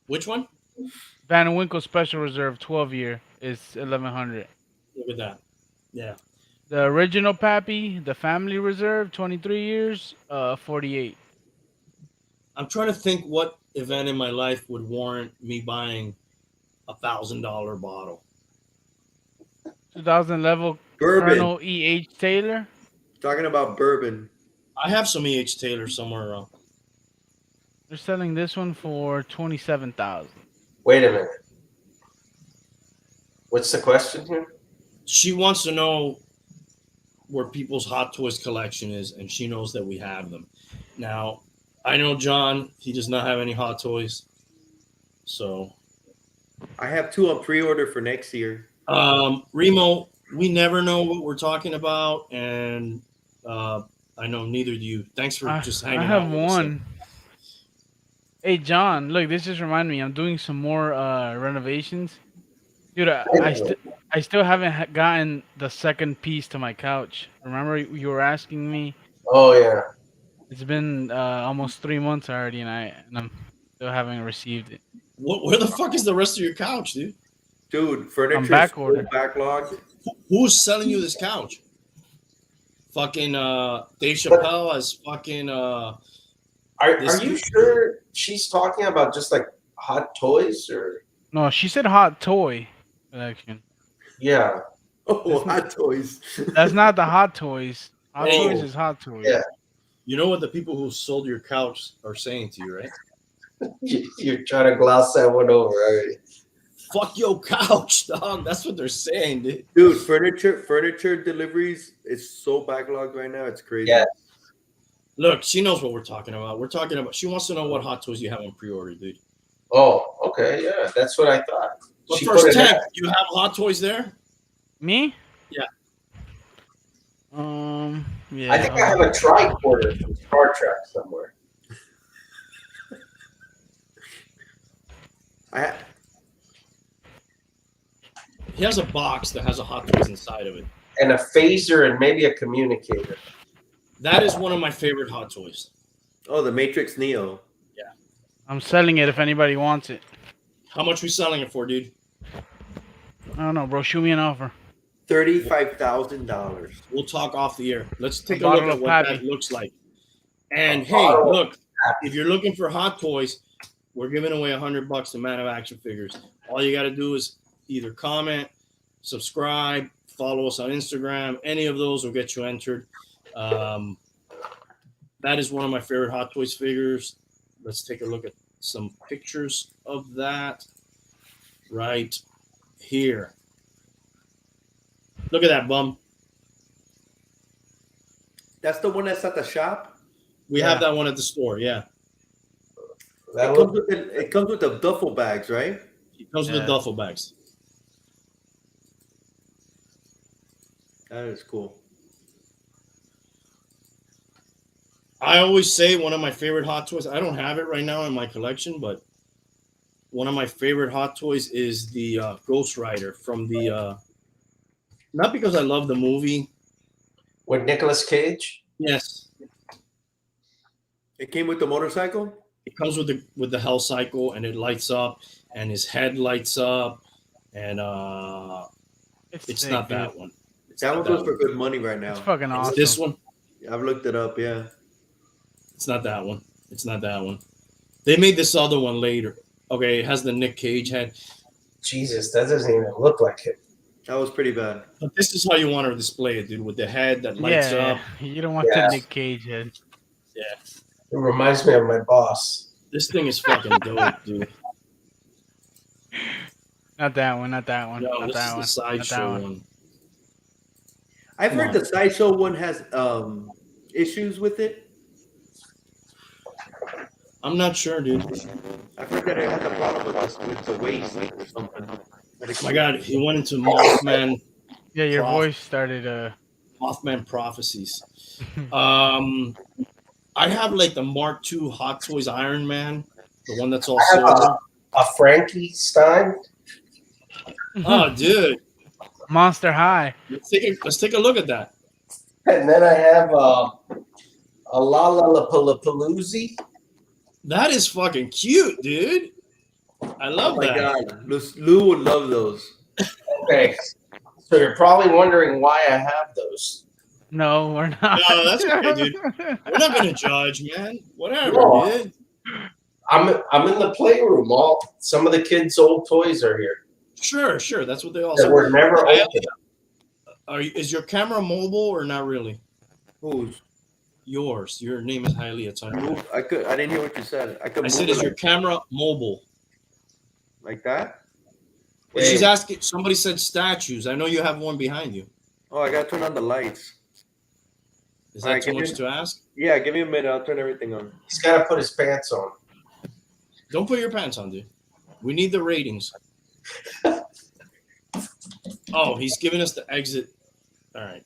Which one? Van Winkle Special Reserve 12-year is 1,100. Look at that. Yeah. The original Pappy, the Family Reserve 23 years, 48. I'm trying to think what event in my life would warrant me buying $1,000 bottle. 2000 level Bourbon. Colonel E.H. Taylor. Talking about bourbon. I have some E.H. Taylor somewhere around. They're selling this one for 27,000. Wait a minute. What's the question here? She wants to know where people's Hot Toys collection is, and she knows that we have them. Now, I know John, he does not have any Hot Toys. So, I have 2 on pre-order for next year. Remo, we never know what we're talking about, and I know neither do you. Thanks for just hanging out. I have with us. one. Hey, John, look, this just reminded me. I'm doing some more renovations. Dude, I still haven't gotten the second piece to my couch. Remember you were asking me? Oh, yeah. It's been almost 3 months already, and I'm still haven't received it. Where the fuck is the rest of your couch, dude? Dude, furniture back so ordered. backlogged. Who's selling you this couch? Fucking Dave Chappelle has fucking Are you sure she's talking about just like Hot Toys or? No, she said Hot Toy collection. Yeah. Oh, Hot Toys. That's not the Hot Toys. Hot Oh. Toys is Hot Toys. Yeah. You know what the people who sold your couch are saying to you, right? You're trying to gloss that one over already. Fuck your couch, dog. That's what they're saying, dude. Dude, furniture deliveries is so backlogged right now. It's crazy. Yeah. Look, she knows what we're talking about. She wants to know what Hot Toys you have on pre-order, dude. Oh, okay. Yeah, that's what I thought. But She first, put it Tank, out. you have Hot Toys there? Me? Yeah. Yeah. I think I have a tricorder from Star Trek somewhere. He has a box that has a Hot Toys inside of it. And a phaser and maybe a communicator. That is one of my favorite Hot Toys. Oh, the Matrix Neo. I'm selling it if anybody wants it. How much we selling it for, dude? I don't know, bro. Shoot me an offer. $35,000. We'll talk off the air. Let's take a bottle look at of what Pappy. that looks like. And A hey, bottle of look, if you're looking for Hot Toys, we're giving away $100 to Man of Action Figures. All you got to do is either comment, subscribe, follow us on Instagram. Any of those will get you entered. That is one of my favorite Hot Toys figures. Let's take a look at some pictures of that right here. Look at that, bum. That's the one that's at the shop? We have that one at the store, yeah. That It comes with the duffel bags, right? It comes with the duffel bags. That is cool. I always say one of my favorite Hot Toys, I don't have it right now in my collection, but one of my favorite Hot Toys is the Ghost Rider from the, not because I love the movie. with Nicolas Cage. Yes. It came with the motorcycle? It comes with the Hell Cycle, and it lights up, and his head lights up, and it's sick, not dude. that one. It's That not one goes for good money right It's now. fucking It's awesome. this one. I've looked it up. Yeah. It's not that one. It's not that one. They made this other one later. Okay, it has the Nick Cage head. Jesus, that doesn't even look like it. That was pretty bad. But this is how you want to display it, dude, with the head that lights Yeah, up. you don't want Yeah. the Nick Cage head. Yeah. It reminds me of my boss. This thing is fucking dope, dude. Not that one. Not that one. No, not this that is one. the sideshow one. I've Come heard on. the sideshow one has issues with it. I'm not sure, dude. I've heard that it has a problem with the waist or something. Oh my God, he went into Mothman Yeah, your Prof- voice started. Mothman prophecies. I have like the Mark II Hot Toys Iron Man, the one that's all I have silver. a Frankenstein. Oh, dude, Monster High. let's take a look at that. And then I have a Lollapalooza. That is fucking cute, dude. I love Oh my that. God, Lou would love those. Okay, so you're probably wondering why I have those. No, we're not. No, that's okay, dude. We're not gonna judge, man. Whatever, No. dude. I'm in the playroom. Some of the kids' old toys are here Sure. That's what they all that say. were never I- opened. Is your camera mobile or not really? Who's? Yours. Your name is Hialeah. It's on your back. I didn't hear what you said. I could. I said, move is it your camera mobile? like that? Well, she's asking. Somebody said statues. I know you have one behind you. Oh, I gotta turn on the lights. Is All that right, too give much me- to ask? Yeah, give me a minute. I'll turn everything on. He's got to put his pants on. Don't put your pants on, dude. We need the ratings. Oh, he's giving us the exit. All right.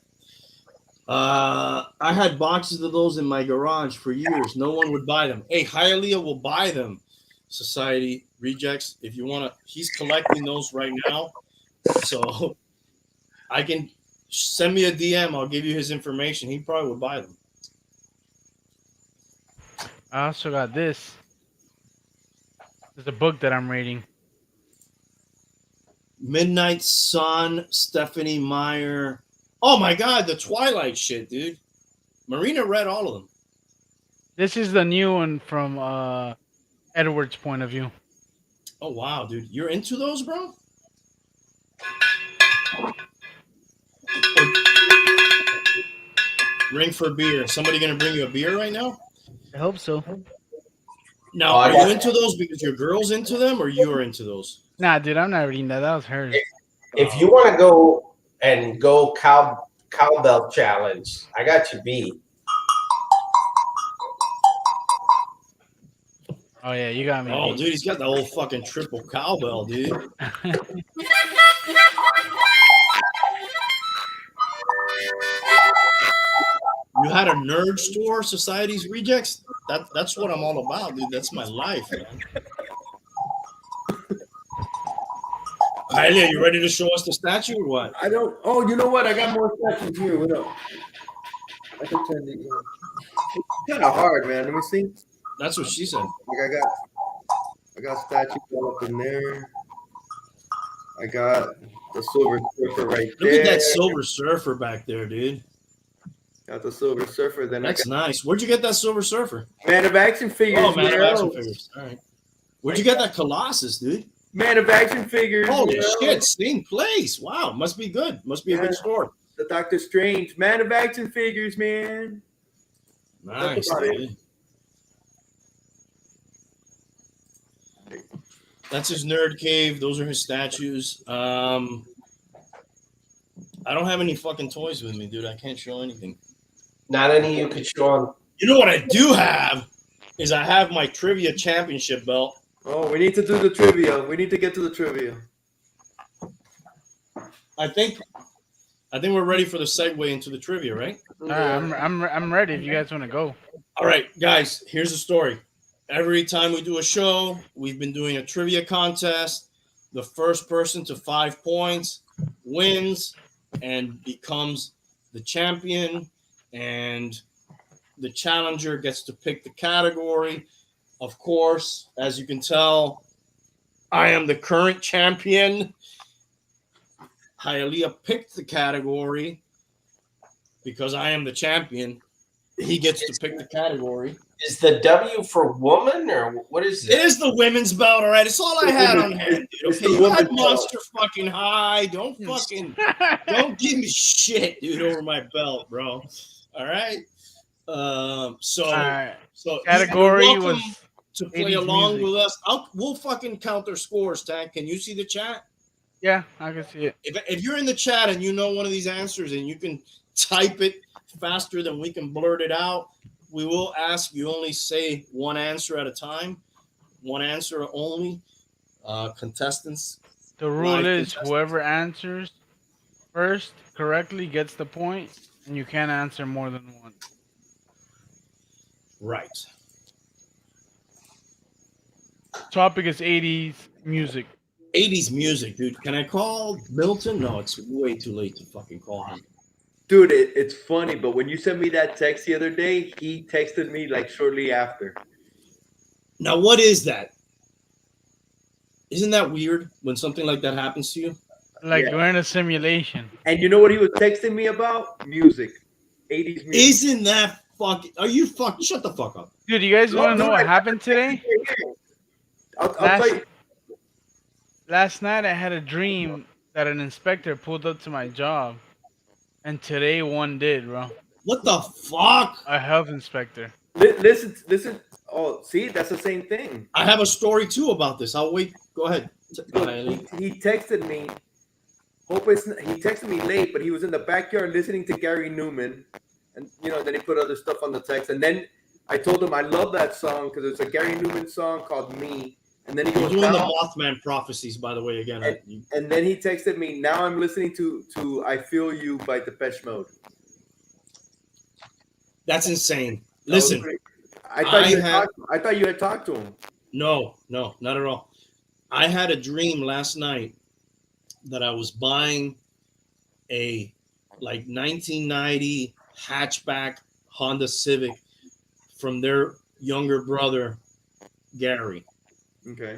I had boxes of those in my garage for years. No one would buy them. Hey, Hialeah will buy them. Society rejects. If you want to, he's collecting those right now. So I can send me a DM. I'll give you his information. He probably would buy them. I also got this. There's a book that I'm reading. Midnight Sun, Stephanie Meyer. Oh my God, the Twilight shit, dude. Marina read all of them. This is the new one from Edward's point of view. Oh wow, dude, you're into those, bro? Ring for beer. Somebody gonna bring you a beer right now? I hope so. Now, are you into those because your girl's into them, or you're into those? Nah, dude, I'm not reading that. That was hers. If you want to go cowbell challenge, I got you beat. Oh yeah, you got me. Oh, dude, he's got the whole fucking triple cowbell, dude. You had a nerd store, Society's Rejects? That's what I'm all about, dude. That's my life, man. Hialeah, you ready to show us the statue or what? I don't. Oh, you know what? I got more statues here. What up? I can turn the. It's kind of hard, man. Let me see. That's what she said. Like I got statues all up in there. I got the Silver Surfer right Look there. at that Silver Surfer back there, dude. Got the Silver Surfer. Then That's I got nice. Where'd you get that Silver Surfer? Man of Action figures. Oh, man of yo. action figures. All right. Where'd you get that Colossus, dude? Man of Action figures. Holy yo. shit, same place. Wow, must be good. Must be a Yeah. good store. The Doctor Strange. Man of Action figures, man. Nice, about it. dude. That's his nerd cave. Those are his statues. I don't have any fucking toys with me, dude. I can't show anything. Not any you could show on. You know what I do have is I have my trivia championship belt. Oh, we need to do the trivia. We need to get to the trivia. I think we're ready for the segue into the trivia, right? I'm ready. If you guys want to go. All right, guys, here's the story. Every time we do a show, we've been doing a trivia contest. The first person to 5 points wins and becomes the champion, and the challenger gets to pick the category. Of course, as you can tell, I am the current champion. Hialeah picked the category because I am the champion. He gets to pick the category. Is the W for woman or what is It it? is the women's belt, all right? It's all I had on hand, dude. Okay, you had Monster fucking High. Don't give me shit, dude, over my belt, bro. All right? So Category you're welcome was to play 80s along music. with us. We'll fucking count their scores, Tank. Can you see the chat? Yeah, I can see it. If you're in the chat and you know one of these answers and you can type it faster than we can blurt it out, we will ask you only say one answer at a time. One answer only. Contestants. The rule is whoever answers first correctly gets the point, and you can't answer more than one. Right. Topic is 80s music. 80s music, dude. Can I call Milton? No, it's way too late to fucking call him. Dude, it's funny, but when you sent me that text the other day, he texted me like shortly after. Now, what is that? Isn't that weird when something like that happens to you? Like we're in a simulation. And you know what he was texting me about? Music. 80s music. Isn't that fucking... Are you fucking... Shut the fuck up. Dude, you guys want to know what happened today? I'll tell you. Last night I had a dream that an inspector pulled up to my job. And today one did, bro. What the fuck? A health inspector. Listen. Oh, see, that's the same thing. I have a story too about this. I'll wait. Go ahead. He texted me. He texted me late, but he was in the backyard listening to Gary Newman, and then he put other stuff on the text. And then I told him I love that song because it's a Gary Newman song called "Me." And then he You're goes, doing the Mothman prophecies, by the way, again. And then he texted me. Now I'm listening to "I Feel You" by Depeche Mode. That's insane. Listen, I thought you had talked to him. No, not at all. I had a dream last night that I was buying a 1990 hatchback Honda Civic from their younger brother, Gary. Okay.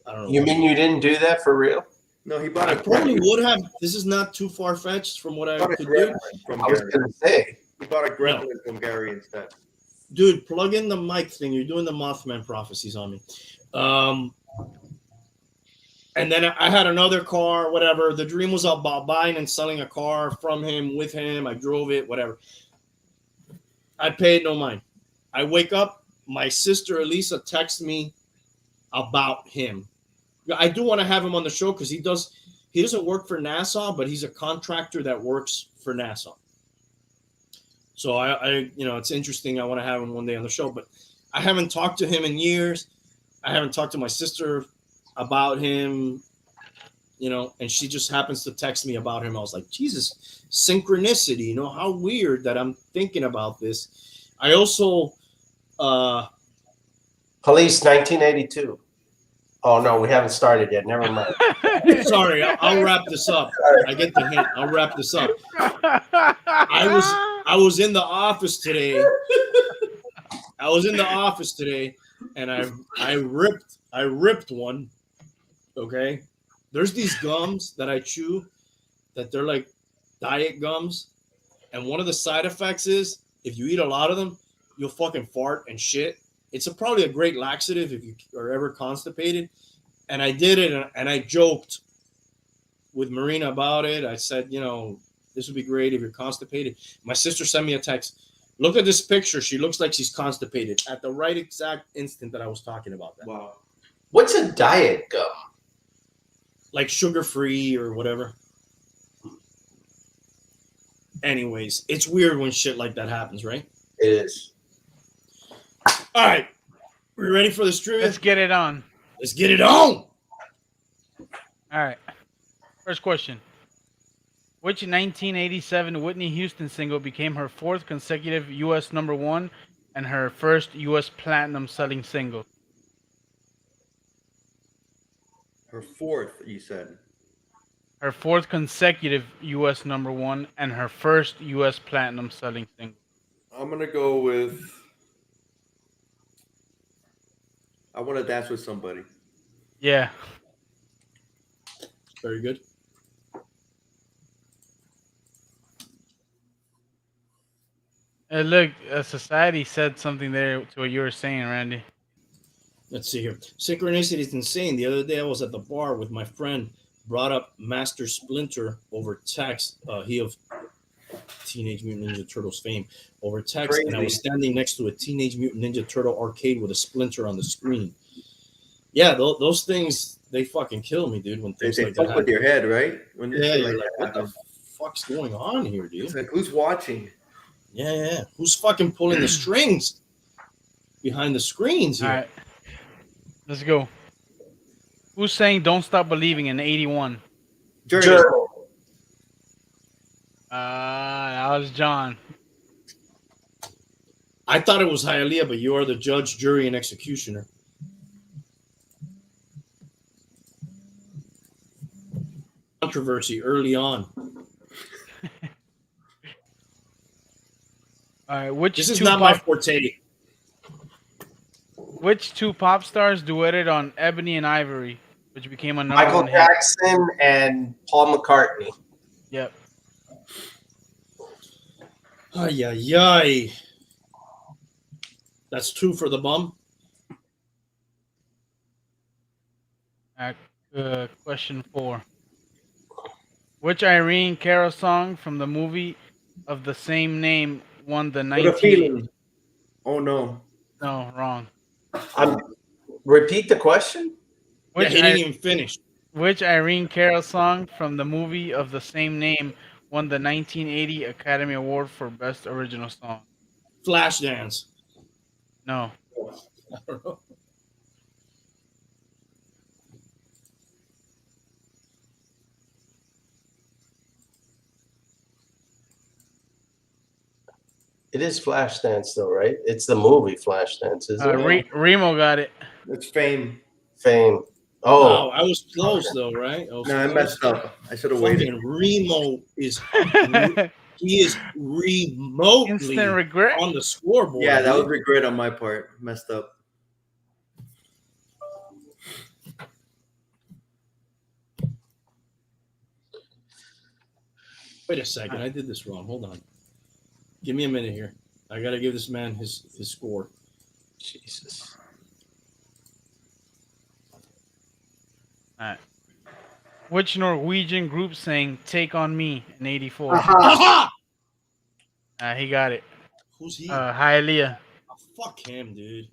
I don't know. You mean you didn't do that for real? No, he bought I a probably would have. This is not too far fetched from what I could do. From I was Gary. going to say. He bought a Gremlin from Gary instead. Dude, plug in the mic thing. You're doing the Mothman prophecies on me. And then I had another car, whatever. The dream was about buying and selling a car from him, with him. I drove it, whatever. I paid no mind. I wake up. My sister Elisa texts me about him. I do want to have him on the show because he doesn't work for NASA, but he's a contractor that works for NASA. So I it's interesting. I want to have him one day on the show, but I haven't talked to him in years. I haven't talked to my sister about him, and she just happens to text me about him. I was like, Jesus, synchronicity, how weird that I'm thinking about this. I also, Police 1982. Oh, no, we haven't started yet. Never mind. sorry, I'll wrap this up. I get the hint. I'll wrap this up. I was in the office today. And I ripped one. Okay. There's these gums that I chew that they're like diet gums. And one of the side effects is if you eat a lot of them, you'll fucking fart and shit. It's probably a great laxative if you are ever constipated. And I did it, and I joked with Marina about it. I said, this would be great if you're constipated. My sister sent me a text. Look at this picture. She looks like she's constipated at the right exact instant that I was talking about that. Wow. What's a diet gum? Like sugar-free or whatever. Anyways, it's weird when shit like that happens, right? It is. All right. We ready for this trivia? Let's get it on. Let's get it on. All right. First question. Which 1987 Whitney Houston single became her fourth consecutive U.S. #1 and her first U.S. platinum selling single? Her fourth, you said. Her fourth consecutive U.S. #1 and her first U.S. platinum selling single. I'm gonna go with I want to dance with somebody. Yeah. Very good. Look, society said something there to what you were saying, Randy. Let's see here. Synchronicity is insane. The other day I was at the bar with my friend, brought up Master Splinter over text. He of Teenage Mutant Ninja Turtles fame over text, and I was Crazy. standing next to a Teenage Mutant Ninja Turtle arcade with a Splinter on the screen. Yeah, those things, they fucking kill me, dude. When They things like fuck that with happen. your head, right? When Yeah, shit you're like like, that what the happens. fuck's going on here, It's dude? like, who's watching? Yeah. Who's fucking pulling the strings behind the screens All here? right. Let's go. Who's saying "Don't Stop Believing" in '81? Journey. Journal. That was John. I thought it was Hialeah, but you are the judge, jury, and executioner. Controversy early on. All right. Which This is two not my pop, forte. Which two pop stars duetted on "Ebony and Ivory," which became a number Michael one hit? Jackson and Paul McCartney. Yep. Ay. That's 2 for the bum. Question 4. Which Irene Cara song from the movie of the same name won the What a 19... feeling. Oh no. No, wrong. Repeat the question. Yeah, Which, he didn't even finish. which Irene Cara song from the movie of the same name won the 1980 Academy Award for Best Original Song? Flashdance. No. I don't know. It is Flashdance, though, right? It's the movie Flashdance, isn't it? Remo got it. It's fame. Fame. Oh, Oh, I was close though, right? I was No, I close. messed up. I should have waited. Fucking Remo is he is remotely Instant regret. on the scoreboard. Yeah, that was dude. regret on my part. Messed up. Wait a second, I did this wrong. Hold on. Give me a minute here. I gotta give this man his score. Jesus. Alright. Which Norwegian group sang "Take on Me" in '84? Aha! He got it. Who's he? Hialeah. Oh, fuck him, dude.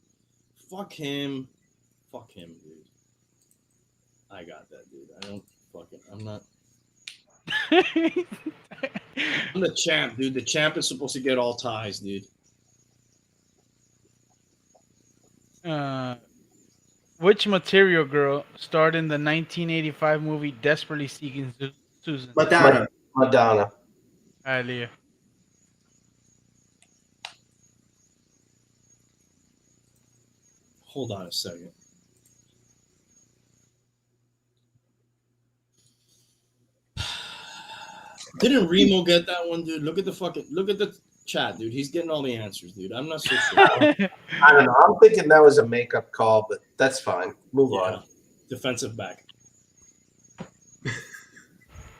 Fuck him, dude. I got that, dude. I don't fucking. I'm not. I'm the champ, dude. The champ is supposed to get all ties, dude. Which Material Girl starred in the 1985 movie Desperately Seeking Susan? Madonna. Madonna. Hialeah. Hold on a second. Didn't Remo get that one, dude? Look at the chat, dude. He's getting all the answers, dude. I'm not so sure. I don't know. I'm thinking that was a makeup call, but that's fine. Move on. Defensive back.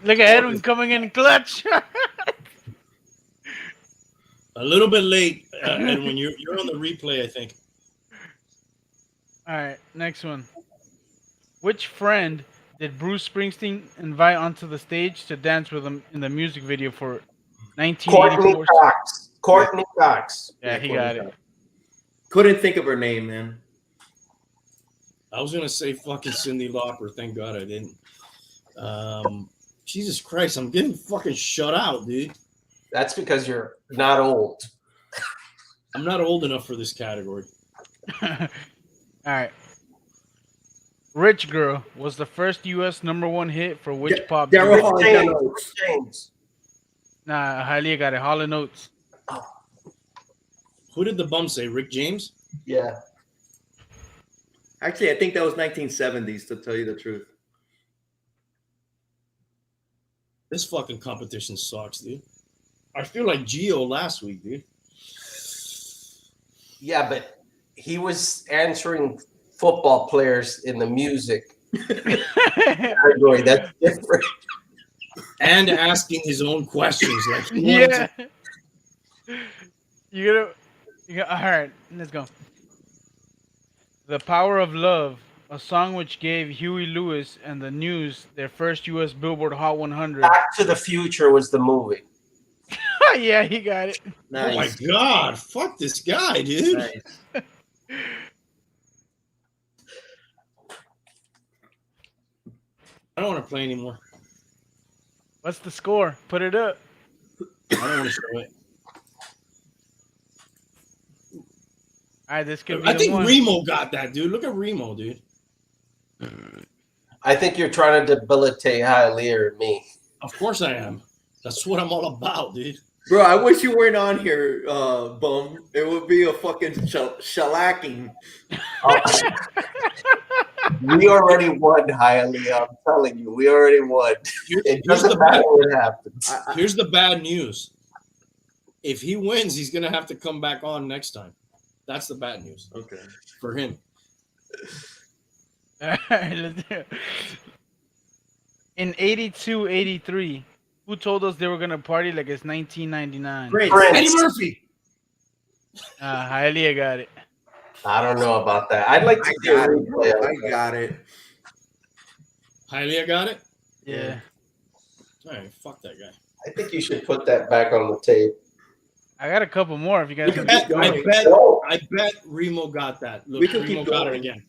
Look at Edwin coming in clutch. A little bit late, and when you're on the replay, I think. All right, next one. Which friend did Bruce Springsteen invite onto the stage to dance with him in the music video for 1984? Courtney Cox. Courtney Cox. Yeah, he got it. Couldn't think of her name, man. I was gonna say fucking Cyndi Lauper. Thank God I didn't. Jesus Christ, I'm getting fucking shut out, dude. That's because you're not old. I'm not old enough for this category. All right. Rich Girl was the first U.S. #1 hit for which pop Daryl group? Hall. James. Nah, Hialeah got it. Hall & Oates. Who did the bum say? Rick James? Yeah. Actually, I think that was 1970s, to tell you the truth. This fucking competition sucks, dude. I feel like Gio last week, dude. Yeah, but he was answering football players in the music category. That's different. And asking his own questions. Like, he wanted Yeah. to- You gotta. All right, let's go. The Power of Love, a song which gave Huey Lewis and the News their first U.S. Billboard Hot 100. Back to the Future was the movie. Yeah, he got it. Oh my Nice. God. Fuck this guy, dude. Nice. I don't want to play anymore. What's the score? Put it up. I don't want to show it. All right, this could be I the think one. Remo got that, dude. Look at Remo, dude. I think you're trying to debilitate Hialeah and me. Of course I am. That's what I'm all about, dude. Bro, I wish you weren't on here, bum. It would be a fucking shellacking. We already won, Hialeah. I'm telling you, we already won. It Here's doesn't the matter bad, what happens. here's the bad news. If he wins, he's going to have to come back on next time. That's the bad news Okay. for him. All right, let's do it. In 82, 83, who told us they were going to party like it's 1999? Prince. Eddie Murphy. Hialeah got it. I don't know about that. I'd like to I see a got it. replay of I it. got it. Hialeah got it? Yeah. All right, fuck that guy. I think you should put that back on the tape. I got a couple more if you guys We want. can keep I going. bet, No, I bet Remo got that. Look, We can Remo keep got it going. again.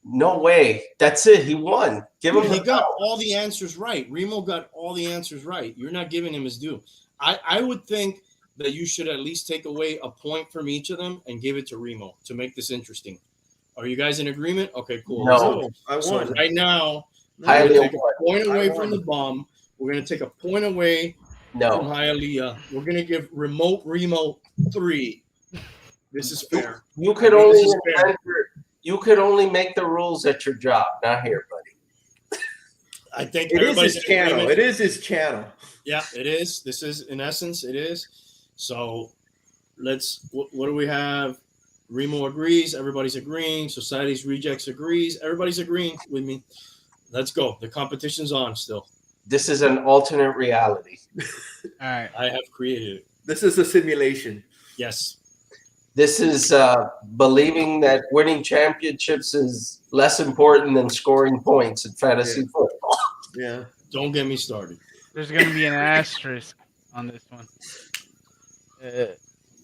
no way. That's it. He won. Give him He the got belt. all the answers right. Remo got all the answers right. You're not giving him his due. I would think that you should at least take away a point from each of them and give it to Remo to make this interesting. Are you guys in agreement? Okay, cool. No. Let's go. I So won. right now, we're Hialeah going to take won. a point away I from won. the bomb. We're going to take a point away from No. Hialeah. We're going to give Remote Remo 3. This is fair. You could I mean, only this is fair. invent you could only make the rules at your job, not here, buddy. I think It is everybody's his in channel. agreement. It is his channel. Yeah, it is. This is, in essence, it is. So let's, what do we have? Remo agrees. Everybody's agreeing. Society's Rejects agrees. Everybody's agreeing with me. Let's go. The competition's on still. This is an alternate reality. All right. I have created it. This is a simulation. Yes. This is believing that winning championships is less important than scoring points in fantasy football. Yeah. Don't get me started. There's going to be an asterisk on this one.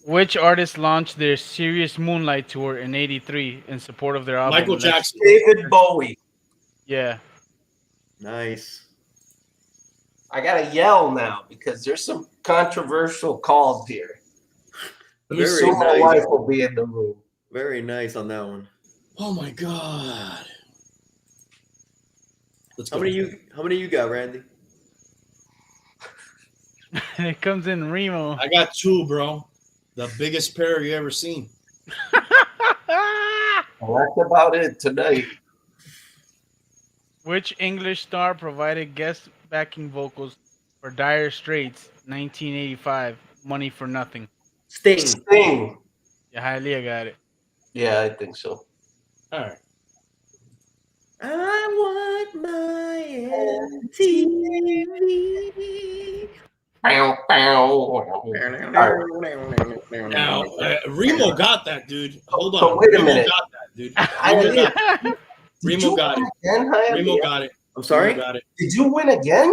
Which artist launched their Serious Moonlight tour in 83 in support of their album? Michael Lex- Jackson. David Bowie. Yeah. Nice. I gotta yell now because there's some controversial calls here. Let me Very see. So my nice. wife will be in the room. Very nice on that one. Oh my God. Let's go. How many you got, Randy? It comes in Remo. I got 2, bro. The biggest pair you ever seen. And that's about it tonight. Which English star provided guest backing vocals for Dire Straits 1985? Money for Nothing. Sting. Sting. Yeah, Hialeah got it. Yeah, I think so. All right. I want my MTV. Bow, bow. Now, Remo got that, dude. Hold on. But wait a Remo minute. got that, dude. Hialeah, did Remo you got win it. again, Hialeah? Remo got it. I'm sorry? Remo got it. Did you win again?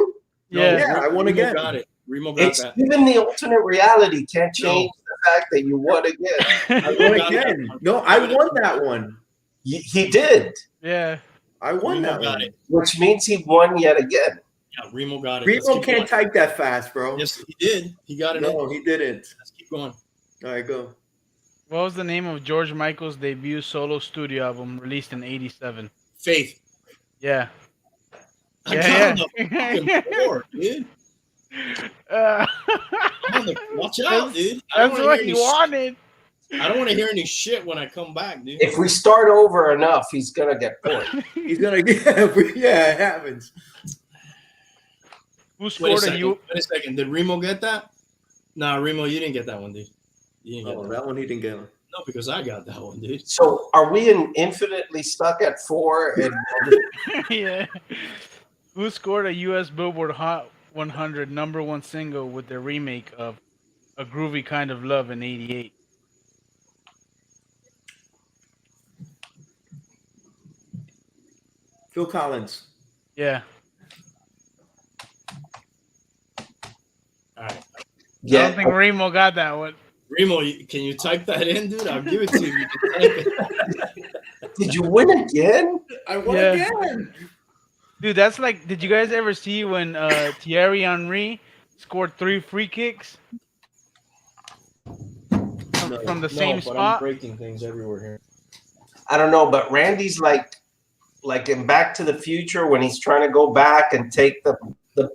No, Yeah. Yeah, I won Remo again. got it. Remo got It's that. even the alternate reality can't change the fact that you won again. I won got again. that. No, I won that one. He did, Yeah. I won Remo that got one. it. which means he won yet again. Yeah, Remo got it. Let's Remo keep can't going. type that fast, bro. Yes, he did. He got it. No, in. he didn't. Let's keep going. All right, go. What was the name of George Michael's debut solo studio album released in 87? Faith. Yeah. I Yeah, got on the fucking floor, dude. Uh, Watch out, dude. That's what he wanted. I don't want to hear any shit when I come back, dude. If we start over enough, he's gonna get points. He's gonna get. Yeah, it happens. Who Wait a scored a second. U? Wait a second. Did Remo get that? Nah, Remo, you didn't get that one, dude. You didn't get Oh, that. that one he didn't get. No, because I got that one, dude. So are we infinitely stuck at 4? And Yeah. Who scored a U.S. Billboard Hot 100 #1 single with their remake of A Groovy Kind of Love in '88? Phil Collins. Yeah. All right. I don't think Remo got that one. Remo, can you type that in, dude? I'll give it to you. You can type it. Did you win again? I won Yeah. again. Dude, that's like, did you guys ever see when Thierry Henry scored 3 free kicks from the same but I'm spot? breaking things everywhere here. I don't know, but Randy's like in Back to the Future when he's trying to go back and take the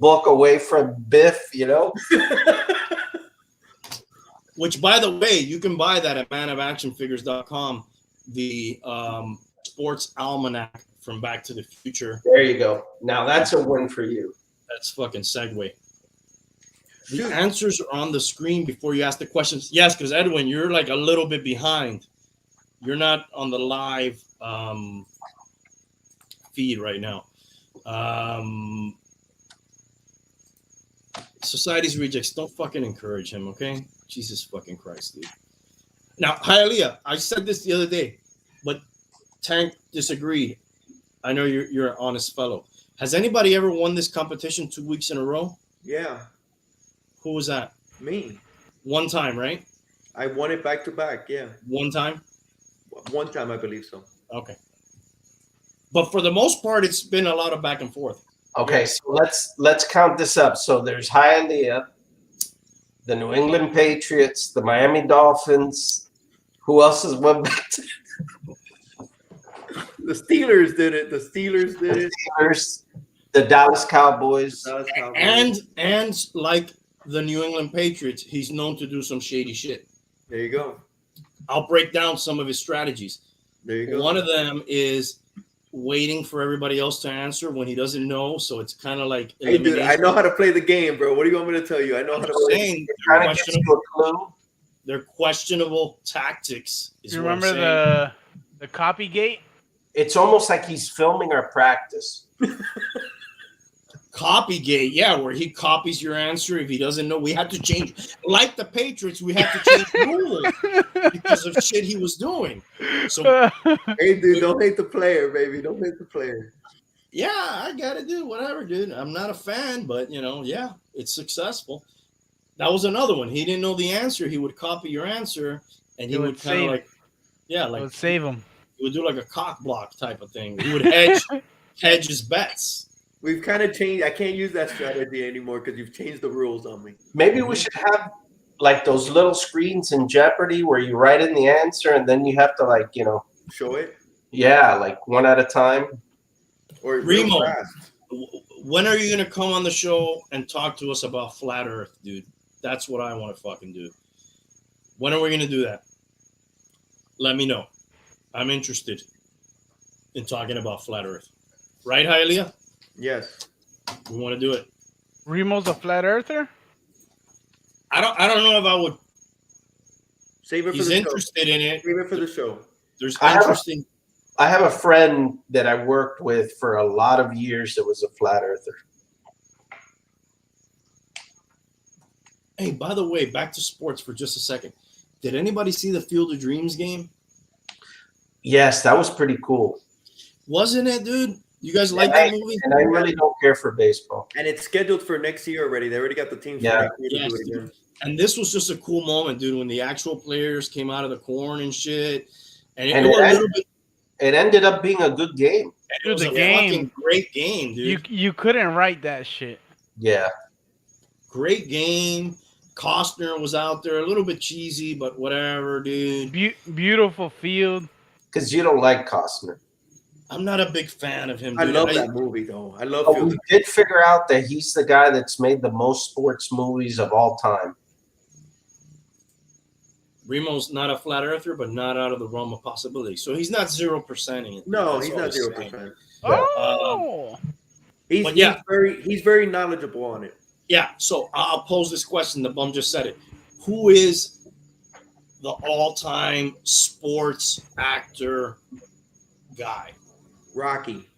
book away from Biff, you know? Which, by the way, you can buy that at manofactionfigures.com. The sports almanac from Back to the Future. There you go. Now that's a win for you. That's fucking segue. The answers are on the screen before you ask the questions. Yes, because Edwin, you're like a little bit behind. You're not on the live feed right now. Society's rejects. Don't fucking encourage him, okay? Jesus fucking Christ, dude. Now, Hialeah, I said this the other day, but Tank disagreed. I know you're an honest fellow. Has anybody ever won this competition 2 weeks in a row? Yeah, Who was that? me. One time, right? I won it back to back. Yeah, One time? one time I believe so. Okay. But for the most part, it's been a lot of back and forth. Okay, so let's count this up. So there's Hialeah, the New England Patriots, the Miami Dolphins. Who else has won back to The Steelers did it. The Steelers did it. Steelers, the Dallas Cowboys? Dallas Cowboys. And like the New England Patriots, he's known to do some shady shit. There you go. I'll break down some of his strategies. There you go. One of them is waiting for everybody else to answer when he doesn't know. So it's kind of like Hey, dude, I elimination. know how to play the game, bro. What do you want me to tell you? I know I'm how to just play. saying Trying to get you a clue. they're questionable tactics. Is You what I'm remember saying. the Copygate? It's almost like he's filming our practice. Copygate, yeah, where he copies your answer if he doesn't know. We had to change, like the Patriots, we had to change rules because of shit he was doing. So Hey, dude, don't hate the player, baby. Don't hate the player. yeah, I gotta do whatever, dude. I'm not a fan, but yeah, it's successful. That was another one. He didn't know the answer. He would copy your answer, and he It would would kind save of like, yeah, like Let's save him. he would do like a cock block type of thing. He would hedge his bets. We've kind of changed. I can't use that strategy anymore because you've changed the rules on me. Maybe we should have like those little screens in Jeopardy where you write in the answer and then you have to Show it like one at a time. or Remo. real fast. When are you gonna come on the show and talk to us about flat Earth, dude? That's what I want to fucking do. When are we gonna do that? Let me know. I'm interested in talking about flat Earth. Right, Hialeah? Yes. We want to do it. Remo's a flat earther? I don't know if I would. Save it for He's the show. interested in it. Save it for the show. There's I have a- interesting. I have a friend that I worked with for a lot of years that was a flat earther. Hey, by the way, back to sports for just a second. Did anybody see the Field of Dreams game? Yes, that was pretty cool. Wasn't it, dude? You guys like that movie? And I really don't care for baseball. And it's scheduled for next year already. They already got the teams Yeah. for next year to Yes, do it again. dude. And this was just a cool moment, dude, when the actual players came out of the corn and shit. And And it was it a little bit. It ended up being a good game. It was the a game. fucking great game, dude. You couldn't write that shit. Yeah. Great game. Costner was out there, a little bit cheesy, but whatever, dude. Beautiful field. Because you don't like Costner. I'm not a big fan of him, I dude. love that movie, though. I love But Field we of did figure out that he's the guy that's made the most sports movies of all time. Remo's not a flat earther, but not out of the realm of possibility. So he's not 0%ing it. No, That's he's all not I'm saying. 0%. Oh. He's, But yeah. he's very knowledgeable on it. Yeah, so I'll pose this question. The bum just said it. Who is the all-time sports actor guy? Rocky.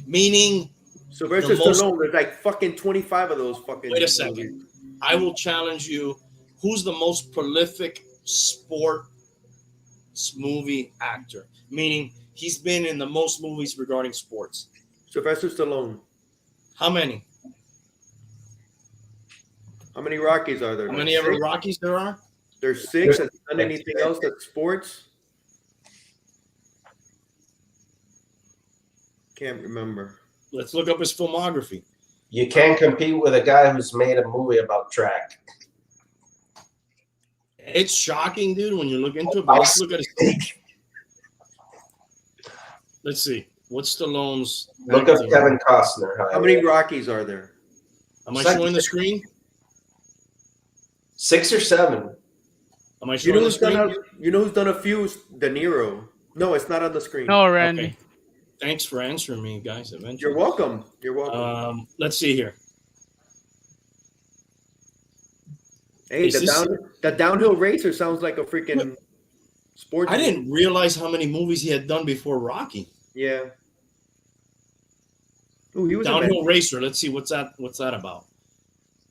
Meaning, Sylvester The most- Stallone. There's like fucking 25 of those fucking. wait a second. I will challenge you. Who's the most prolific sports movie actor? Meaning, he's been in the most movies regarding sports. Sylvester Stallone. How many? How many Rockies are there? How Like many ever six? Rockies there are? There's 6. There's Has done anything else that's sports? Can't remember. Let's look up his filmography. You can't compete with a guy who's made a movie about track. It's shocking, dude, when you look into it. But let's look at his. Let's see. What's Stallone's? Look up acting? Kevin Costner. How many Rockies are there? Am I showing the screen? 6 or 7. Am I You showing know the who's done screen? you know who's done a few? De Niro. No, it's not on the screen. No, Randy. Okay. Thanks for answering me, guys. Eventually. You're welcome. You're welcome. Let's see here. Hey, is the downhill racer sounds like a freaking sports. I didn't realize how many movies he had done before Rocky. Yeah. Ooh, he was Downhill Racer. Let's see what's that about.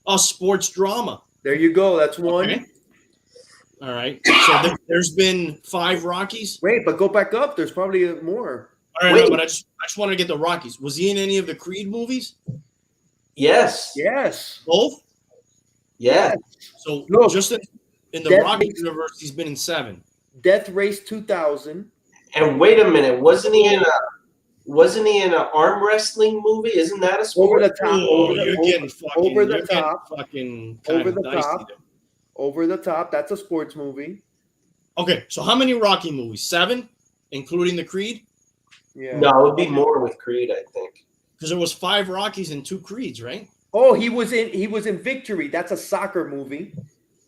Oh, sports drama. There you go. That's one. Okay. All right. So there's been 5 Rockies. Wait, but go back up. There's probably more. All right, Wait. no, but I just want to get the Rockies. Was he in any of the Creed movies? Yes. Yes. Both. Yeah. So Look, just in the Death Rocky Race- universe, he's been in 7. Death Race 2000. And wait a minute, wasn't he in an arm wrestling movie? Isn't that a sport? Over the top. Oh, over the, you're over- getting fucking. over the you're getting top. fucking kind Over of the dicey top. there. over the top. That's a sports movie. Okay, so how many Rocky movies? 7, including the Creed? Yeah. No, it would be more with Creed, I think. Because there was 5 Rockies and 2 Creeds, right? Oh, he was in Victory. That's a soccer movie.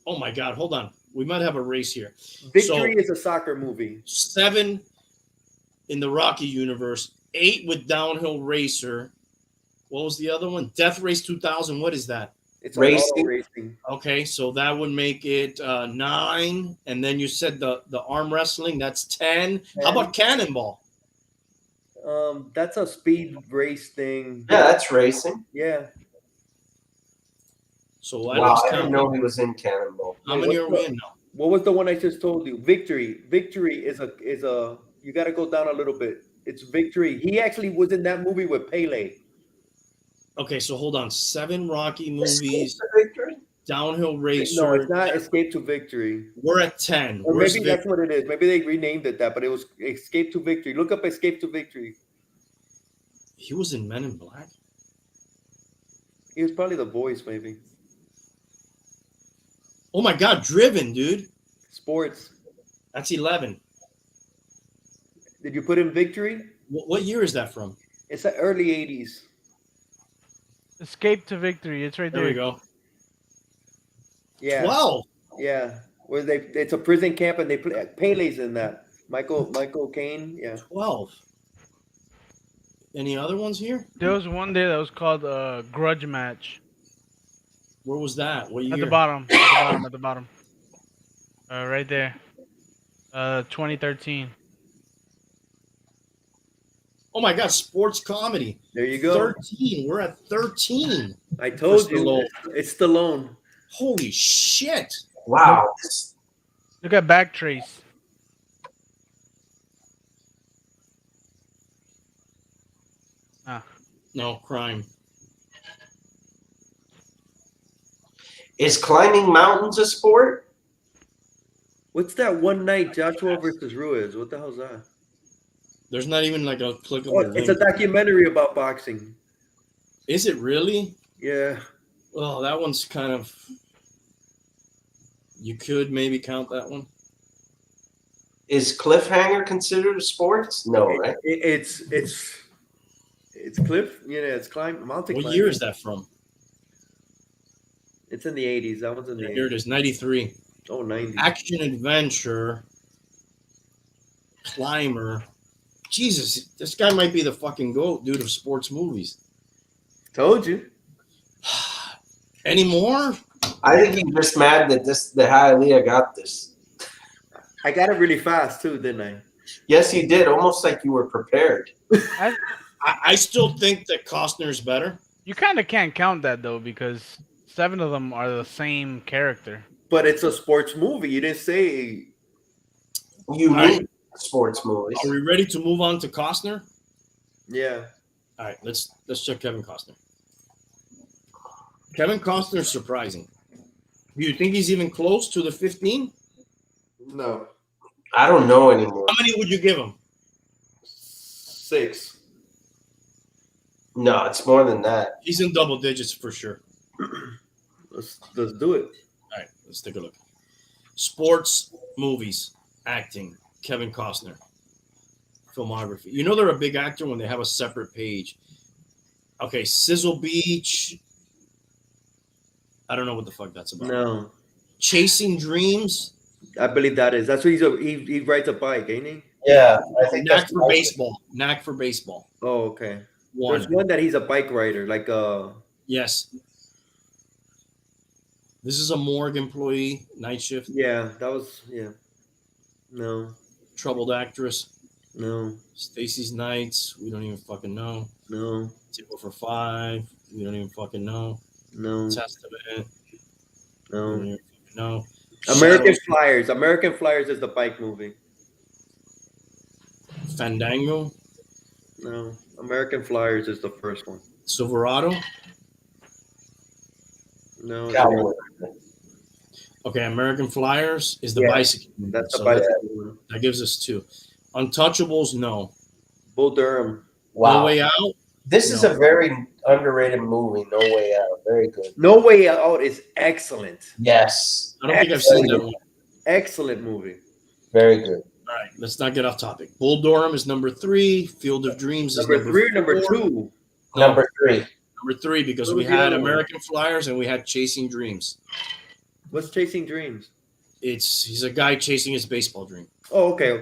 Oh my God, hold on. We might have a race here. Victory is a soccer movie. 7 in the Rocky universe, 8 with Downhill Racer. What was the other one? Death Race 2000. What is that? It's Racing. auto racing. Okay, so that would make it 9. And then you said the arm wrestling. That's 10. How about Cannonball? That's a speed race thing. Yeah, that's racing. Yeah. So that Wow, is I didn't know Cannonball. he was in Cannonball. How many are we in now? What was the one I just told you? Victory. Victory is a. You got to go down a little bit. It's Victory. He actually was in that movie with Pele. Okay, so hold on. 7 Rocky movies, Escape to Victory? Downhill Racer. No, it's not Escape to Victory. We're at 10. Or Where's maybe that's what it is. Maybe they renamed it that, but it was Escape to Victory. Look up Escape to Victory. He was in Men in Black. He was probably the voice, maybe. Oh my God, Driven, dude. Sports. That's 11. Did you put in Victory? What year is that from? It's the early 80s. Escape to Victory. It's right There there. we go. Yeah. 12. Yeah. Where it's a prison camp and they play Pele's in that. Michael Caine. Yeah. 12. Any other ones here? There was one there that was called Grudge Match. Where was that? What year? At the bottom. At the bottom. At the bottom. Right there. 2013. Oh my God, sports comedy. There you go. 13. We're at 13. I told For you. Stallone. It's Stallone. Holy shit. Wow. Look at Backtrace. No, crime. Is climbing mountains a sport? What's that one night Joshua versus Ruiz? What the hell's that? There's not even like a clickable Oh, it's a link. documentary about boxing. Is it really? Yeah. Well, that one's kind of. You could maybe count that one. Is cliffhanger considered a sport? No, right? It's cliff. Yeah, it's mountain What climbing. year is that from? It's in the 80s. That one's in the Here it 80s. is, 93. Oh, 90s. Action adventure. Climber. Jesus, this guy might be the fucking GOAT, dude, of sports movies. Told you. Any more? I think he's just mad that Hialeah got this. I got it really fast too, didn't I? Yes, you did. Almost like you were prepared. I still think that Costner's better. You kind of can't count that though because 7 of them are the same character. But it's a sports movie. You didn't say. Unique sports movies. Are we ready to move on to Costner? Yeah. All right, let's check Kevin Costner. Kevin Costner's surprising. Do you think he's even close to the 15? No. I don't know anymore. How many would you give him? 6. No, it's more than that. He's in double digits for sure. Let's do it. All right, let's take a look. Sports, movies, acting, Kevin Costner. Filmography. You know they're a big actor when they have a separate page. Okay, Sizzle Beach. I don't know what the fuck that's about. No. Chasing Dreams. I believe that is. That's what he rides a bike, ain't he? Yeah, I think Knack that's for baseball. Knack for baseball. Oh, okay. One. There's one that he's a bike rider, like Yes. This is a morgue employee, night shift. yeah, that was No. Troubled actress. No. Stacy's Nights. We don't even fucking know. No. Table for 5. We don't even fucking know. No. Testament. We No. don't even fucking know. American Shadows. Flyers. American Flyers is the bike movie. Fandango. No. American Flyers is the first one. Silverado. No. Cowboy. Okay, American Flyers is the Yeah, bicycle. That's the So bicycle one. that gives us 2. Untouchables, no. Bull Durham. Wow. No Way Out. This is No. a very underrated movie. No Way Out. Very good. No Way Out is excellent. Yes. I don't think I've seen that one. Excellent movie. Very good. All right, let's not get off topic. Bull Durham is number 3. Field of Dreams is Number 3 or number 4. 2? Number 3. Number 3 because What we was the had other one? American Flyers and we had Chasing Dreams. What's Chasing Dreams? He's a guy chasing his baseball dream. Oh, okay.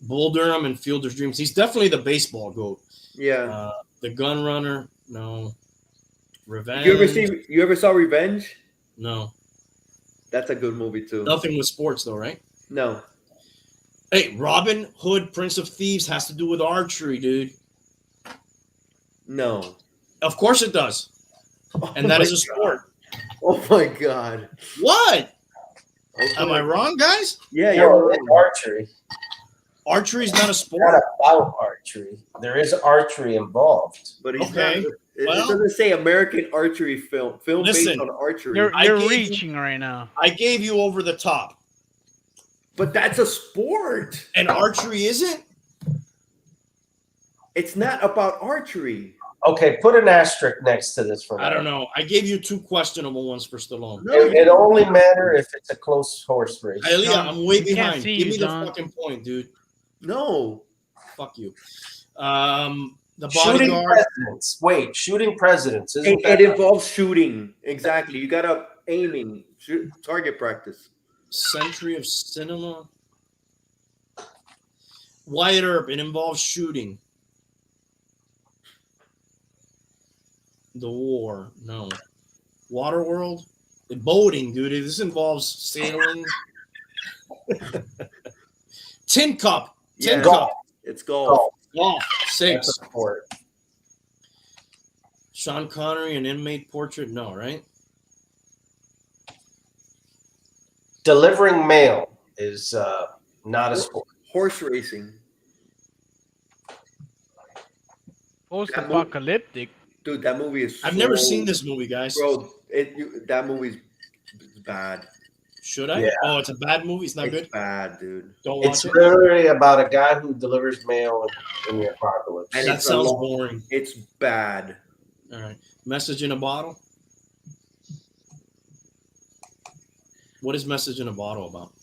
Bull Durham and Field of Dreams. He's definitely the baseball goat. Yeah. The Gun Runner, no. Revenge, You ever saw Revenge? no. That's a good movie too. Nothing with sports though, right? No. Hey, Robin Hood, Prince of Thieves has to do with archery, dude. No. Of course it does, and that is a sport. Oh my god. What? Okay. Am I wrong, guys? Yeah, Yo, you're it's wrong. archery. Archery is not a Not sport. about archery. There is archery involved. But he's Okay. not. It Well- doesn't say American archery film. Film based Listen, on archery. You're I gave you- reaching right now. I gave you over the top, But that's a sport. and archery isn't. It's not about archery. Okay, put an asterisk next to this for me. I don't know. I gave you 2 questionable ones for Stallone. No, It only matter if it's a close horse race. Hialeah, John, I'm way we can't behind. see Give you, me the John. fucking point, dude. No. Fuck you. The Shooting Bodyguard. presidents. Wait, shooting presidents. Isn't It that involves shooting. Exactly. You gotta aiming. Target practice. Century of Cinema. Wyatt Earp. It involves shooting. The War. No. Waterworld. Boating, dude. This involves sailing. Tin Cup. Tin Yeah. Cup. It's golf. golf? Golf. 6. That's a sport. Sean Connery, an inmate portrait. No, right? Delivering mail is not a sport. Horse racing. Post-apocalyptic. Dude, that movie is I've never so- seen this movie, guys. Bro, that movie's bad. Should I? Yeah. Oh, it's a bad movie. It's not It's good. bad, dude. Don't watch It's it. literally about a guy who delivers mail in the apocalypse. And That it's a sounds long- boring. It's bad. All right. Message in a Bottle. What is Message in a Bottle about?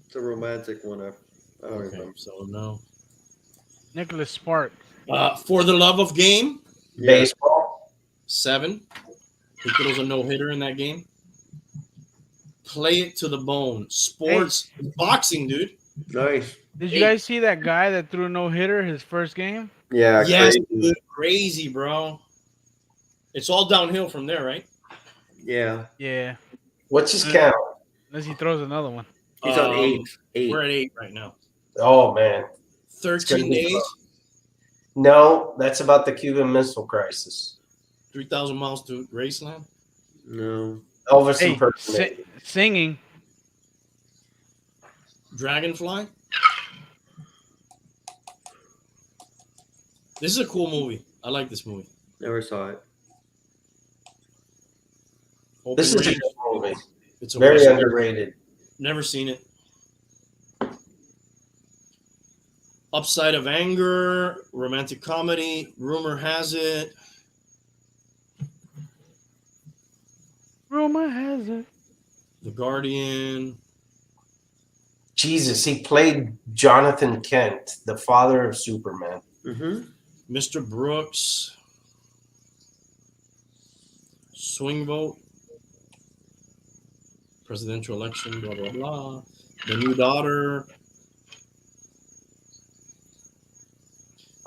It's a romantic one. I don't Okay, remember. so no. Nicholas Spark. For the Love of Game, Baseball. 7. He throws a no-hitter in that game. Play It to the Bone. Sports. Boxing, dude. Nice. Did you guys see that guy that threw a no-hitter his first game? Yeah. Yes, crazy. dude. Crazy, bro. It's all downhill from there, right? Yeah. Yeah. What's his count? Unless he throws another one. He's on 8. We're at 8 right now. Oh man, gonna 13 be days, close. No, that's about the Cuban Missile Crisis. 3,000 miles to Graceland. No. Elvis Hey, impersonator. singing. Dragonfly. This is a cool movie. I like this movie. Never saw it. Open This is a range. good movie. It's a Very Western. underrated. Never seen it. Upside of Anger, romantic comedy. Rumor has it. Rumor has it. The Guardian. Jesus, he played Jonathan Kent, the father of Superman. Mm-hmm. Mr. Brooks. Swing vote. Presidential election, blah, blah, blah. The New Daughter.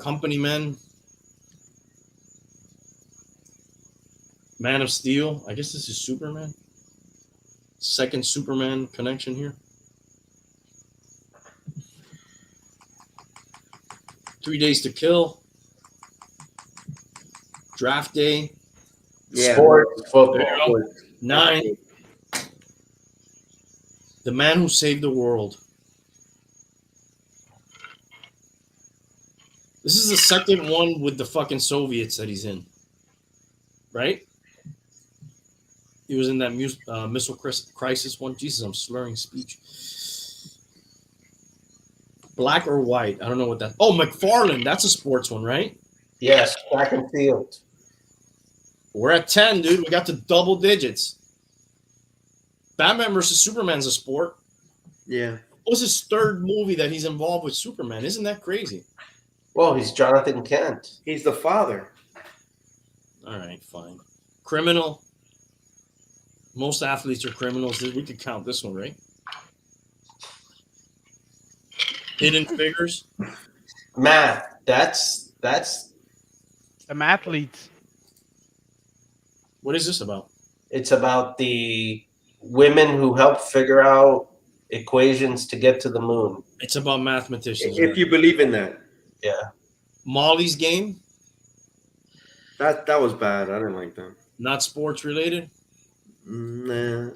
Company Men. Man of Steel. I guess this is Superman. Second Superman connection here. 3 Days to Kill. Draft Day. Yeah. Sports, football. There you go. 9. The Man Who Saved the World. This is the second one with the fucking Soviets that he's in. Right? He was in that missile crisis one. Jesus, I'm slurring speech. Black or white? I don't know what that. Oh, McFarlane. That's a sports one, right? Yes, track and field. We're at 10, dude. We got to double digits. Batman versus Superman's a sport. Yeah. What was his third movie that he's involved with Superman? Isn't that crazy? Well, he's Jonathan Kent. He's the father. All right, fine. Criminal. Most athletes are criminals. We could count this one, right? Hidden Figures. Math. That's The mathletes. What is this about? it's about the women who help figure out equations to get to the moon. It's about mathematicians. If right? you believe in that. Yeah. Molly's Game. That was bad. I didn't like that. Not sports related. Nah.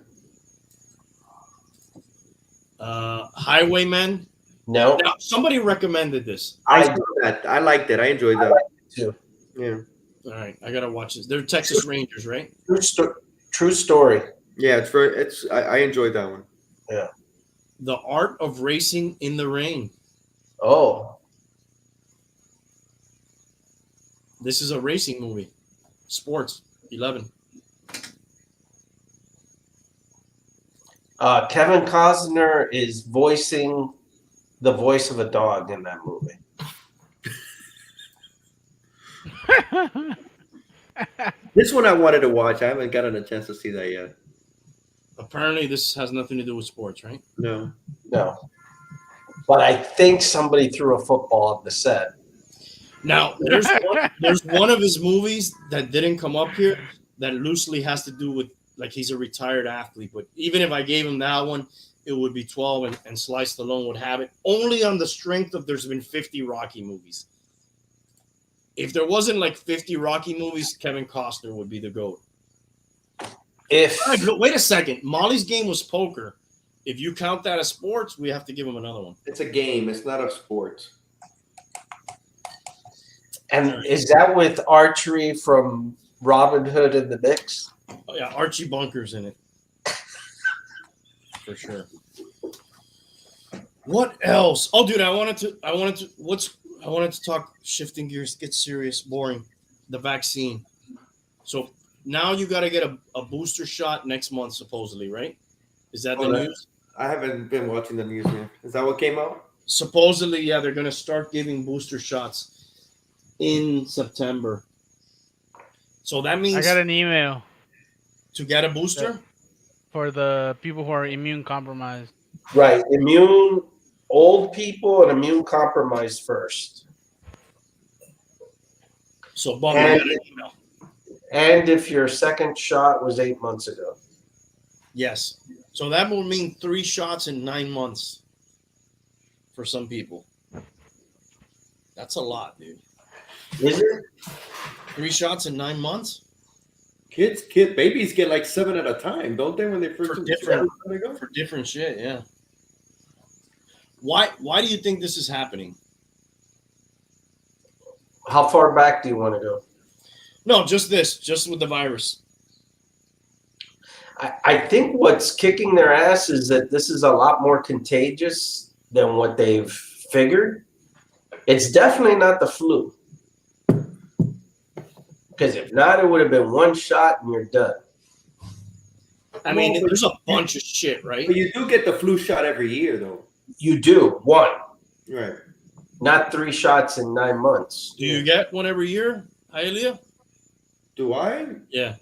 Highwaymen. No. Now, somebody recommended this. I saw that. I liked it. I enjoyed that. Too. Yeah. All right, I gotta watch this. They're Texas Rangers, right? True story. Yeah, I enjoyed that one. The Art of Racing in the Rain. Oh. This is a racing movie. Sports. 11. Kevin Costner is voicing the voice of a dog in that movie. This one I wanted to watch. I haven't gotten a chance to see that yet. Apparently, this has nothing to do with sports, right? No. No. But I think somebody threw a football at the set. Now, there's one of his movies that didn't come up here that loosely has to do with, like, he's a retired athlete. But even if I gave him that one, it would be 12, and Sly Stallone would have it. Only on the strength of there's been 50 Rocky movies. If there wasn't like 50 Rocky movies, Kevin Costner would be the GOAT. Wait a second. Molly's Game was poker. If you count that as sports, we have to give him another one. It's a game. It's not a sport. And is that with archery from Robin Hood and the Knicks? Oh, yeah, Archie Bunker's in it. For sure. What else? Oh, dude, I wanted to talk, shifting gears, get serious, boring. The vaccine. So now you got to get a booster shot next month, supposedly, right? Is that the news? I haven't been watching the news yet. Is that what came out? Supposedly, yeah, they're going to start giving booster shots in September. So that means I got an email to get a booster? for the people who are immune compromised. Right. Old people and immune compromised first. So, Bum, I got an email. And if your second shot was 8 months ago. Yes. So that will mean 3 shots in 9 months for some people. That's a lot, dude. Is it? 3 shots in 9 months Babies get like 7 at a time, don't they? When they first for do different shit. Yeah. Why do you think this is happening? How far back do you want to go? No, just with the virus. I think what's kicking their ass is that this is a lot more contagious than what they've figured. It's definitely not the flu. Because if not, it would have been 1 shot and you're done. I mean, there's a bunch of shit, right? But you do get the flu shot every year, though. You do 1, Right. not 3 shots in 9 months. Do you get one every year, Hialeah? Do I? Yeah.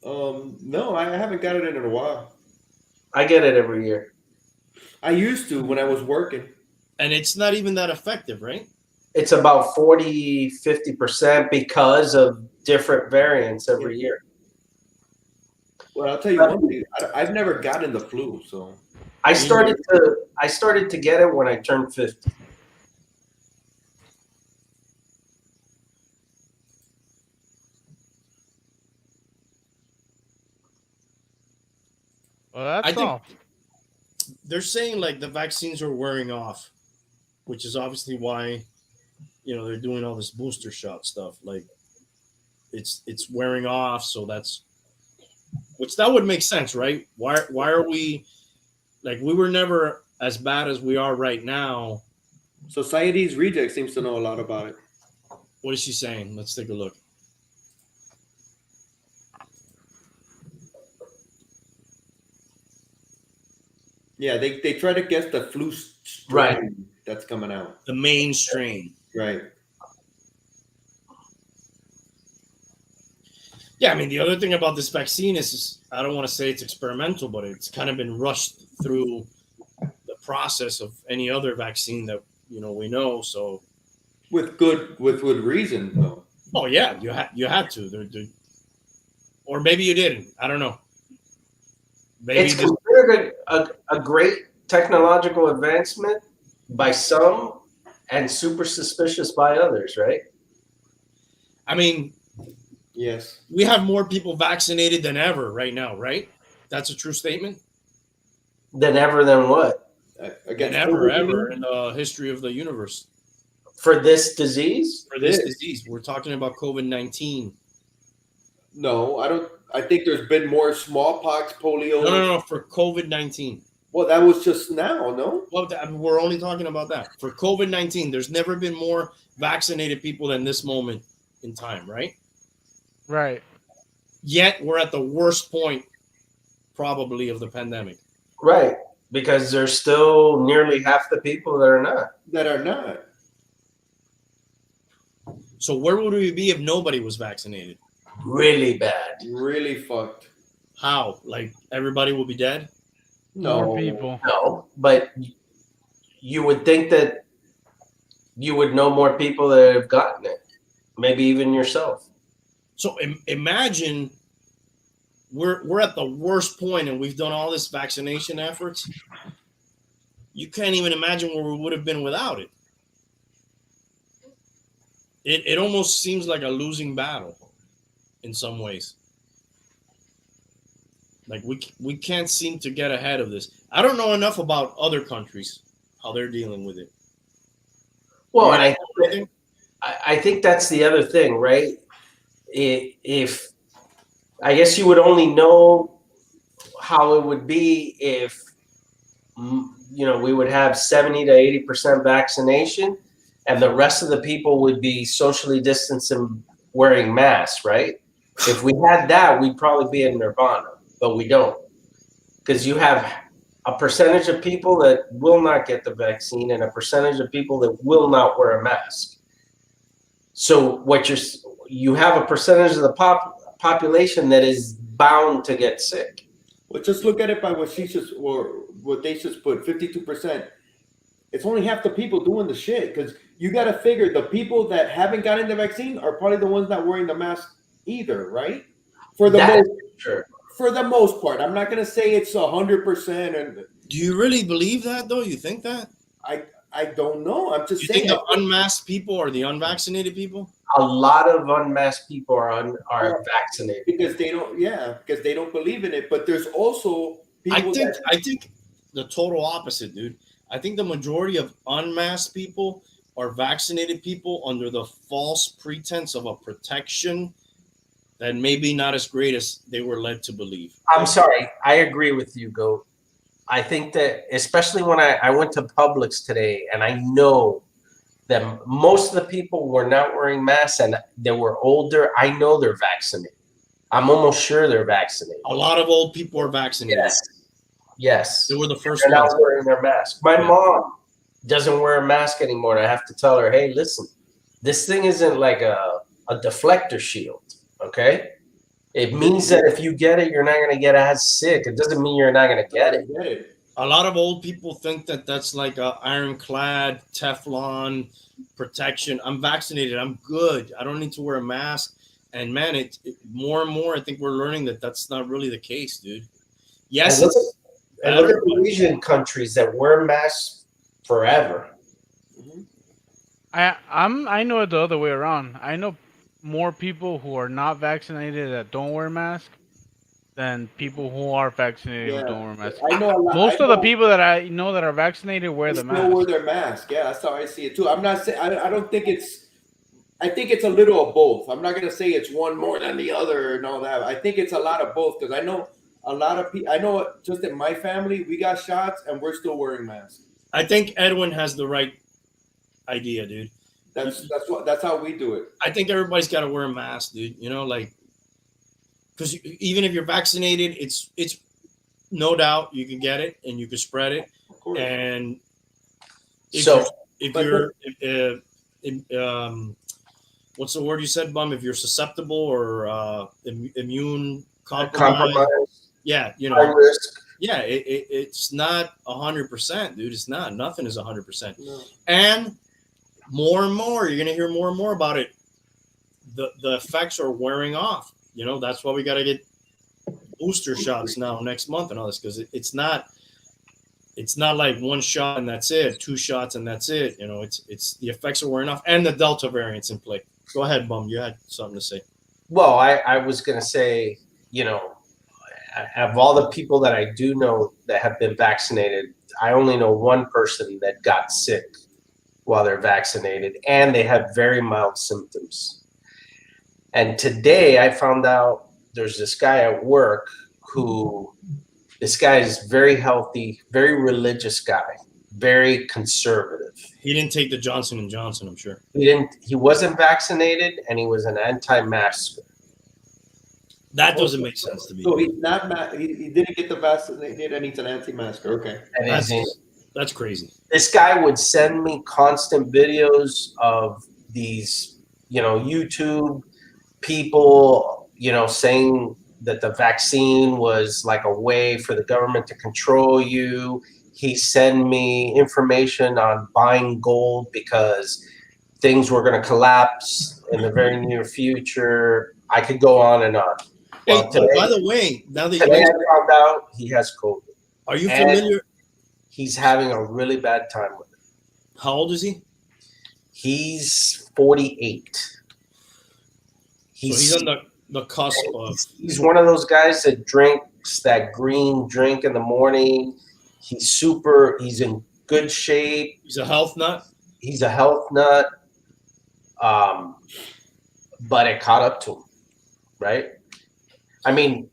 No, I haven't got it in a while. I get it every year. I used to when I was working. And it's not even that effective, right? It's about 40, 50% because of different variants every year. Well, I'll tell you one thing. I've never gotten the flu, so I started to get it when I turned 50. Well, I that's think- all. They're saying like the vaccines are wearing off, which is obviously why, they're doing all this booster shot stuff. Like it's wearing off, so that would make sense, right? Why are we like we were never as bad as we are right now? Society's Reject seems to know a lot about it. What is she saying? Let's take a look. Yeah, they try to guess the flu strain Right. that's coming out. The main strain. Right. Yeah, I mean, the other thing about this vaccine is I don't want to say it's experimental, but it's kind of been rushed through the process of any other vaccine that we know. So, With good reason, though. oh yeah, you had to, or maybe you didn't. I don't know. Maybe It's considered a great technological advancement by some and super suspicious by others, right? I mean, Yes. we have more people vaccinated than ever right now, right? That's a true statement. Than ever than what? Than ever in the history of the universe. For this disease? For this disease, we're talking about COVID-19. No, I don't. I think there's been more smallpox, polio. No, for COVID-19. Well, that was just now, no? Well, we're only talking about that. For COVID-19, there's never been more vaccinated people than this moment in time, right? Right. Yet we're at the worst point probably of the pandemic. Right. Because there's still nearly half the people that are not. That are not. So where would we be if nobody was vaccinated? Really bad. Really fucked. How? Like everybody will be dead? No. More people. No, but you would think that you would know more people that have gotten it. Maybe even yourself. So imagine we're at the worst point and we've done all this vaccination efforts. You can't even imagine where we would have been without it. It almost seems like a losing battle in some ways. Like we can't seem to get ahead of this. I don't know enough about other countries, how they're dealing with it. Well, and I think that's the other thing, right? If I guess you would only know how it would be if we would have 70 to 80% vaccination, and the rest of the people would be socially distanced and wearing masks, right? If we had that, we'd probably be in nirvana, but we don't, because you have a percentage of people that will not get the vaccine and a percentage of people that will not wear a mask. So you have a percentage of the population that is bound to get sick. Well, just look at it by what they just put, 52%. It's only half the people doing the shit, because you got to figure the people that haven't gotten the vaccine are probably the ones not wearing the mask either, right? For the for the most part. I'm not going to say it's 100%. And Do you really believe that, though? You think that? I don't know. I'm just You saying. think the unmasked people are the unvaccinated people? A lot of unmasked people are vaccinated. Because they don't believe in it. But there's also people I think the total opposite, dude. I think the majority of unmasked people are vaccinated people under the false pretense of a protection that may be not as great as they were led to believe. I'm sorry. I agree with you, Goat. I think that especially when I went to Publix today, and I know that most of the people were not wearing masks and they were older. I know they're vaccinated. I'm almost sure they're vaccinated. A lot of old people are vaccinated. Yes. They were the first They're ones. not wearing their mask. My mom doesn't wear a mask anymore, and I have to tell her, hey, listen, this thing isn't like a deflector shield, okay? It means that if you get it, you're not going to get as sick. It doesn't mean you're not going to get it. A lot of old people think that that's like a ironclad Teflon protection. I'm vaccinated. I'm good. I don't need to wear a mask. And man, it more and more, I think we're learning that that's not really the case, dude. Yes, and look at the Asian countries that wear masks forever. I know it the other way around. I know more people who are not vaccinated that don't wear masks than people who are vaccinated who don't wear masks. I know most of the people that I know that are vaccinated wear the mask. Wear their mask. Yeah, that's how I see it too. I'm not saying I don't think it's. I think it's a little of both. I'm not going to say it's one more than the other and all that. I think it's a lot of both because I know a lot of people. I know just in my family we got shots and we're still wearing masks. I think Edwin has the right idea, dude. That's how we do it. I think everybody's got to wear a mask, dude. You know, like because even if you're vaccinated, it's no doubt you can get it and you can spread it. Of course. And what's the word you said, Bum? If you're susceptible or immune compromised, yeah, you know, high risk. Yeah, it's not 100%, dude. It's not. Nothing is 100%. No. And more and more, you're gonna hear more and more about it. The effects are wearing off. You know, that's why we got to get booster shots now next month and all this because it's not like one shot and that's it, 2 shots and that's it. You know, it's the effects are wearing off and the Delta variant's in play. Go ahead, Bum. You had something to say. Well, I was going to say, you know, of all the people that I do know that have been vaccinated, I only know one person that got sick while they're vaccinated, and they had very mild symptoms. And today I found out there's this guy at work this guy is very healthy, very religious guy, very conservative. He didn't take the Johnson & Johnson, I'm sure. He wasn't vaccinated, and he was an anti-masker. That doesn't make sense to me. So he's not he didn't get the vaccinated and he's an anti-masker. Okay. And that's crazy. This guy would send me constant videos of these, you know, YouTube people, you know, saying that the vaccine was like a way for the government to control you. He sent me information on buying gold because things were going to collapse in the very near future. I could go on and on. Hey, well, today, by the way, now that today I found out he has COVID. Are you familiar? He's having a really bad time with it. How old is he? He's 48. So he's on the cusp of. He's one of those guys that drinks that green drink in the morning. He's in good shape. He's a health nut. He's a health nut. But it caught up to him, right? I mean,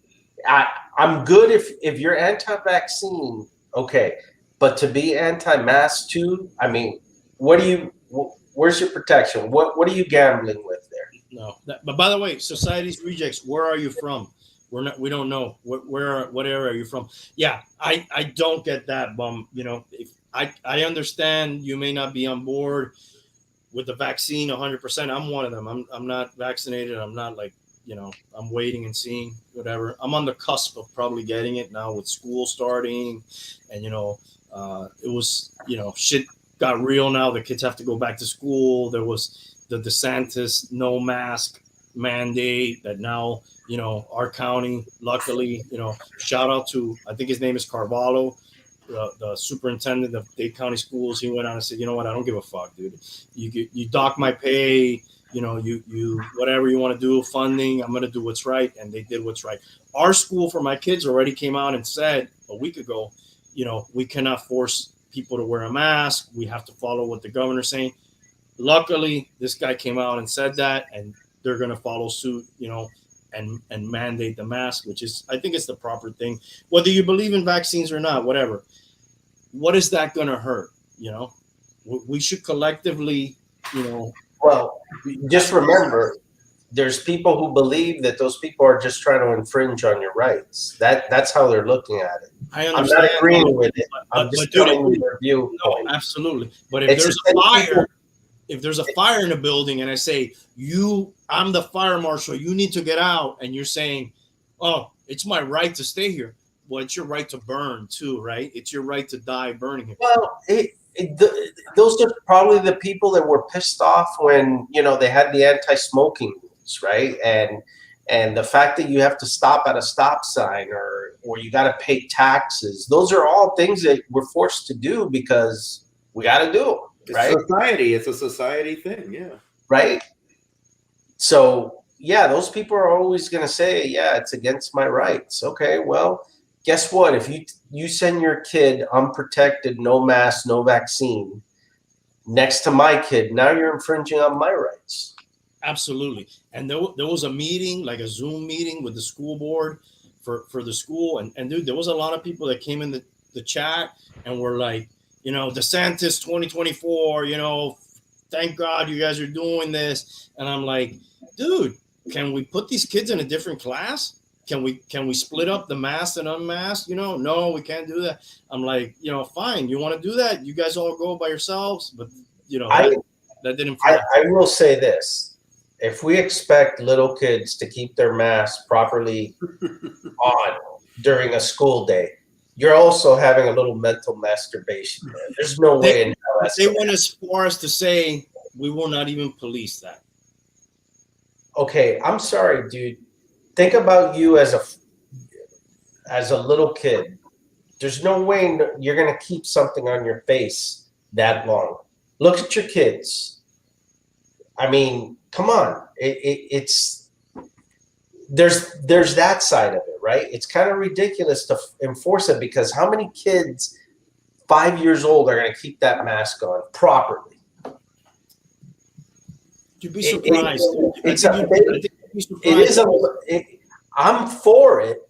I'm good if you're anti-vaccine, okay. But to be anti-mask too, I mean, where's your protection? What are you gambling with there? No, but by the way, Society's Rejects, where are you from? We don't know what area are you from? Yeah, I don't get that, Bum. You know, if I understand you may not be on board with the vaccine 100%. I'm one of them. I'm not vaccinated. I'm not like, you know, I'm waiting and seeing whatever. I'm on the cusp of probably getting it now with school starting, and you know, it was, you know, shit got real now. The kids have to go back to school. There was the DeSantis no mask mandate that now you know, our county, luckily, you know, shout out to, I think his name is Carvalho, the superintendent of Dade County Schools. He went on and said, you know what, I don't give a fuck, dude. You dock my pay, you know, you whatever you want to do, funding, I'm going to do what's right. And they did what's right. Our school for my kids already came out and said a week ago, you know, we cannot force people to wear a mask. We have to follow what the governor's saying. Luckily, this guy came out and said that, and they're going to follow suit, you know, and mandate the mask, which is, I think it's the proper thing. Whether you believe in vaccines or not, whatever. What is that going to hurt? You know, we should collectively, you know. Well, just remember, there's people who believe that those people are just trying to infringe on your rights. That's how they're looking at it. I I'm understand. not agreeing with it. I'm But just dude, telling you their view. No, absolutely. But if It's there's the a same fire, people- if there's a fire in a building and I say, I'm the fire marshal, you need to get out, and you're saying, oh, it's my right to stay here. Well, it's your right to burn too, right? It's your right to die burning here. Well, those are probably the people that were pissed off when, you know, they had the anti-smoking rules, right? And the fact that you have to stop at a stop sign or you got to pay taxes. Those are all things that we're forced to do because we got to do them, right? Society. It's a society thing. Yeah. Right. So yeah, those people are always going to say, yeah, it's against my rights. Okay, well, guess what? If you send your kid unprotected, no mask, no vaccine, next to my kid, now you're infringing on my rights. Absolutely. And there was a meeting, like a Zoom meeting with the school board for the school. And dude, there was a lot of people that came in the chat and were like, you know, DeSantis 2024, you know, thank God you guys are doing this. And I'm like, dude, can we put these kids in a different class? Can we split up the masked and unmasked? You know, no, we can't do that. I'm like, you know, fine. You want to do that? You guys all go by yourselves. But, you know, that didn't fly. I will say this. If we expect little kids to keep their masks properly on during a school day, you're also having a little mental masturbation there. There's no way in hell that's They went as far as to say we will not even police that. Okay, I'm sorry, dude. Think about you as a little kid. There's no way you're gonna keep something on your face that long. Look at your kids. I mean, come on. It's there's that side of it, right? It's kind of ridiculous to enforce it because how many kids 5 years old are gonna keep that mask on properly? You'd be surprised. I'm for it.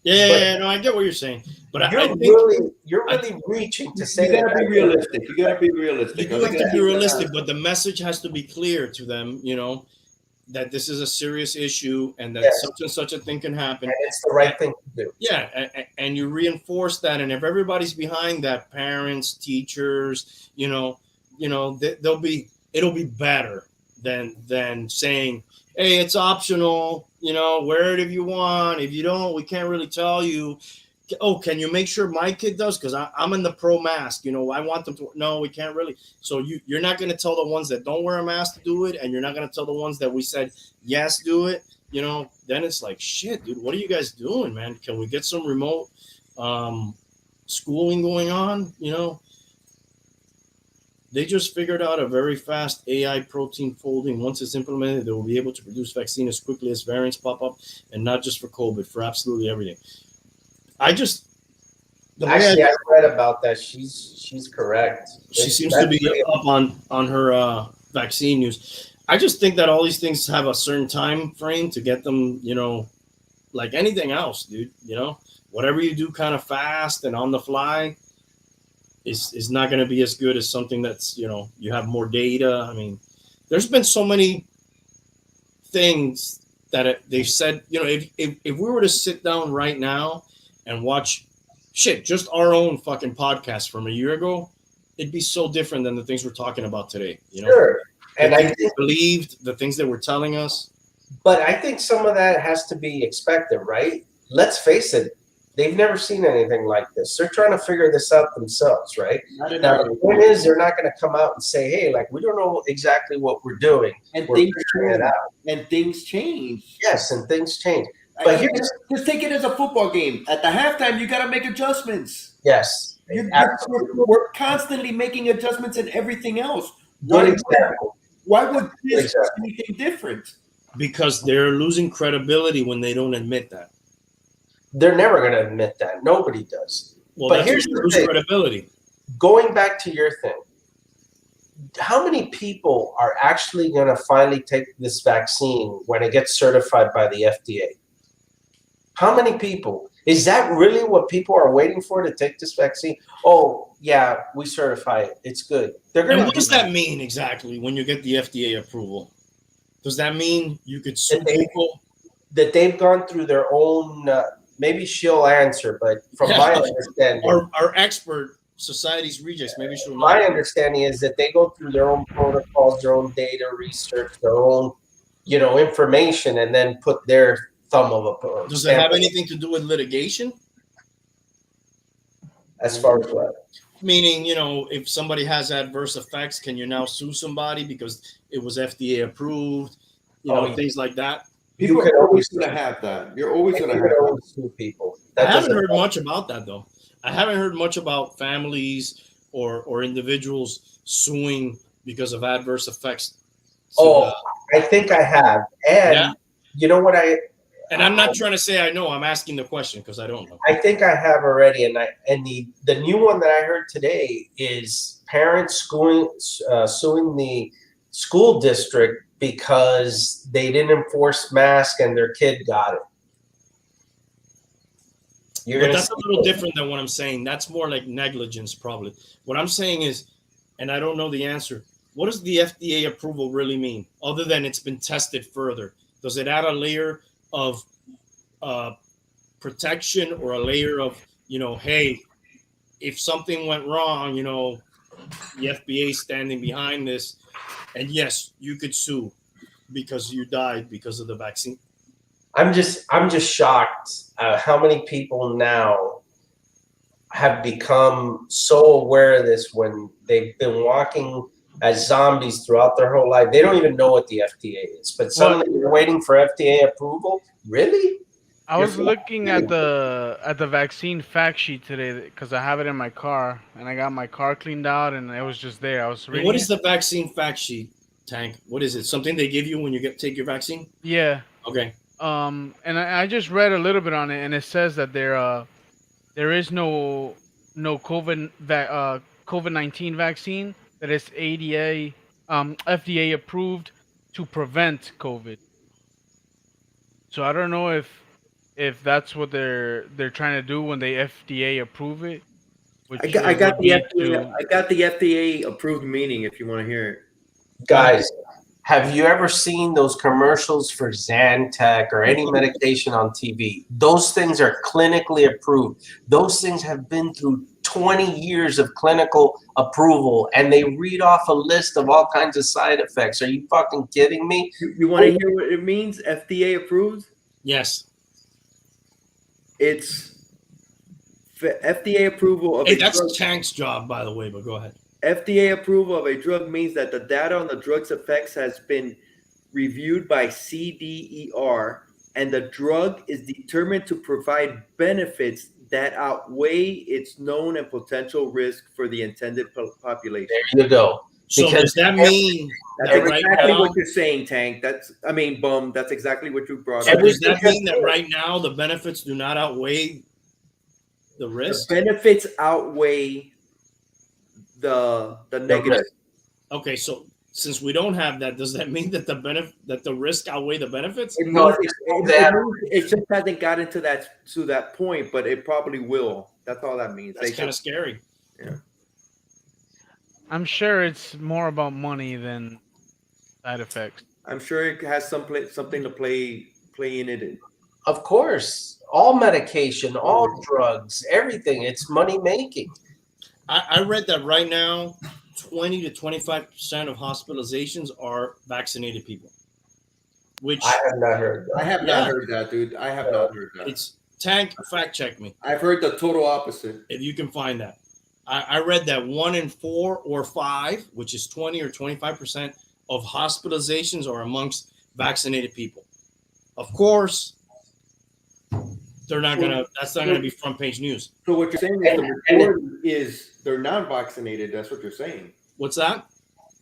Yeah, no, I get what you're saying, but you're really reaching to say you gotta be realistic. You gotta be realistic. You have to be realistic, but the message has to be clear to them. You know that this is a serious issue and that such and such a thing can happen. And it's the right thing to do. Yeah, and you reinforce that, and if everybody's behind that, parents, teachers, it'll be better than saying, hey, it's optional, wear it if you want. If you don't, we can't really tell you. Oh, can you make sure my kid does? Because I'm in the pro mask. I want them to. No, we can't really. So you're not going to tell the ones that don't wear a mask to do it, and you're not going to tell the ones that we said, yes, do it. Then it's like, shit, dude, what are you guys doing, man? Can we get some remote schooling going on? They just figured out a very fast AI protein folding. Once it's implemented, they will be able to produce vaccine as quickly as variants pop up, and not just for COVID, for absolutely everything. I read about that. She's correct. She seems to be up on her vaccine news. I just think that all these things have a certain time frame to get them, like anything else, dude. Whatever you do kind of fast and on the fly is not going to be as good as something that's, you have more data. I mean, there's been so many things that they've said, if we were to sit down right now and watch just our own fucking podcast from a year ago, it'd be so different than the things we're talking about today. Sure. And I believed the things they were telling us. But I think some of that has to be expected, right? Let's face it. They've never seen anything like this. They're trying to figure this out themselves, right? Not in Now, our- the point is, they're not going to come out and say, "Hey, like we don't know exactly what we're doing. and We're things figuring it change. out." And things change. Yes, and things change. But here's Just take it as a football game. At the halftime, you got to make adjustments. yes, absolutely. We're constantly making adjustments in everything else. Good example. Why would this Exactly. be anything different? Because they're losing credibility when they don't admit that. They're never going to admit that. Nobody does. Well, But that's here's when the they lose thing. credibility. Going back to your thing, how many people are actually going to finally take this vaccine when it gets certified by the FDA? How many people? Is that really what people are waiting for to take this vaccine? Oh, yeah, we certify it. It's good. They're And going what to does that mean exactly when you get the FDA approval? Does that mean you could sue people? that they've gone through their own. Maybe she'll answer, but from my understanding, Our expert, Society's Rejects, maybe she'll know. my understanding is that they go through their own protocols, their own data research, their own, information, and then put their thumb of a. Does it have anything to do with litigation? As far as what? Meaning, if somebody has adverse effects, can you now sue somebody because it was FDA approved? Things like that. People could are always always going to have that. You're always going to You have could that. always sue people. I That haven't doesn't heard much about that though. I haven't heard much about families or individuals suing because of adverse effects. Oh, I think I have, and Yeah. you know what And I'm not trying to say I know. I'm asking the question because I don't know. I think I have already, and the new one that I heard today is parents suing the school district because they didn't enforce mask and their kid got it. But that's a little different than what I'm saying. That's more like negligence, probably. What I'm saying is, and I don't know the answer, what does the FDA approval really mean, other than it's been tested further? Does it add a layer of protection or a layer of, hey, if something went wrong, the FDA standing behind this, and yes, you could sue because you died because of the vaccine. I'm just shocked how many people now have become so aware of this when they've been walking as zombies throughout their whole life. They don't even know what the FDA is, but suddenly they're waiting for FDA approval. Really? I was looking at the vaccine fact sheet today because I have it in my car, and I got my car cleaned out, and it was just there. I was reading. What is the vaccine fact sheet, Tank? What is it? Something they give you when you take your vaccine? Yeah. Okay. And I just read a little bit on it, and it says that there is no COVID-19 vaccine that is FDA approved to prevent COVID. So I don't know if that's what they're trying to do when they FDA approve it. I got the FDA approved meaning if you want to hear it. Guys, have you ever seen those commercials for Zantac or any medication on TV? Those things are clinically approved. Those things have been through 20 years of clinical approval, and they read off a list of all kinds of side effects. Are you fucking kidding me? You want to hear what it means? FDA approved? Yes. It's FDA approval of Hey, that's Tank's job, by the way, but go ahead. FDA approval of a drug means that the data on the drug's effects has been reviewed by CDER, and the drug is determined to provide benefits that outweigh its known and potential risk for the intended population. There you go. So does that mean That's that right exactly now, what you're saying, Tank. That's exactly what you brought up. does that mean that right now the benefits do not outweigh the risk? The benefits outweigh the negatives. Okay, so since we don't have that, does that mean that the risk outweigh the benefits? It just hasn't gotten to that point, but it probably will. That's all that means. That's kind of scary. Yeah. I'm sure it's more about money than side effects. I'm sure it has something to play in it. Of course, all medication, all drugs, everything. It's money making. I read that right now, 20 to 25% of hospitalizations are vaccinated people. Which I have not heard that. I have not heard that, dude. I have not heard that. Tank, fact check me I've heard the total opposite. if you can find that. I read that 1 in 4 or 5, which is 20 or 25% of hospitalizations are amongst vaccinated people. Of course, they're not gonna. That's not gonna be front page news. So what you're saying is the majority is they're non-vaccinated. That's what you're saying. What's that?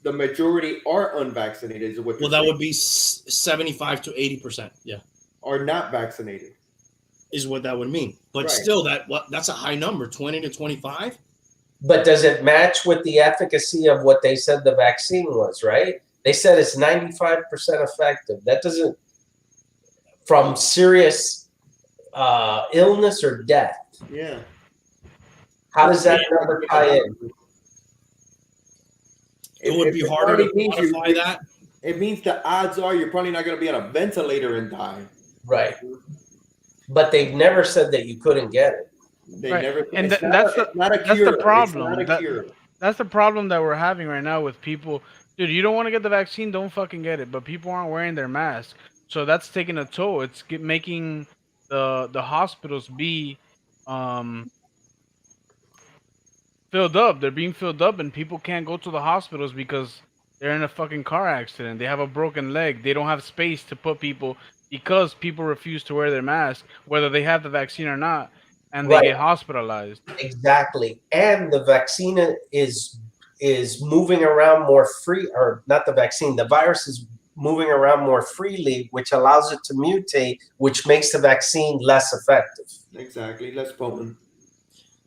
The majority are unvaccinated. Is what you're Well, that saying. would be 75 to 80%. Yeah, Are not vaccinated. is what that would mean. But Right. still, that's a high number, 20 to 25. But does it match with the efficacy of what they said the vaccine was, right? They said it's 95% effective. That doesn't, from serious illness or death. Yeah. How does that number tie in? It would be harder to quantify that. It means the odds are you're probably not going to be on a ventilator and die. Right. But they've never said that you couldn't get it. They Right. never. And it's that's not a that's cure. the problem. It's not a cure. That's the problem that we're having right now with people. Dude, you don't want to get the vaccine, don't fucking get it. But people aren't wearing their masks, so that's taking a toll. It's making the hospitals be filled up. They're being filled up, and people can't go to the hospitals because they're in a fucking car accident. They have a broken leg. They don't have space to put people because people refuse to wear their mask, whether they have the vaccine or not, and they Right. get hospitalized. Exactly. And the vaccine is moving around more free, or not the vaccine, the virus is moving around more freely, which allows it to mutate, which makes the vaccine less effective. Exactly. Less potent.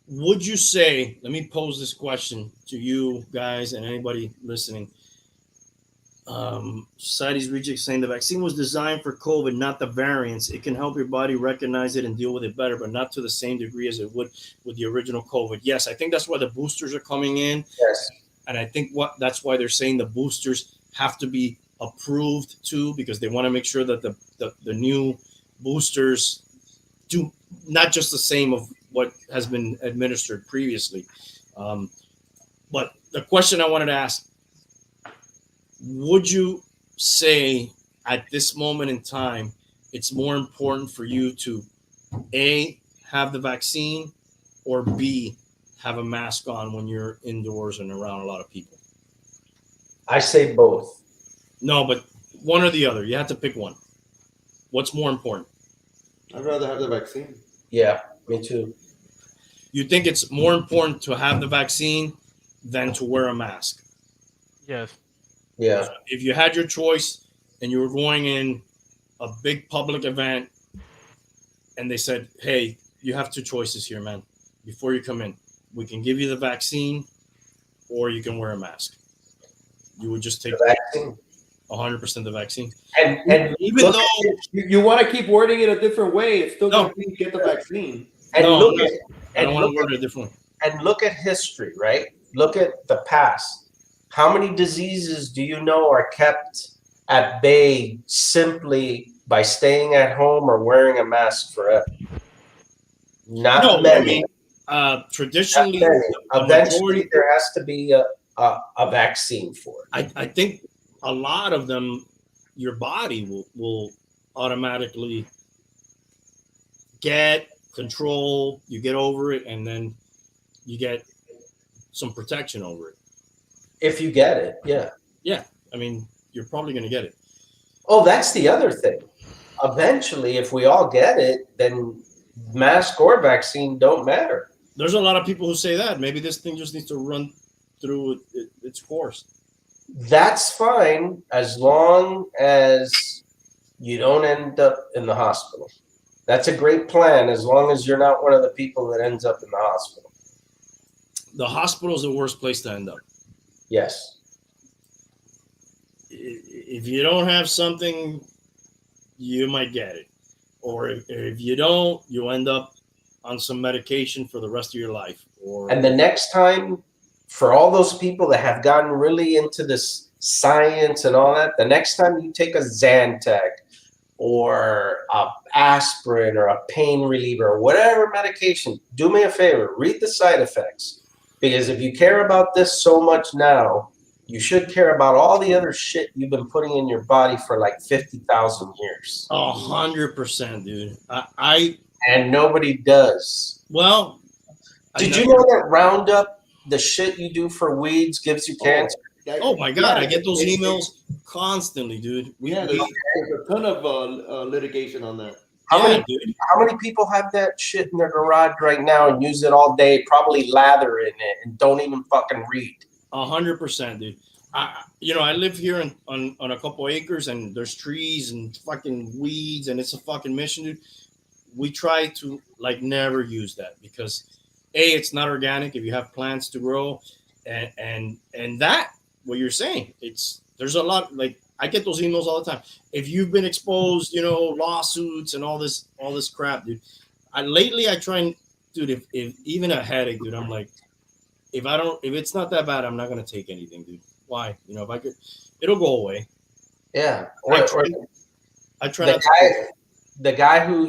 Would you say, let me pose this question to you guys and anybody listening. Society's Reject saying the vaccine was designed for COVID, not the variants. It can help your body recognize it and deal with it better, but not to the same degree as it would with the original COVID. Yes, I think that's why the boosters are coming in. Yes. And I think that's why they're saying the boosters have to be approved too, because they want to make sure that the new boosters do not just the same of what has been administered previously. But the question I wanted to ask, would you say at this moment in time, it's more important for you to A, have the vaccine, or B, have a mask on when you're indoors and around a lot of people? I say both. No, but one or the other. You have to pick one. What's more important? I'd rather have the vaccine. Yeah, me too. You think it's more important to have the vaccine than to wear a mask? Yes. Yeah. If you had your choice and you were going in a big public event and they said, hey, you have two choices here, man. Before you come in, we can give you the vaccine or you can wear a mask. You would just take The vaccine. 100% the vaccine. And Even though You want to keep wording it a different way. It's still No. going to be get the vaccine. and No, look no, at I don't and want look to word it differently. and look at history, right? Look at the past. How many diseases do you know are kept at bay simply by staying at home or wearing a mask forever? Not No, many. I mean, traditionally, Not many. the Eventually, majority, there has to be a vaccine for it. I think a lot of them, your body will automatically get control. You get over it, and then you get some protection over it. If you get it, yeah. I mean, you're probably going to get it. Oh, that's the other thing. Eventually, if we all get it, then mask or vaccine don't matter. There's a lot of people who say that maybe this thing just needs to run through its course. That's fine as long as you don't end up in the hospital. That's a great plan as long as you're not one of the people that ends up in the hospital. The hospital is the worst place to end up. Yes. If you don't have something, you might get it. Or if you don't, you end up on some medication for the rest of your life. Or And the next time, for all those people that have gotten really into this science and all that, the next time you take a Zantac or a aspirin or a pain reliever or whatever medication, do me a favor, read the side effects. Because if you care about this so much now, you should care about all the other shit you've been putting in your body for like 50,000 years. 100%, dude. I and nobody does. Well, Did you know that Roundup, the shit you do for weeds, gives you cancer? Oh my God, I get those emails constantly, dude. There's a ton of litigation on that. How many people have that shit in their garage right now and use it all day, probably lather in it and don't even fucking read? 100%, dude. I live here on a couple acres, and there's trees and fucking weeds, and it's a fucking mission, dude. We try to like never use that because it's not organic. If you have plants to grow, and that what you're saying, there's a lot. Like I get those emails all the time. If you've been exposed, lawsuits and all this crap, dude. Lately I try and, dude, if even a headache, dude, I'm like, if it's not that bad, I'm not gonna take anything, dude. Why? If I could, it'll go away. Yeah. I try not to. The guy who,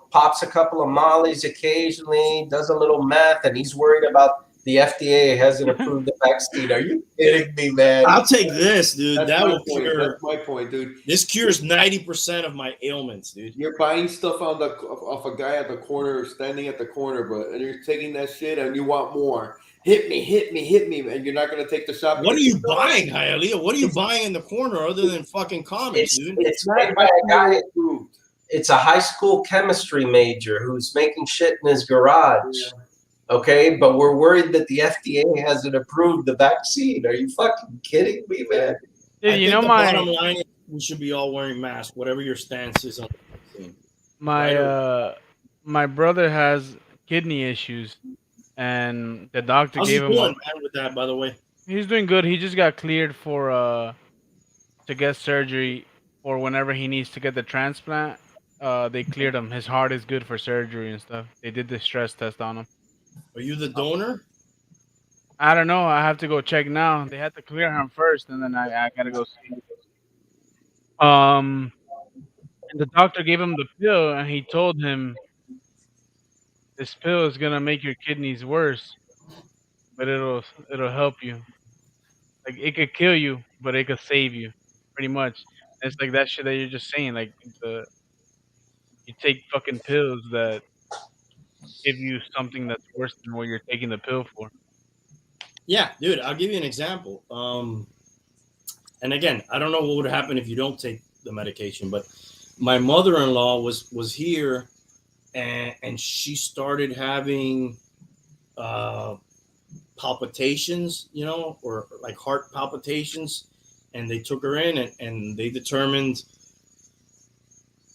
pops a couple of mollies occasionally, does a little meth, and he's worried about the FDA hasn't approved the vaccine. Are you kidding me, man? I'll take this, dude. That's my point, dude. This cures 90% of my ailments, dude. You're buying stuff off a guy at the corner, standing at the corner, and you're taking that shit and you want more. Hit me, and you're not gonna take the shot. What are you buying, Hialeah? What are you buying in the corner other than fucking comics, dude? It's made by a guy. It's a high school chemistry major who's making shit in his garage. Yeah. Okay, but we're worried that the FDA hasn't approved the vaccine. Are you fucking kidding me, man? Dude, the bottom line is we should be all wearing masks, whatever your stance is on the vaccine. My brother has kidney issues, and the doctor gave him. How's he doing with that, by the way? He's doing good. He just got cleared for to get surgery for whenever he needs to get the transplant. They cleared him. His heart is good for surgery and stuff. They did the stress test on him. Are you the donor? I don't know. I have to go check now. They had to clear him first, and then I gotta go see. And the doctor gave him the pill, and he told him, "This pill is gonna make your kidneys worse, but it'll help you. Like it could kill you, but it could save you, pretty much." And it's like that shit that you're just saying. Like you take fucking pills that give you something that's worse than what you're taking the pill for. Yeah, dude, I'll give you an example. And again, I don't know what would happen if you don't take the medication, but my mother-in-law was here, and she started having palpitations, or like heart palpitations, and they took her in, and they determined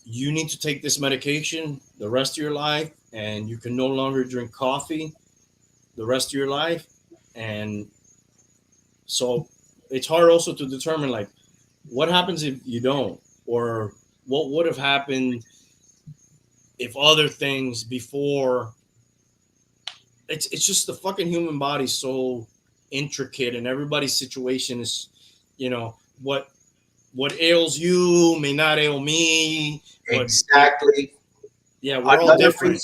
you need to take this medication the rest of your life, and you can no longer drink coffee the rest of your life. And so it's hard also to determine, like, what happens if you don't, or what would have happened if other things before. It's just the fucking human body's so intricate, and everybody's situation is, what ails you may not ail me. Exactly. Yeah, we're all different.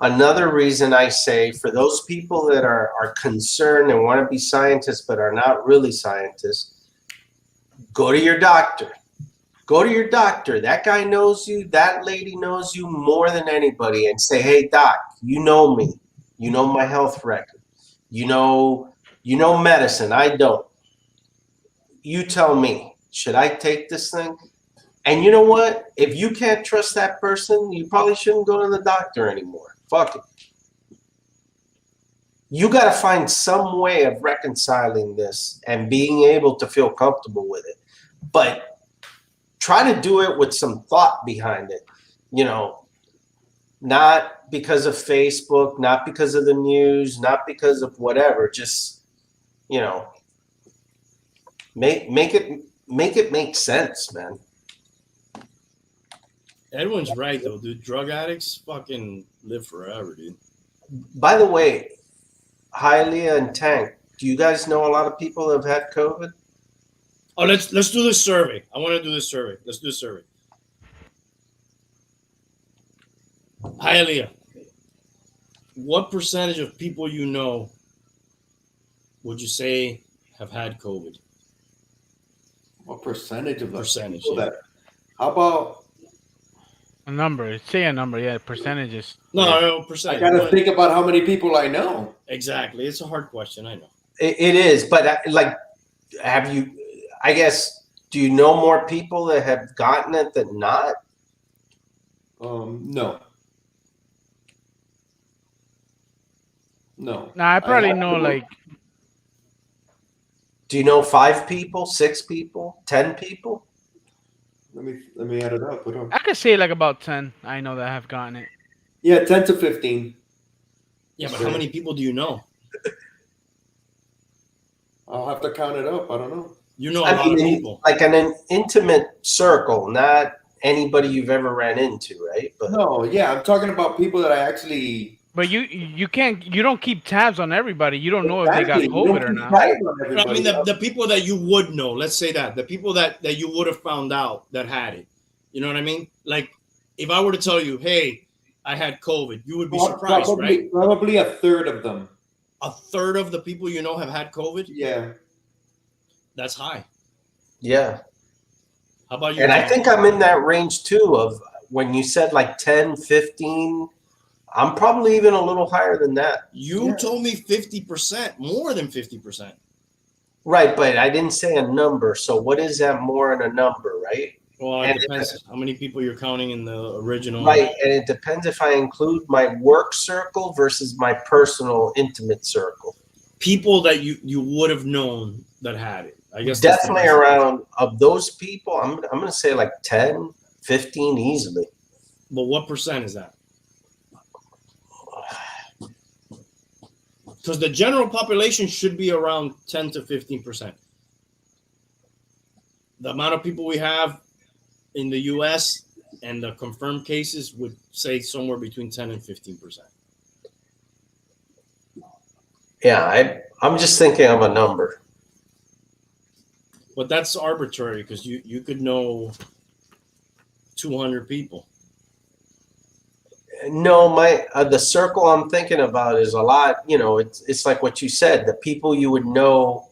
Another reason I say, for those people that are concerned and want to be scientists but are not really scientists, go to your doctor. Go to your doctor. That guy knows you. That lady knows you more than anybody, and say, "Hey, doc, you know me. You know my health record. You know medicine. I don't. You tell me, should I take this thing?" And you know what? If you can't trust that person, you probably shouldn't go to the doctor anymore. Fuck it. You got to find some way of reconciling this and being able to feel comfortable with it. But try to do it with some thought behind it. Not because of Facebook, not because of the news, not because of whatever. Just, make it make sense, man. Edwin's right, though, dude. Drug addicts fucking live forever, dude. By the way, Hialeah and Tank, do you guys know a lot of people that have had COVID? Oh, let's do this survey. I want to do this survey. Let's do a survey. Hialeah, what percentage of people would you say have had COVID? What percentage of percentage? That? How about A number. Say a number. Yeah, percentages. No, I percentage. got to But think about how many people I know. exactly. It's a hard question. I know. It is, but like, have you? I guess. Do you know more people that have gotten it than not? No. No. Nah, I probably have know to- like Do you know 5 people, 6 people, 10 people? Let me add it up. Hold on. I could say like about 10. I know that have gotten it. Yeah, 10 to 15. Yeah, but Sure. how many people do you know? I'll have to count it up. I don't know. You know a lot of people. Like an intimate circle, not anybody you've ever ran into, right? But No, yeah, I'm talking about people that I actually. But you don't keep tabs on everybody. You don't know if they got Exactly. You COVID don't or keep not. tabs on I everybody mean, else. the people that you would know, let's say that, the people that you would have found out that had it. You know what I mean? Like, if I were to tell you, hey, I had COVID, you would be surprised, right? Probably a third of them. A third of the people you know have had COVID? Yeah. That's high. yeah. How about you? And I John? think I'm in that range too of when you said like 10, 15, I'm probably even a little higher than that. You told me 50%, more than 50%. Right, but I didn't say a number. So what is that more in a number, right? Well, it And depends how many people you're counting in the original. Right, and it depends if I include my work circle versus my personal intimate circle. People that you would have known that had it. I guess that's the Definitely best. around of those people, I'm going to say like 10, 15 easily. But what percent is that? Because the general population should be around 10 to 15%. The amount of people we have in the U.S. and the confirmed cases would say somewhere between 10 and 15%. Yeah, I'm just thinking of a number. But that's arbitrary because you could know 200 people. No, my the circle I'm thinking about is a lot. You know, it's like what you said. The people you would know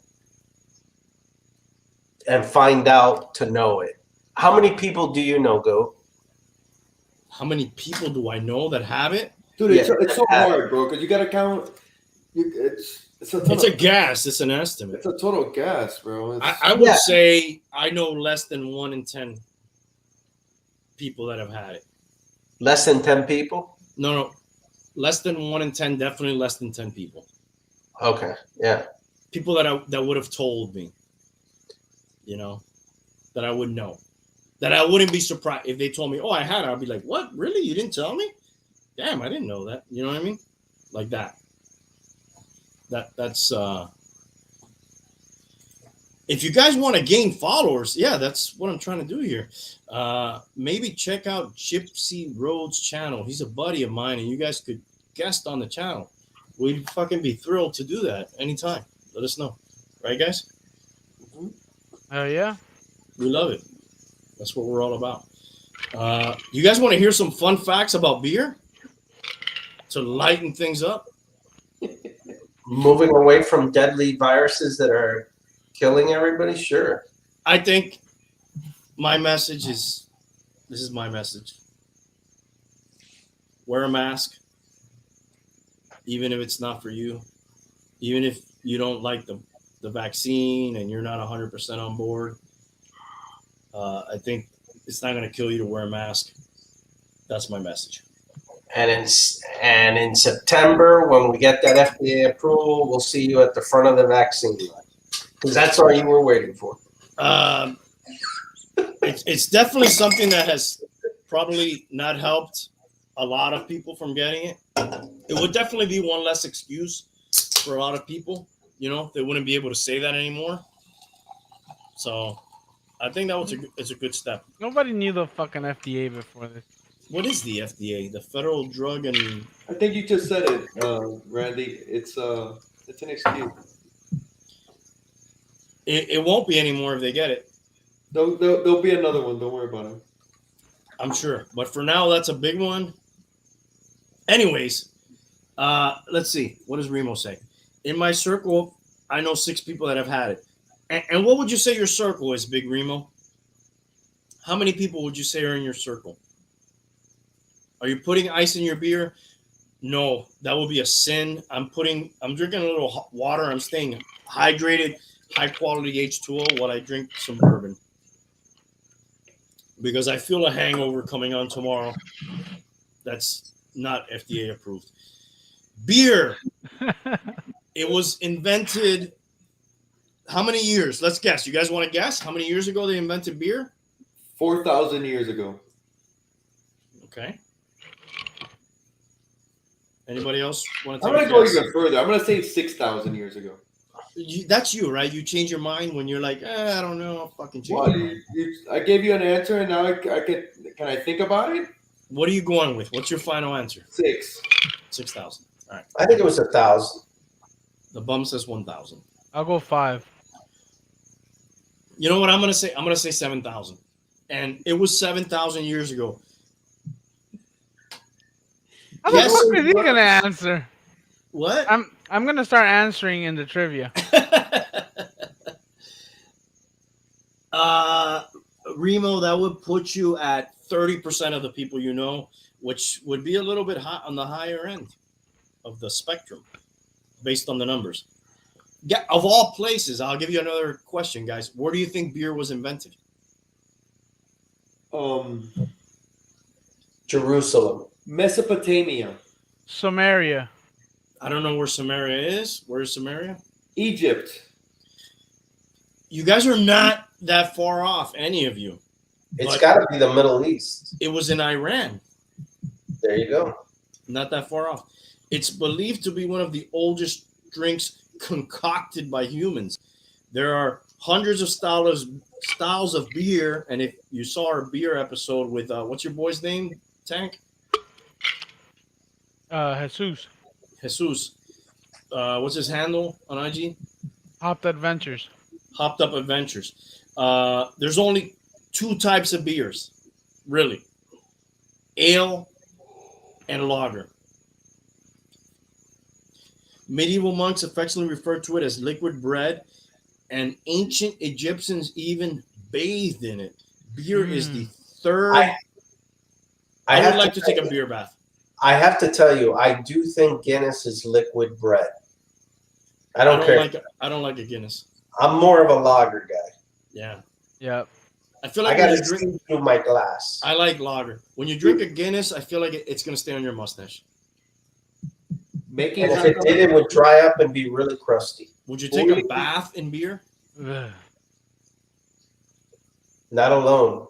and find out to know it. How many people do you know, Go? How many people do I know that have it? Dude, Yeah. it's so hard, bro, because you got to count. It's a It's a guess. It's an estimate. It's a total guess, bro. I would say I know less than 1 in 10 people that have had it. Less than 10 people? No, less than 1 in 10. Definitely less than 10 people. Okay, yeah. People that would have told me, you know, that I would know, that I wouldn't be surprised if they told me, "Oh, I had it." I'd be like, "What? Really? You didn't tell me? Damn, I didn't know that." You know what I mean? Like that. That's if you guys want to gain followers, yeah, that's what I'm trying to do here. Maybe check out Gypsy Road's channel. He's a buddy of mine, and you guys could guest on the channel. We'd fucking be thrilled to do that anytime. Let us know. Right, guys? Oh yeah. We love it. That's what we're all about. You guys want to hear some fun facts about beer? To lighten things up? Moving away from deadly viruses that are killing everybody, sure. I think my message is, this is my message. Wear a mask, even if it's not for you. Even if you don't like the vaccine and you're not 100% on board. I think it's not going to kill you to wear a mask. That's my message. And in September, when we get that FDA approval, we'll see you at the front of the vaccine line. Because that's all you were waiting for. It's definitely something that has probably not helped a lot of people from getting it. It would definitely be one less excuse for a lot of people. You know, they wouldn't be able to say that anymore. So I think that was it's a good step. Nobody knew the fucking FDA before this. What is the FDA? The Federal Drug and... I think you just said it, Randy. It's an excuse. It won't be anymore if they get it. There'll be another one. Don't worry about it. I'm sure. But for now, that's a big one. Anyways, let's see. What does Remo say? In my circle, I know 6 people that have had it. And what would you say your circle is, Big Remo? How many people would you say are in your circle? Are you putting ice in your beer? No, that would be a sin. I'm drinking a little hot water. I'm staying hydrated, high quality H2O while I drink some bourbon. Because I feel a hangover coming on tomorrow. That's not FDA approved. Beer. It was invented. How many years? Let's guess. You guys want to guess how many years ago they invented beer? 4,000 years ago. Okay. Anybody else want to I'm take going a to go guess? even further. I'm going to say 6,000 years ago. That's you, right? You change your mind when you're like, I don't know. I'll fucking change What? my mind. I gave you an answer, and now I can I think about it? What are you going with? What's your final answer? 6. 6,000. All right. I think it was 1,000. The bum says 1,000. I'll go 5. You know what I'm going to say? I'm going to say 7,000. And it was 7,000 years ago. How the Yes. fuck is he gonna answer? What? I'm gonna start answering in the trivia. Remo, that would put you at 30% of the people you know, which would be a little bit high on the higher end of the spectrum based on the numbers. Yeah, of all places, I'll give you another question, guys. Where do you think beer was invented? Jerusalem. Mesopotamia. Samaria. I don't know where Samaria is. Where is Samaria? Egypt. You guys are not that far off, any of you. It's But got to be the Middle East. it was in Iran. There you go. Not that far off. It's believed to be one of the oldest drinks concocted by humans. There are hundreds of styles of beer, and if you saw our beer episode with what's your boy's name, Tank? Jesus. Jesus. What's his handle on IG? Hopped Adventures. Hopped Up Adventures. There's only 2 types of beers, really: ale and lager. Medieval monks affectionately referred to it as liquid bread, and ancient Egyptians even bathed in it. Beer is the third. I would like to take a beer bath. I have to tell you, I do think Guinness is liquid bread. I don't care. I don't like a Guinness. I'm more of a lager guy. Yeah. Yep. I feel I like got when to you drink, see through my glass. I like lager. When you drink a Guinness, I feel like it's going to stay on your mustache. Making And if it did, it would dry up and be really crusty. Would you take a bath in beer? Ugh. Not alone.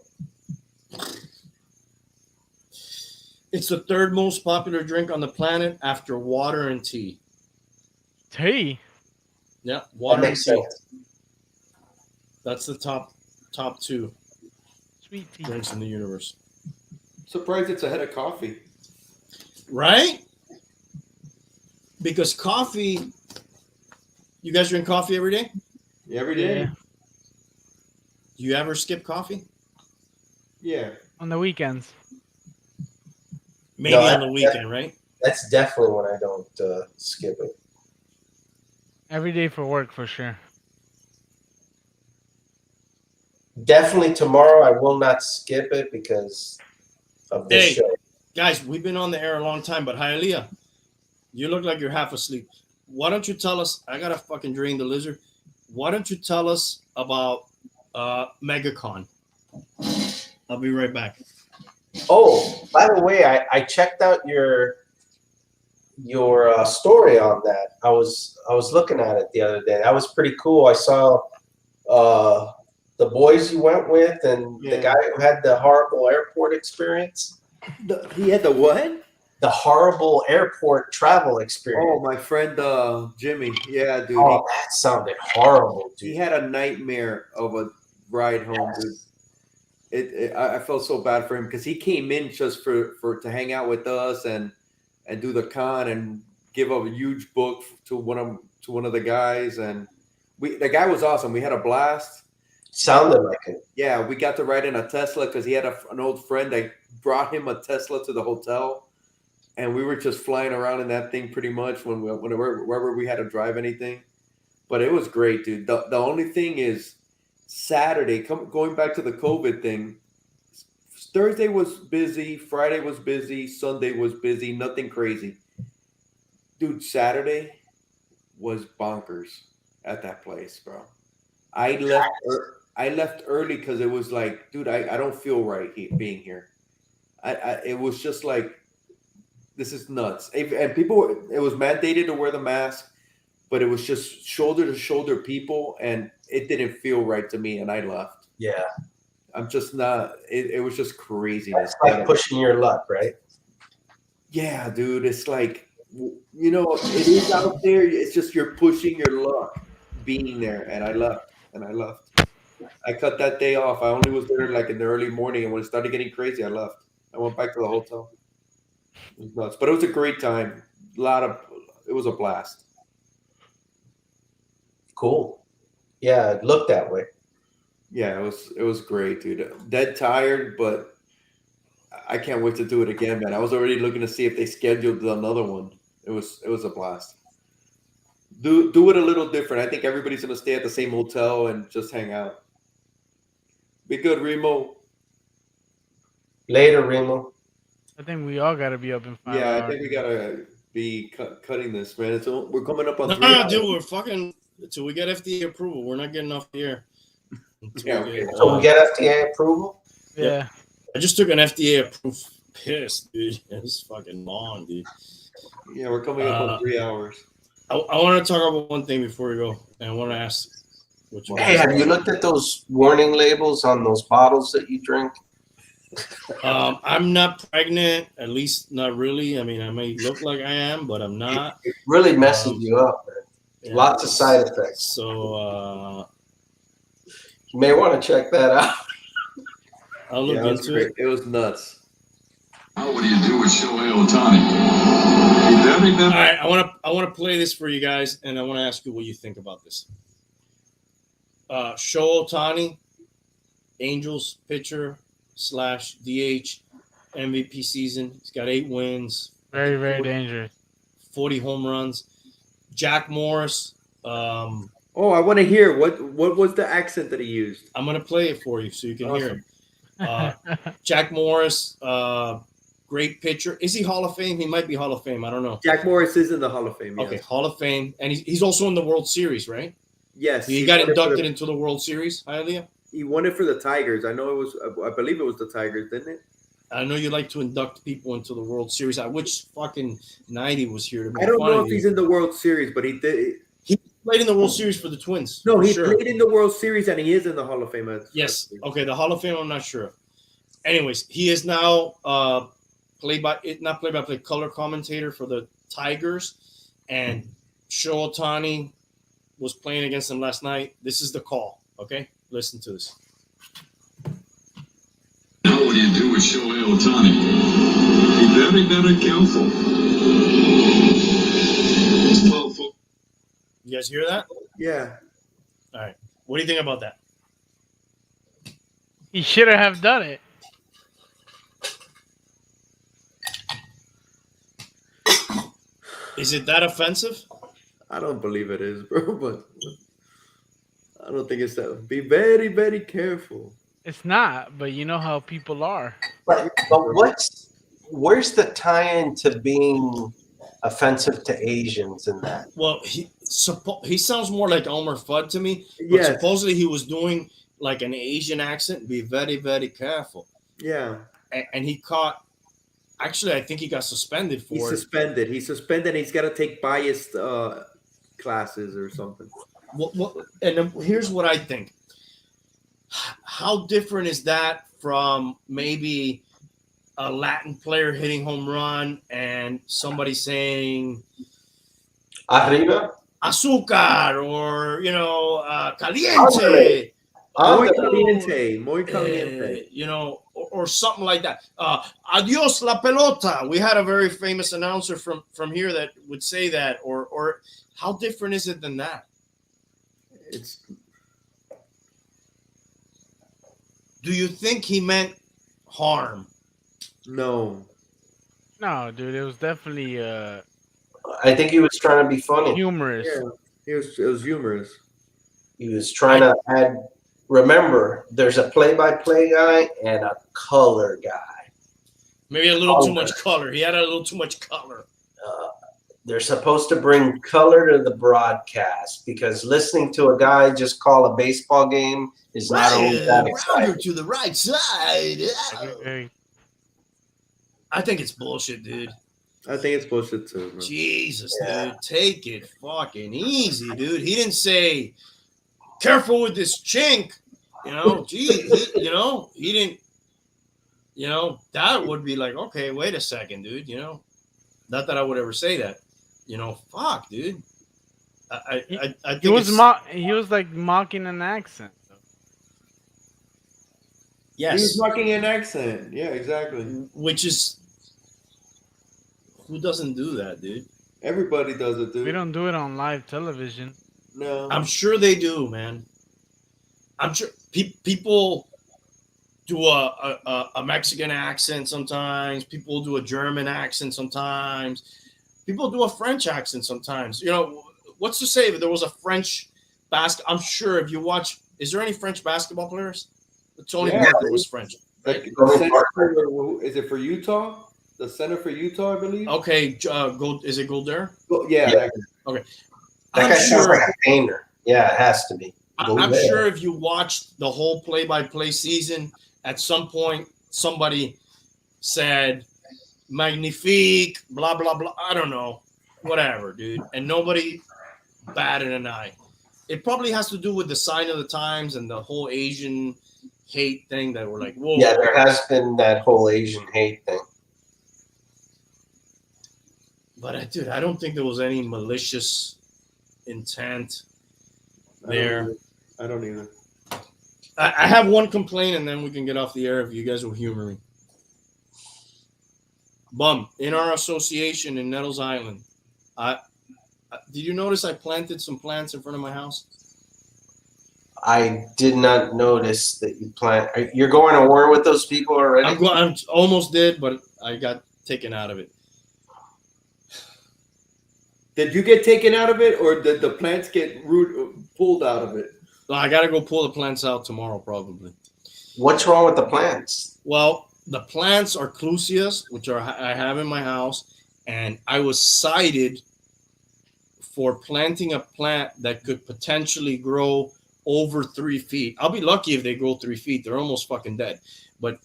It's the third most popular drink on the planet after water and tea. Tea. Yeah, That water and makes tea. sense. That's the top 2 Sweet tea. drinks in the universe. surprised it's ahead of coffee. Right? Because coffee, you guys drink coffee every day? Every day? Yeah. Do you ever skip coffee? Yeah. On the weekends. Maybe No, on the weekend, right? That's definitely when I don't skip it. Every day for work, for sure. Definitely tomorrow I will not skip it because of this Hey. show. Guys, we've been on the air a long time, but Hialeah, you look like you're half asleep. Why don't you tell us? I gotta fucking drain the lizard. Why don't you tell us about MegaCon? I'll be right back. Oh, by the way, I checked out your story on that. I was looking at it the other day. That was pretty cool. I saw the boys you went with and the guy who had the horrible airport experience. He had the what? The horrible airport travel experience. Oh, my friend Jimmy. Yeah, dude. Oh, that sounded horrible, He dude. had a nightmare of a ride home, dude. I felt so bad for him because he came in just for to hang out with us and do the con and give a huge book to one of the guys, and the guy was awesome. We had a blast. Sounded like it. Yeah, we got to ride in a Tesla because he had an old friend that brought him a Tesla to the hotel, and we were just flying around in that thing pretty much wherever we had to drive anything. But it was great, dude. The only thing is Saturday, going back to the COVID thing, Thursday was busy, Friday was busy, Sunday was busy, nothing crazy. Dude, Saturday was bonkers at that place, bro. I left. I left early because it was like, dude, I don't feel right being here. It was just like, this is nuts. And people, it was mandated to wear the mask, but it was just shoulder to shoulder people, and it didn't feel right to me, and I left. Yeah. I'm just not. It was just craziness. It's like pushing your luck, right? Yeah, dude. It's like, it is out there. It's just you're pushing your luck being there, and I left. I cut that day off. I only was there like in the early morning, and when it started getting crazy, I left. I went back to the hotel. It was nuts, but it was a great time. It was a blast. Cool. Yeah, it looked that way. Yeah, it was great, dude. Dead tired, but I can't wait to do it again, man. I was already looking to see if they scheduled another one. It was a blast. Do it a little different. I think everybody's gonna stay at the same hotel and just hang out. Be good, Remo. Later, Remo. I think we all got to be up in 5 Yeah, hours. I think we gotta be cutting this, man. We're coming up on 3 No, hours. dude, we're fucking until we get FDA approval. We're not getting off the air. Yeah, okay. So we get FDA approval? Yeah. I just took an FDA approved piss, dude. It's fucking long, dude. Yeah, we're coming up on 3 hours. I want to talk about one thing before we go, and I want to ask what you Hey, guys have you looked at those warning labels on those bottles that you drink? I'm not pregnant, at least not really. I mean, I may look like I am, but I'm not. It really messes you up, man. Yeah. Lots of side effects. So You may want to check that out. I'll look Yeah, it was into great. it. It was nuts. Now what do you do with Shohei Ohtani? All right, I want to play this for you guys, and I want to ask you what you think about this. Shohei Ohtani, Angels pitcher / DH, MVP season. He's got 8 wins, Very, very dangerous. 40 home runs. Jack Morris. I'm Oh, I want to hear what was the accent that he used? gonna play it for you so you can hear Awesome. him. Jack Morris, great pitcher. Is he Hall of Fame? He might be Hall of Fame. I don't know. Jack Morris is in the Hall of Fame. Yes. Okay, Hall of Fame, and he's also in the World Series, right? Yes. He got won it for inducted the- into the World Series, Hialeah. He won it for the Tigers. I know it was. I believe it was the Tigers, didn't it? I know you like to induct people into the World Series. I wish fucking 90 was here to make I don't fun know of if you. he's in the World Series, but he did. He played in the World Series for the Twins. No, for he sure. played in the World Series and he is in the Hall of Fame. Yes. Okay, the Hall of Fame, I'm not sure. Anyways, he is now not play by play color commentator for the Tigers, and Shohei Ohtani was playing against them last night. This is the call. Okay, listen to this. Now what do you do with Shohei Ohtani? Be very careful. It's 12 foot. You guys hear that? Yeah. All right. What do you think about that? He should have done it. Is it that offensive? I don't believe it is, bro. But I don't think it's that. Be very, very careful. It's not, but you know how people are. But where's the tie-in to being offensive to Asians in that? Well, he sounds more like Elmer Fudd to me. But Yes. supposedly he was doing like an Asian accent. Be very, very careful. Yeah. And he caught. Actually, I think he got suspended He's for it. suspended. He's suspended. He's got to take biased classes or something. And then here's what I think. How different is that from maybe a Latin player hitting home run and somebody saying Arriba? azúcar or caliente, Muy caliente. Muy caliente. or something like that. Adios la pelota. We had a very famous announcer from here that would say that. Or how different is it than that? It's Do you think he meant harm? no. No, dude, it was definitely I think he was trying to be funny. humorous. Yeah. It was humorous. He was trying to add remember, there's a play-by-play guy and a color guy. Maybe a little too much color. He had a little too much color. They're supposed to bring color to the broadcast because listening to a guy just call a baseball game is not always that exciting. To the right side. Hey, I think it's bullshit, dude. I think it's bullshit too, bro. Jesus, dude. Take it fucking easy, dude. He didn't say, careful with this chink. You know, he didn't, that would be like, okay, wait a second, dude. Not that I would ever say that. Fuck, dude. I think he was he was like mocking an accent. yes. He was mocking an accent. Yeah, exactly. Which is, who doesn't do that, dude? Everybody does it, dude. We don't do it on live television. No. I'm sure they do, man. I'm sure people do a Mexican accent sometimes. People do a German accent sometimes. People do a French accent sometimes. What's to say if there was a French I'm sure if you watch, is there any French basketball players? Tony Parker was French. Like, is it for Utah? The center for Utah, I believe. Okay, is it Golder? Yeah. Okay. That guy sounds like a painter. Yeah, it has to be. I'm sure if you watched the whole play-by-play season, at some point somebody said magnifique, blah blah blah. I don't know, whatever, dude. And nobody batted an eye. It probably has to do with the sign of the times and the whole Asian hate thing that we're like, whoa. Yeah, there has been that whole Asian hate thing. But dude, I don't think there was any malicious intent there. I don't either. I have one complaint, and then we can get off the air if you guys will humor me. Bum, in our association in Nettles Island, did you notice I planted some plants in front of my house? I did not notice that you plant. You're going to war with those people already? I almost did, but I got taken out of it. Did you get taken out of it, or did the plants get pulled out of it? I got to go pull the plants out tomorrow, probably. What's wrong with the plants? Well, the plants are clusias, which I have in my house, and I was cited for planting a plant that could potentially grow over 3 feet. I'll be lucky if they grow 3 feet. They're almost fucking dead. But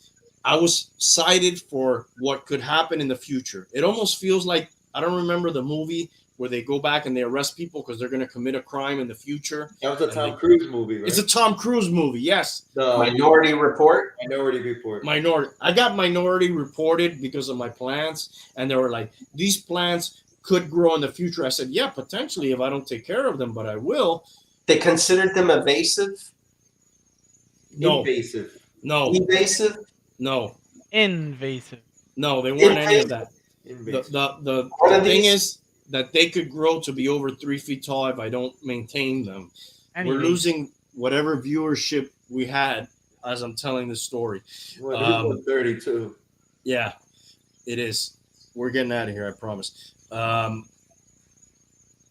I was cited for what could happen in the future. It almost feels like, I don't remember the movie where they go back and they arrest people because they're going to commit a crime in the future. That was a Tom Cruise movie, right? It's a Tom Cruise movie, yes. Minority Report? Minority Report. I got Minority Reported because of my plants, and they were like, these plants could grow in the future. I said, yeah, potentially if I don't take care of them, but I will. They considered them evasive? No. Invasive. No. Evasive? No. Invasive. No, they weren't any of that. Invasive. The thing is that they could grow to be over 3 feet tall if I don't maintain them. Anyway. We're losing whatever viewership we had as I'm telling this story. Well, 32. Yeah, it is. We're getting out of here, I promise.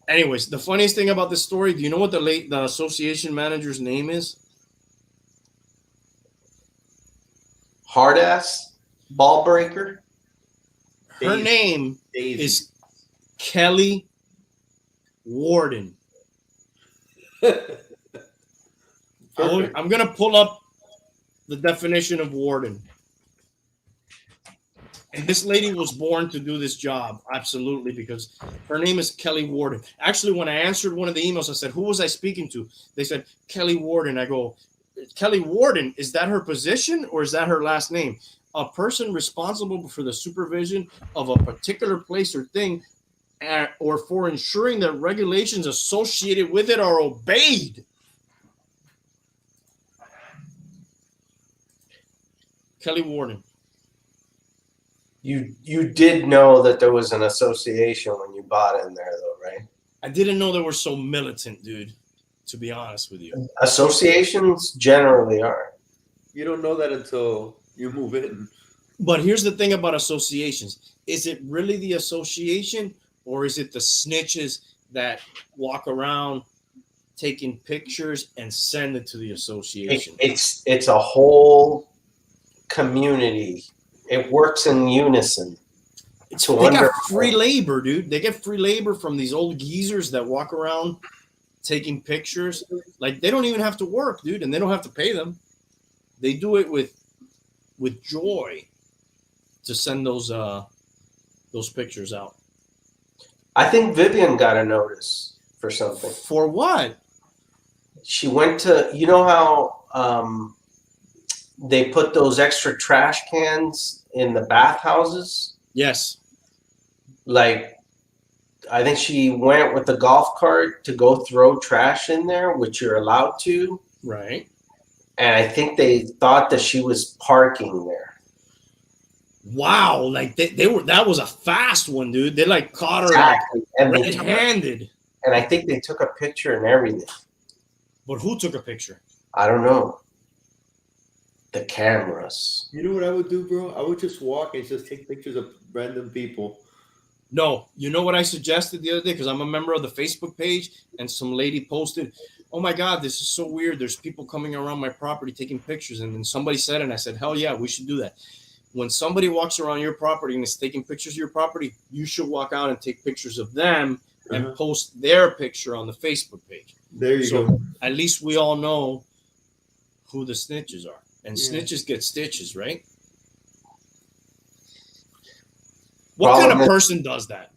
Anyways, the funniest thing about this story, do you know what the association manager's name is? Hard ass? Ball breaker? Her name is Kelly Warden. I'm going to pull up the definition of warden. And this lady was born to do this job, absolutely, because her name is Kelly Warden. Actually, when I answered one of the emails, I said, who was I speaking to? They said, Kelly Warden. I go, Kelly Warden, is that her position or is that her last name? A person responsible for the supervision of a particular place or thing, or for ensuring that regulations associated with it are obeyed. Kelly Warden. You did know that there was an association when you bought in there, though, right? I didn't know they were so militant, dude, to be honest with you. Associations generally are. You don't know that until you move in. But here's the thing about associations. Is it really the association, or is it the snitches that walk around taking pictures and send it to the association. It's a whole community. It works in unison. They got free labor, dude. They get free labor from these old geezers that walk around taking pictures. Like, they don't even have to work, dude, and they don't have to pay them. They do it with joy to send those pictures out. I think Vivian got a notice for something. For what? She went to, you know how they put those extra trash cans in the bathhouses? Yes. Like, I think she went with the golf cart to go throw trash in there, which you're allowed to. Right. And I think they thought that she was parking there. Wow, like they were, that was a fast one, dude. They like caught her Exactly. And red-handed. And I think they took a picture and everything. But who took a picture? I don't know. The cameras. You know what I would do, bro? I would just walk and just take pictures of random people. No, you know what I suggested the other day? Because I'm a member of the Facebook page, and some lady posted, "Oh my God, this is so weird. There's people coming around my property taking pictures." And then somebody said it, and I said, "Hell yeah, we should do that." When somebody walks around your property and is taking pictures of your property, you should walk out and take pictures of them and post their picture on the Facebook page. There you go. At least we all know who the snitches are. And snitches get stitches, right? What kind of person does that?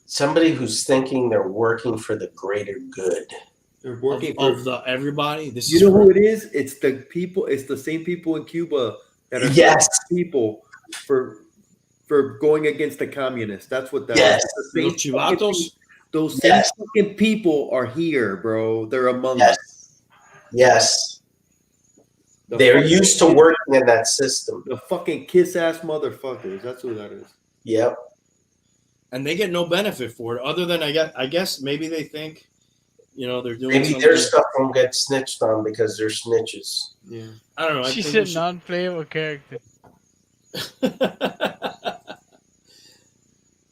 Somebody who's thinking they're working for the greater good. They're working of the everybody. This you is know who it is? It's the people. It's the same people in Cuba that are people for going against the communists. That's what that is. The Los chivatos. Those same fucking people are here, bro. They're among us. Yes. They're used to working in that system. The fucking kiss-ass motherfuckers. That's who that is. Yep. And they get no benefit for it, other than I guess maybe they think, you know, they're doing. Maybe their stuff won't get snitched on because they're snitches. Yeah. I don't know. She said non-playable character.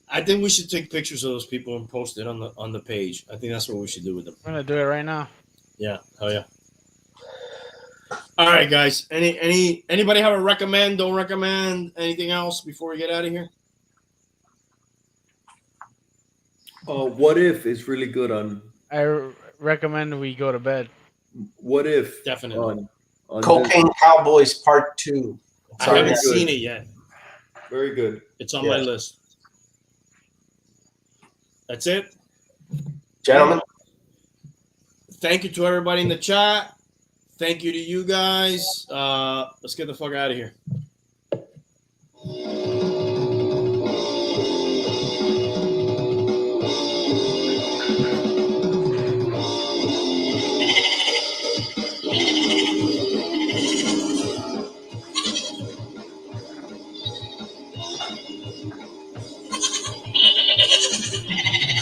I think we should take pictures of those people and post it on the page. I think that's what we should do with them. I'm gonna do it right now. Yeah. Hell yeah. All right, guys. Anybody have a recommend? Don't recommend anything else before we get out of here? What If is really good on. I recommend we go to bed. What If definitely on Cocaine Cowboys Part 2. I haven't seen it yet. Very good. It's on my list. That's it, gentlemen. Thank you to everybody in the chat. Thank you to you guys. Let's get the fuck out of here.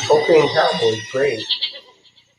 Cocaine Cowboys, great.